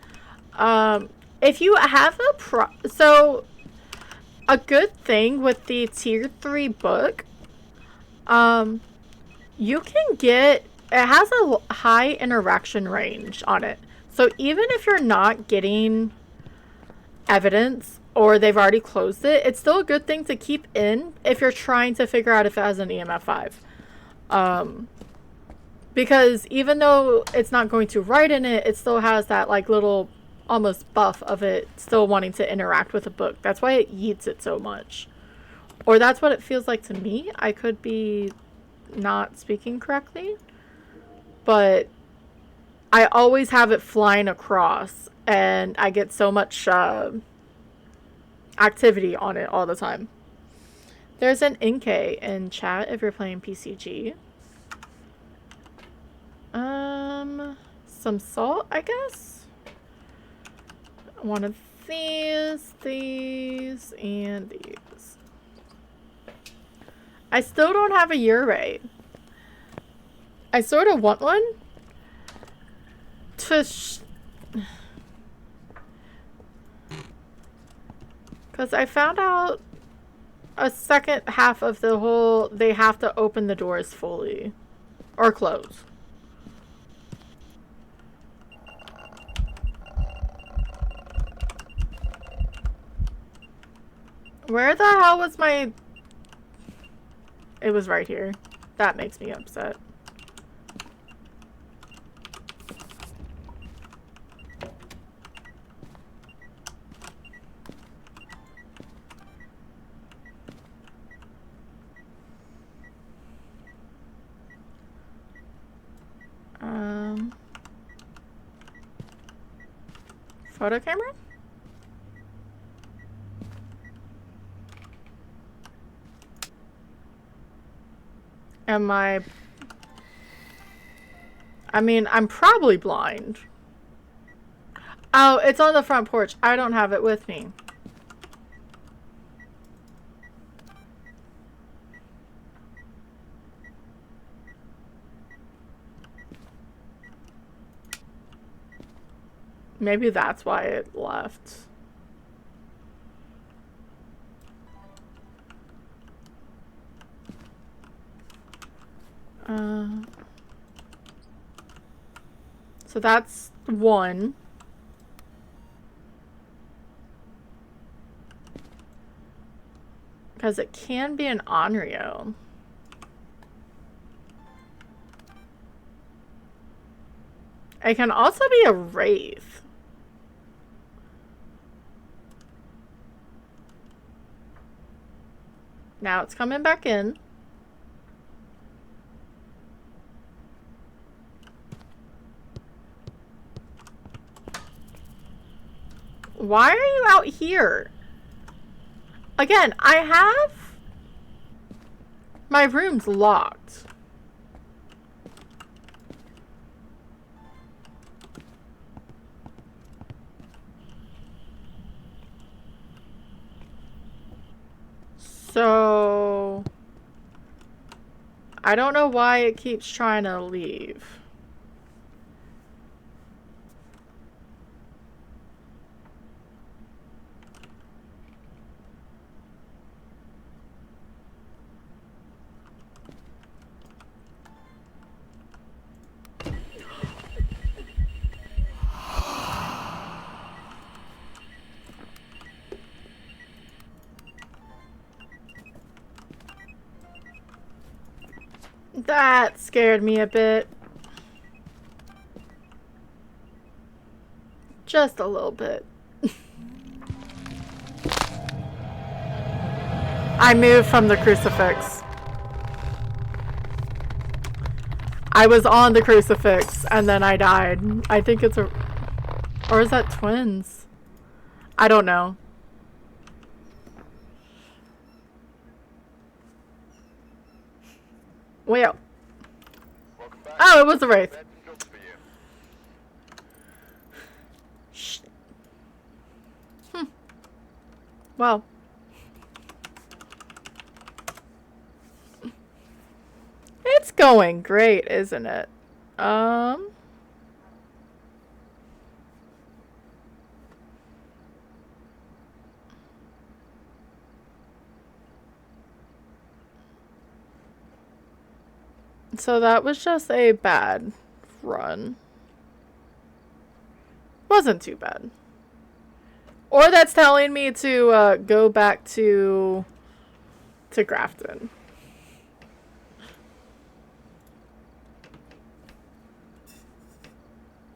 If you have so a good thing with the tier 3 book, you can get, it has a high interaction range on it. So even if you're not getting evidence or they've already closed it, it's still a good thing to keep in if you're trying to figure out if it has an EMF 5. Because even though it's not going to write in it, it still has that like little almost buff of it still wanting to interact with a book. That's why it yeets it so much. Or that's what it feels like to me. I could be not speaking correctly. But I always have it flying across. And I get so much activity on it all the time. There's an Inkay in chat if you're playing PCG. Some salt, I guess. One of these, and these. I still don't have a Urate. I sort of want one to because I found out a second half of the whole they have to open the doors fully or close. Where the hell was my... It was right here. That makes me upset. Photo camera? Am I mean, I'm probably blind. Oh, it's on the front porch. I don't have it with me. Maybe that's why it left. So that's one. Because it can be an Onryo. It can also be a Wraith. Now it's coming back in. Why are you out here? Again, I have my room's locked. So I don't know why it keeps trying to leave. That scared me a bit. Just a little bit. I moved from the crucifix. I was on the crucifix and then I died. I think it's a... Or is that twins? I don't know. Well. Oh, it was a Wraith. Shh. Well. It's going great, isn't it? So that was just a bad run. Wasn't too bad. Or that's telling me to go back to Grafton.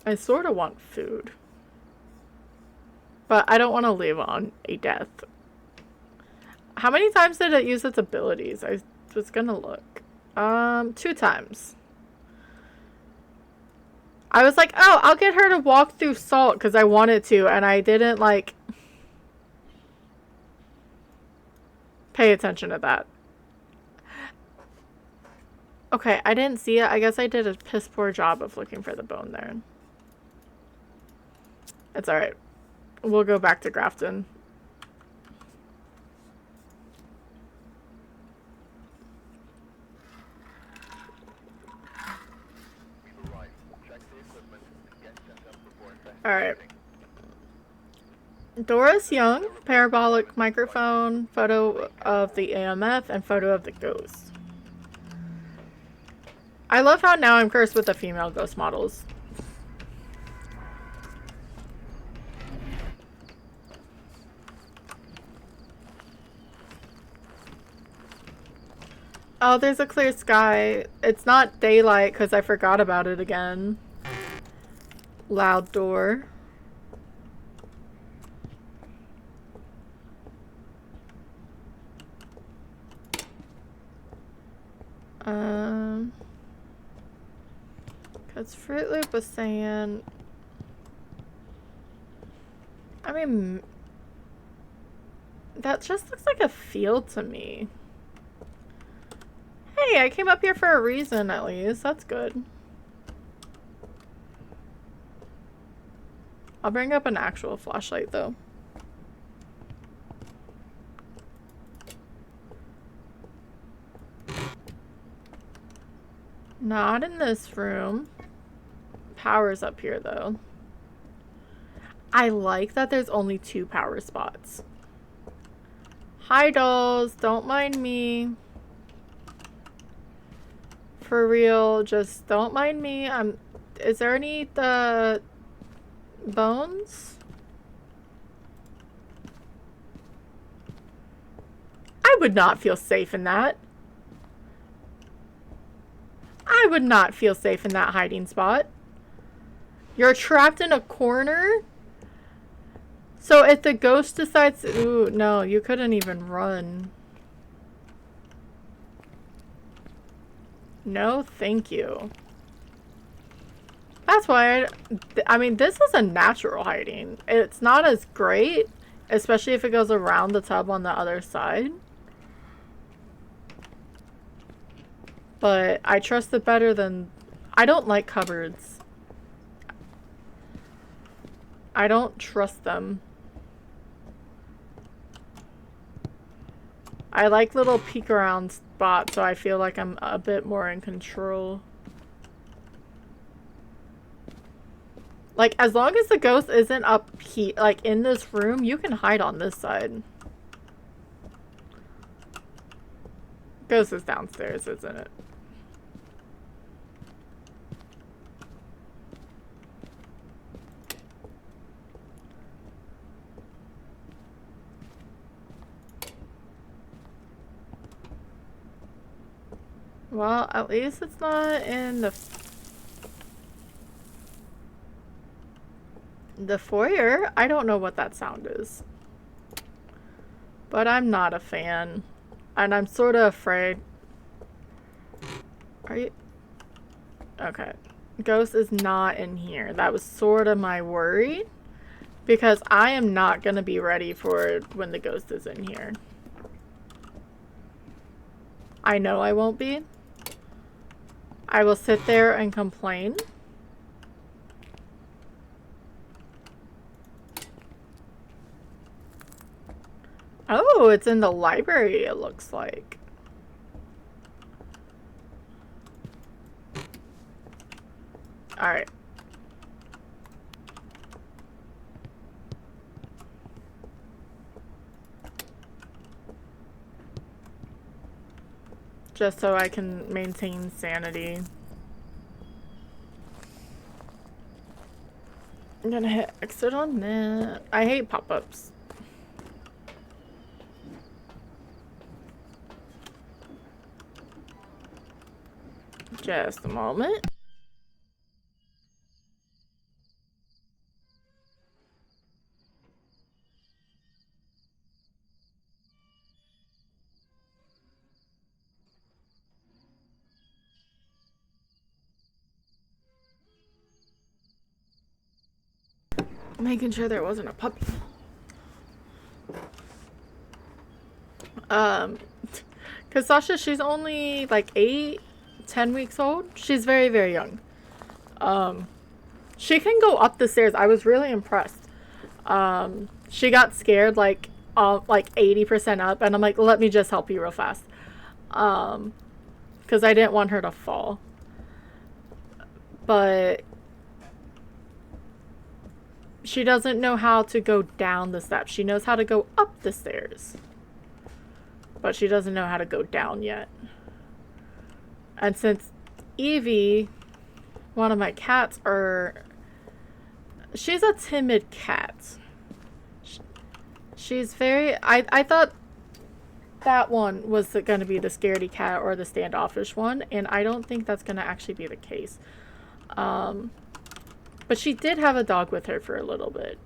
I sort of want food. But I don't want to live on a death. How many times did it use its abilities? I was gonna look. 2 times. I was like, oh, I'll get her to walk through salt because I wanted to, and I didn't, like, pay attention to that. Okay, I didn't see it. I guess I did a piss poor job of looking for the bone there. It's alright. We'll go back to Grafton. We've arrived. Check the equipment and get set up before investigating. Alright. Doris Young, parabolic microphone, photo of the AMF, and photo of the ghost. I love how now I'm cursed with the female ghost models. Oh, there's a clear sky. It's not daylight because I forgot about it again. Loud door. Because Fruit Loop was saying... I mean... That just looks like a field to me. Hey, I came up here for a reason at least. That's good. I'll bring up an actual flashlight though. Not in this room. Power's up here though. I like that there's only 2 power spots. Hi dolls, don't mind me. For real, just don't mind me. Is there any bones? I would not feel safe in that. I would not feel safe in that hiding spot. You're trapped in a corner? So if the ghost decides... Ooh, no, you couldn't even run. No, thank you. That's why I mean, this is a natural hiding. It's not as great, especially if it goes around the tub on the other side. But I trust it better than... I don't like cupboards. I don't trust them. I like little peek around spots, so I feel like I'm a bit more in control. Like, as long as the ghost isn't up here, like in this room, you can hide on this side. Ghost is downstairs, isn't it? Well, at least it's not in the foyer. I don't know what that sound is. But I'm not a fan. And I'm sort of afraid. Are you? Okay. Ghost is not in here. That was sort of my worry. Because I am not going to be ready for when the ghost is in here. I know I won't be. I will sit there and complain. Oh, it's in the library, it looks like. Alright. Just so I can maintain sanity. I'm gonna hit exit on that. I hate pop-ups. Just a moment. Making sure there wasn't a puppy. Because Sasha, she's only like 10 weeks old. She's very, very young. She can go up the stairs. I was really impressed. She got scared like 80% up, and I'm like, let me just help you real fast. Because I didn't want her to fall. But she doesn't know how to go down the steps. She knows how to go up the stairs. But she doesn't know how to go down yet. And since Evie, one of my cats, she's a timid cat. She's very... I thought that one was going to be the scaredy cat or the standoffish one, and I don't think that's going to actually be the case. But she did have a dog with her for a little bit.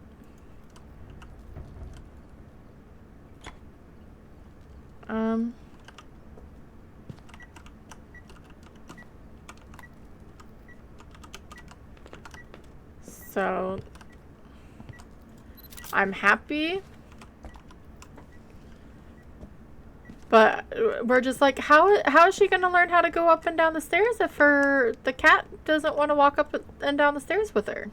So I'm happy, but we're just like, how is she gonna learn how to go up and down the stairs if the cat doesn't want to walk up and down the stairs with her?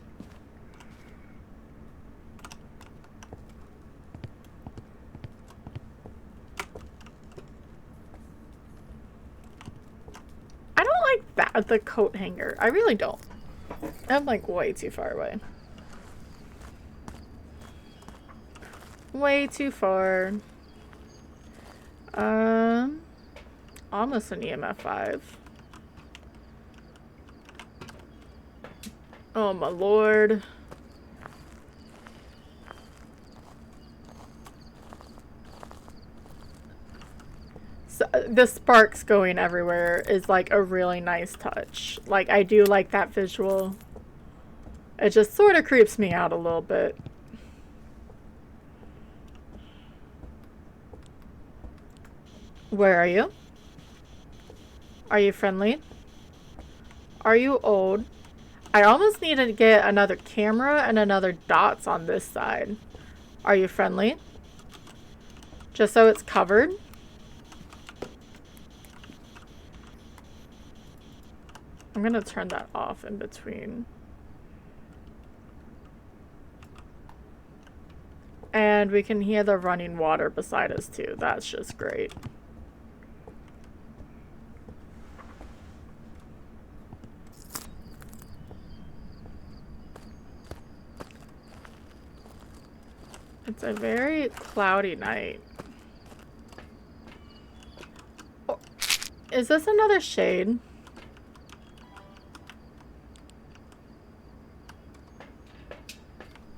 I don't like the coat hanger. I really don't. I'm like way too far away. Way too far. Almost an EMF 5. Oh my lord. So, the sparks going everywhere is like a really nice touch. Like, I do like that visual. It just sort of creeps me out a little bit. Where are you? Are you friendly? Are you old? I almost need to get another camera and another dots on this side. Are you friendly? Just so it's covered. I'm gonna turn that off in between. And we can hear the running water beside us too. That's just great. It's a very cloudy night. Oh, is this another shade?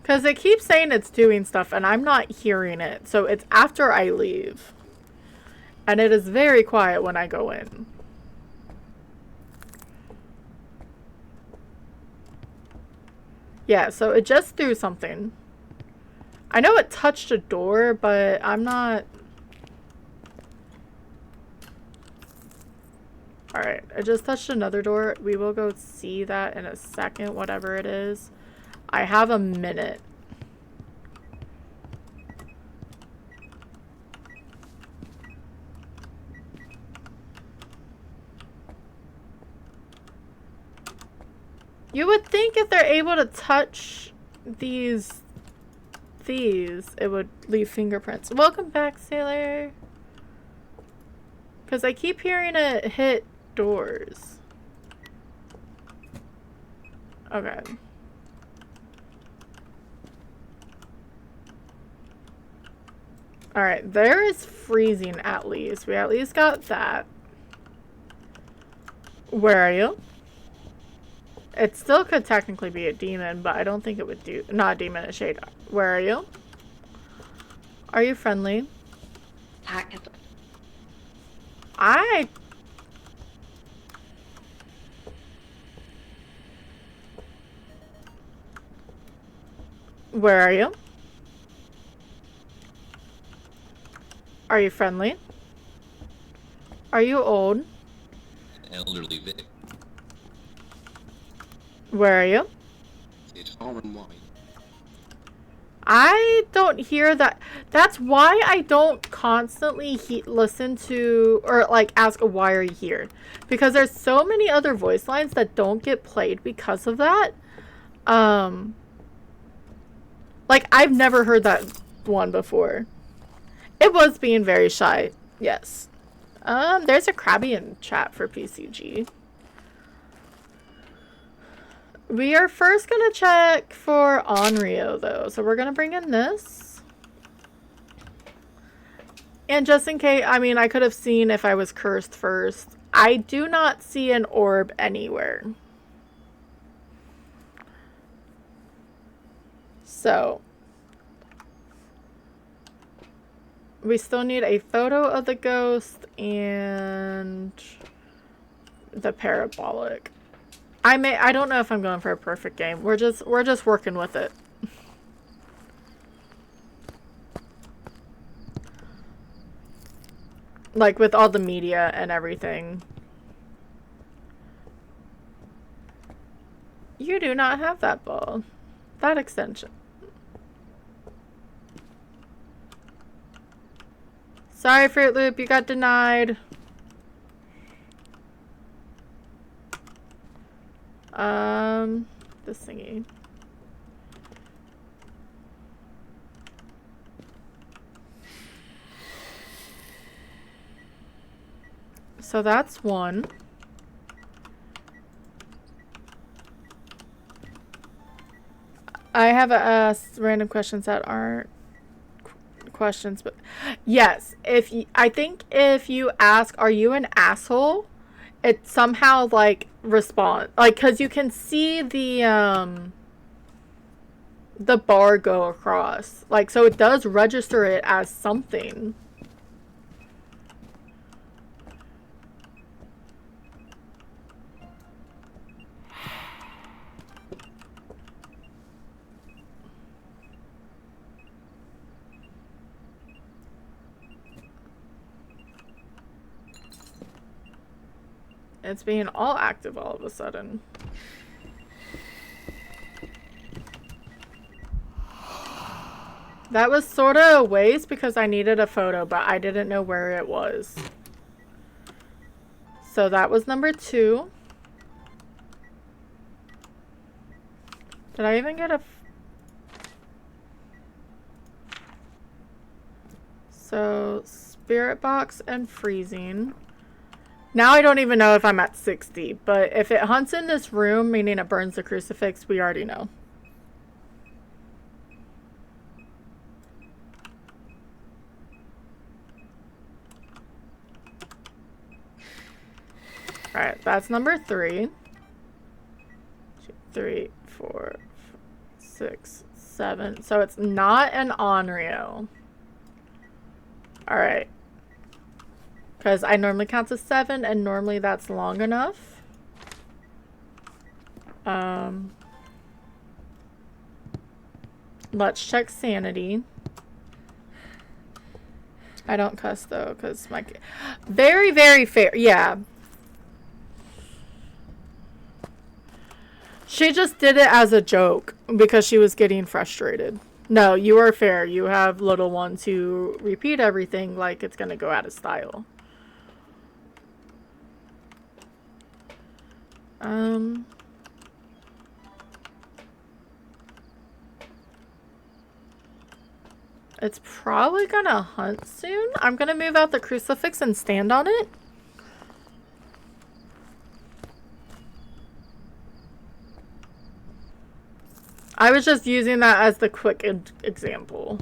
Because it keeps saying it's doing stuff and I'm not hearing it. So it's after I leave. And it is very quiet when I go in. Yeah, so it just threw something. I know it touched a door, but I'm not... Alright, it just touched another door. We will go see that in a second, whatever it is. I have a minute. You would think if they're able to touch these, it would leave fingerprints. Welcome back, Sailor. Because I keep hearing it hit doors. Okay. Alright, there is freezing at least. We at least got that. Where are you? It still could technically be a demon, but I don't think it would do... Not a demon, a shade. Where are you? Are you friendly? Where are you? Are you friendly? Are you old? Elderly Vic. Where are you? It's all in white. I don't hear that. That's why I don't constantly listen to or like ask why are you here, because there's so many other voice lines that don't get played because of that. Like I've never heard that one before. It was being very shy. Yes. There's a Krabby in chat for PCG. We are first gonna check for Onryo though, so we're gonna bring in this. And just in case, I mean, I could have seen if I was cursed first. I do not see an orb anywhere. So, we still need a photo of the ghost and the parabolic. I don't know if I'm going for a perfect game. We're just working with it. Like with all the media and everything. You do not have that ball. That extension. Sorry, Fruit Loop, you got denied. This thingy. So that's one. I have asked random questions that aren't questions, but yes, I think if you ask, "Are you an asshole?" it somehow like respond, like, because you can see the bar go across, like, so it does register it as something. It's being all active all of a sudden. That was sort of a waste because I needed a photo, but I didn't know where it was. So that was number 2. Did I even get a... So, spirit box and freezing. Now I don't even know if I'm at 60, but if it hunts in this room, meaning it burns the crucifix, we already know. Alright, that's number 3. 2, 3, 4, 6, 7. So it's not an Onryo. Alright. Because I normally count to 7, and normally that's long enough. Let's check sanity. I don't cuss though, because my... Very, very fair. Yeah. She just did it as a joke because she was getting frustrated. No, you are fair. You have little ones who repeat everything like it's going to go out of style. It's probably gonna hunt soon. I'm gonna move out the crucifix and stand on it. I was just using that as the quick example.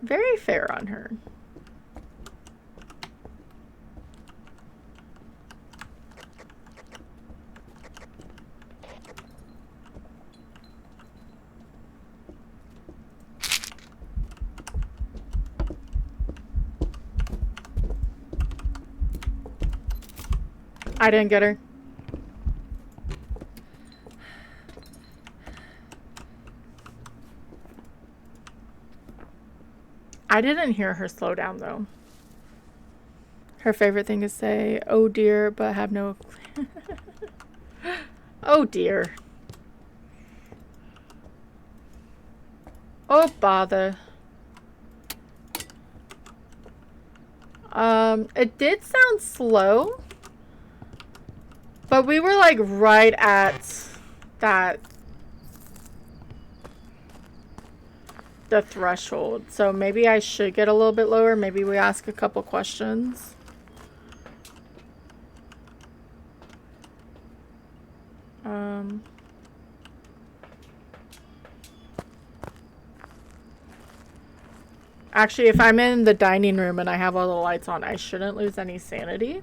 Very fair on her. I didn't get her. I didn't hear her slow down, though. Her favorite thing is say, oh dear, but have no... Oh dear. Oh bother. It did sound slow, but we were like right at that, the threshold. So maybe I should get a little bit lower. Maybe we ask a couple questions. Actually, if I'm in the dining room and I have all the lights on, I shouldn't lose any sanity.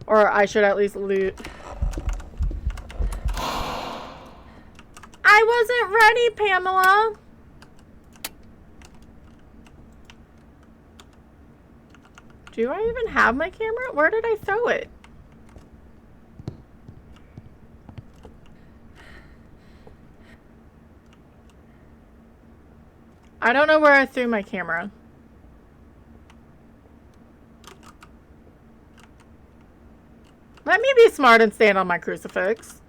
Or I should at least lose... I wasn't ready, Pamela! Do I even have my camera? Where did I throw it? I don't know where I threw my camera. Let me be smart and stand on my crucifix.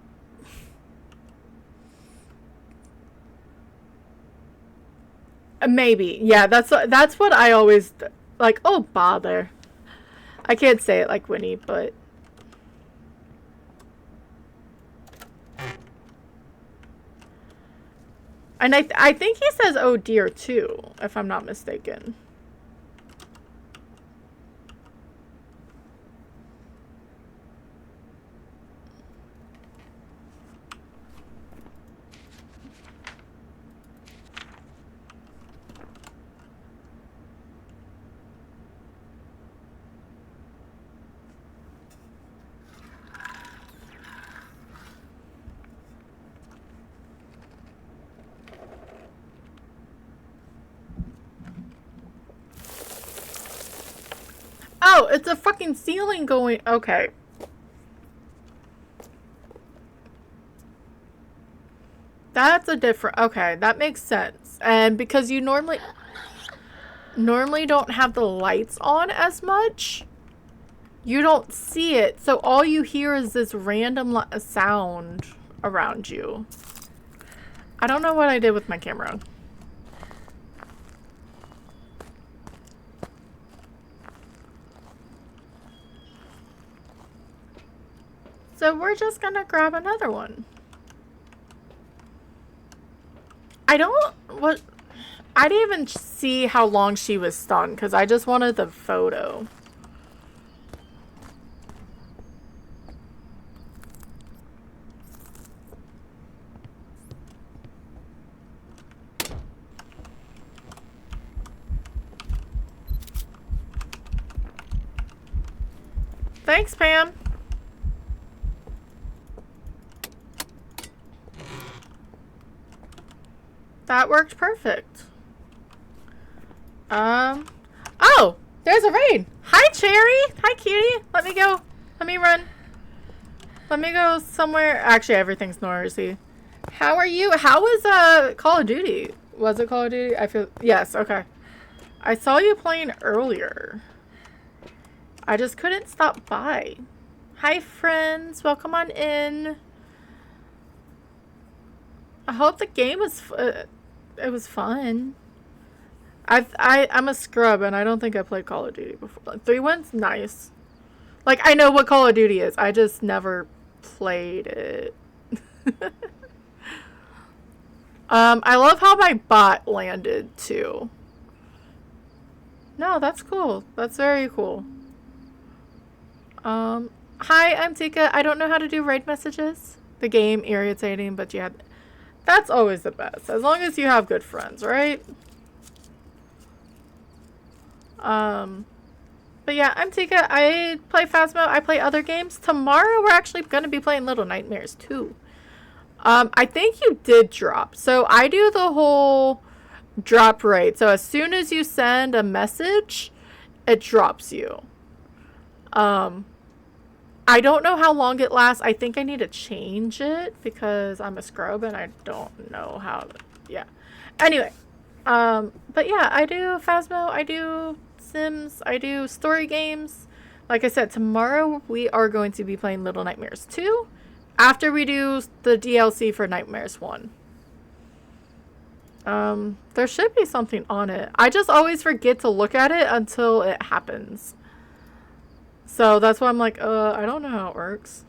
Maybe. Yeah, that's what I always like. Oh, bother. I can't say it like Winnie, but and I think he says oh dear too, if I'm not mistaken. Oh, it's a fucking ceiling going. Okay. That's a different. Okay, that makes sense. And because you normally don't have the lights on as much, you don't see it. So all you hear is this random sound around you. I don't know what I did with my camera. So we're just gonna grab another one. I didn't even see how long she was stunned because I just wanted the photo. Thanks, Pam. That worked perfect. Oh, there's a raid. Hi, Cherry. Hi, cutie. Let me go. Let me run. Let me go somewhere. Actually, everything's noisy. How are you? How was Call of Duty? Was it Call of Duty? I feel yes. Okay. I saw you playing earlier. I just couldn't stop by. Hi, friends. Welcome on in. I hope the game was it was fun. I'm a scrub and I don't think I played Call of Duty before. Like, 3-1's nice. Like, I know what Call of Duty is. I just never played it. I love how my bot landed too. No, that's cool. That's very cool. Hi, I'm Tika. I don't know how to do raid messages. The game irritating, but yeah, that's always the best. As long as you have good friends, right? But yeah, I'm Tika. I play Phasmo. I play other games. Tomorrow we're actually going to be playing Little Nightmares too. I think you did drop. So I do the whole drop rate. So as soon as you send a message, it drops you. I don't know how long it lasts. I think I need to change it because I'm a scrub and I don't know how to, yeah. Anyway, But yeah, I do Phasmo, I do Sims, I do story games. Like I said, tomorrow we are going to be playing Little Nightmares 2 after we do the DLC for Nightmares 1. There should be something on it. I just always forget to look at it until it happens. So that's why I'm like, I don't know how it works.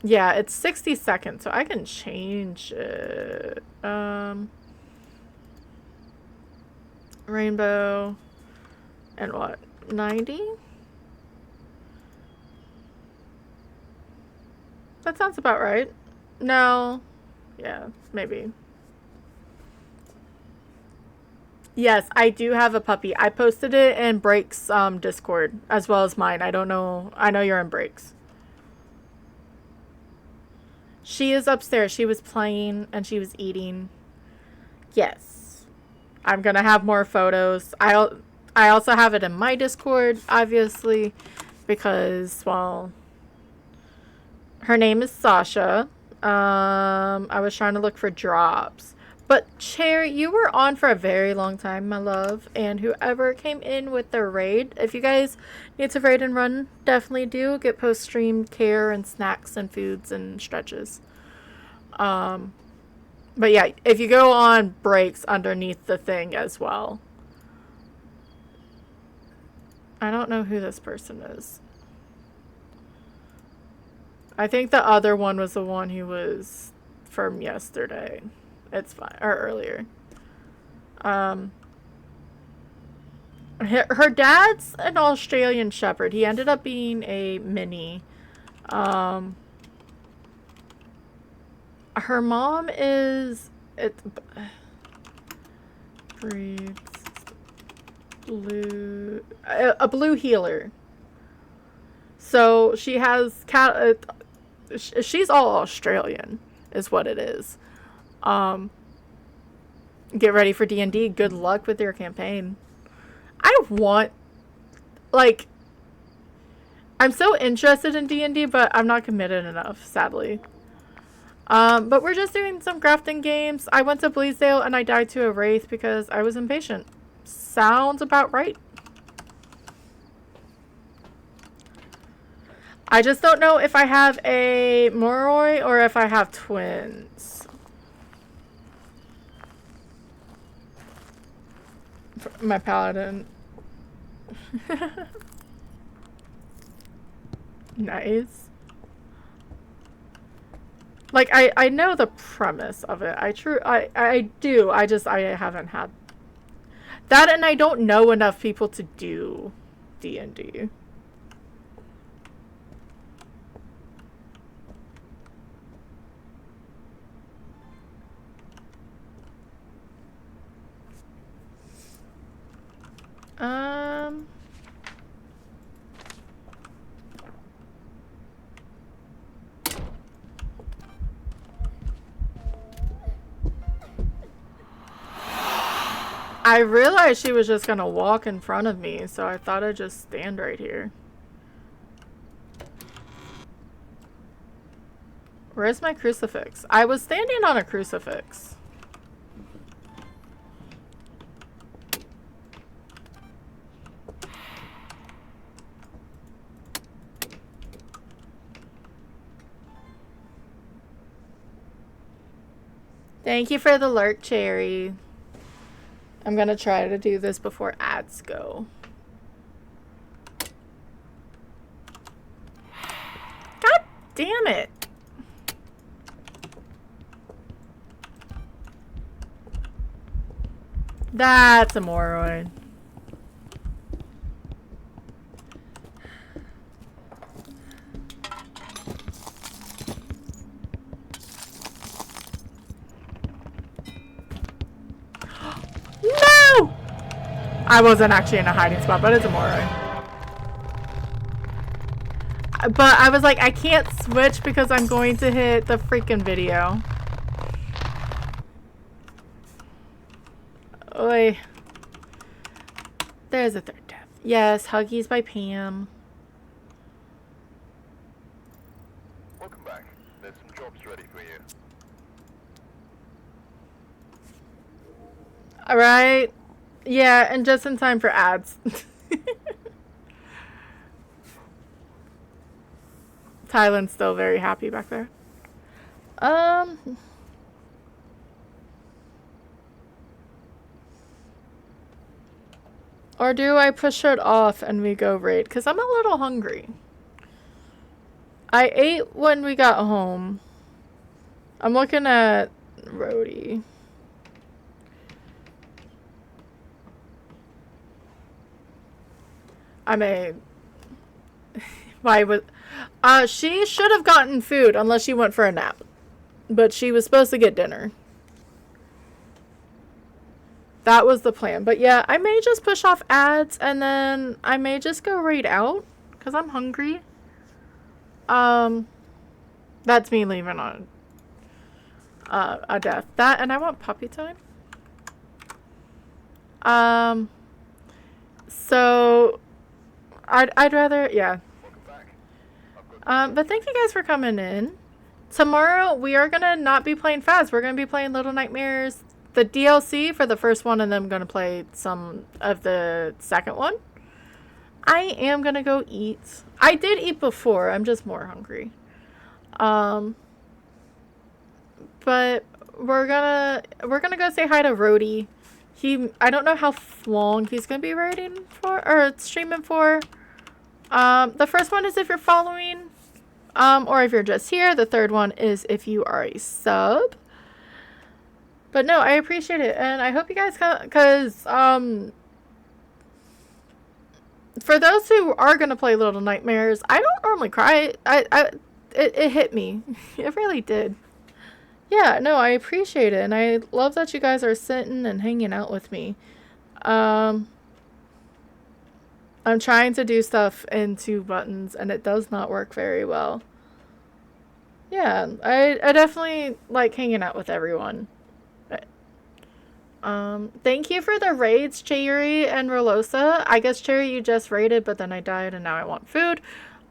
Yeah, it's 60 seconds, so I can change it. Rainbow. And what? 90? That sounds about right. No. Yeah, maybe. Yes, I do have a puppy. I posted it in Break's Discord as well as mine. I don't know. I know you're in Break's. She is upstairs. She was playing and she was eating. Yes. I'm going to have more photos. I also have it in my Discord, obviously, because, well, her name is Sasha. I was trying to look for drops. But, Cherry, you were on for a very long time, my love. And whoever came in with the raid, if you guys need to raid and run, definitely do. Get post-stream care and snacks and foods and stretches. But yeah, if you go on breaks underneath the thing as well. I don't know who this person is. I think the other one was the one who was from yesterday. It's fine. Or earlier. Her dad's an Australian Shepherd. He ended up being a mini. Her mom is... It's... Breeds... Blue... A blue healer. So she has... she's all Australian, is what it is. Get ready for D&D. Good luck with your campaign. I want, like, I'm so interested in D&D, but I'm not committed enough, sadly. But we're just doing some Grafton games. I went to Bleasdale and I died to a wraith because I was impatient. Sounds about right. I just don't know if I have a Moroi or if I have twins. My paladin. Nice. Like, I know the premise of it. I do. I haven't had that, and I don't know enough people to do D&D. I realized she was just gonna walk in front of me, so I thought I'd just stand right here. Where's my crucifix? I was standing on a crucifix. Thank you for the alert, Cherry. I'm gonna try to do this before ads go. God damn it. That's a Moroi. No! I wasn't actually in a hiding spot, but it's a Moroi. But I was like, I can't switch because I'm going to hit the freaking video. Oi. There's a third death. Yes, Huggies by Pam. Welcome back. There's some jobs ready for you. All right. Yeah, and just in time for ads. Tylen's still very happy back there. Or do I push it off and we go raid? Because I'm a little hungry. I ate when we got home. I'm looking at Rhodey. I may. Why would. She should have gotten food unless she went for a nap. But she was supposed to get dinner. That was the plan. But yeah, I may just push off ads and then I may just go raid out. Because I'm hungry. That's me leaving on a death. That, and I want puppy time. So I'd rather, yeah. But thank you guys for coming in. Tomorrow we are gonna not be playing Phas. We're gonna be playing Little Nightmares, the DLC for the first one, and then I'm gonna play some of the second one. I am gonna go eat. I did eat before. I'm just more hungry. But we're gonna go say hi to Rhodey. I don't know how long he's gonna be raiding for or streaming for. The first one is if you're following, or if you're just here. The third one is if you are a sub. But no, I appreciate it, and I hope you guys come, because for those who are gonna play Little Nightmares, I don't normally cry. It hit me. It really did. Yeah, no, I appreciate it, and I love that you guys are sitting and hanging out with me. I'm trying to do stuff in 2 buttons, and it does not work very well. Yeah, I definitely like hanging out with everyone. Thank you for the raids, Cherry and Rolosa. I guess, Cherry, you just raided, but then I died, and now I want food.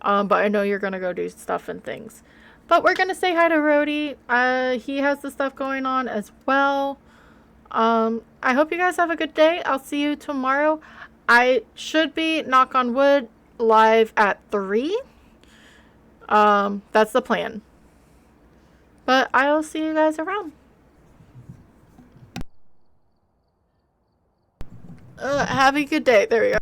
But I know you're gonna go do stuff and things. But we're gonna say hi to Rhodey. He has the stuff going on as well. I hope you guys have a good day. I'll see you tomorrow. I should be, knock on wood, live at 3. That's the plan. But I'll see you guys around. Have a good day. There we go.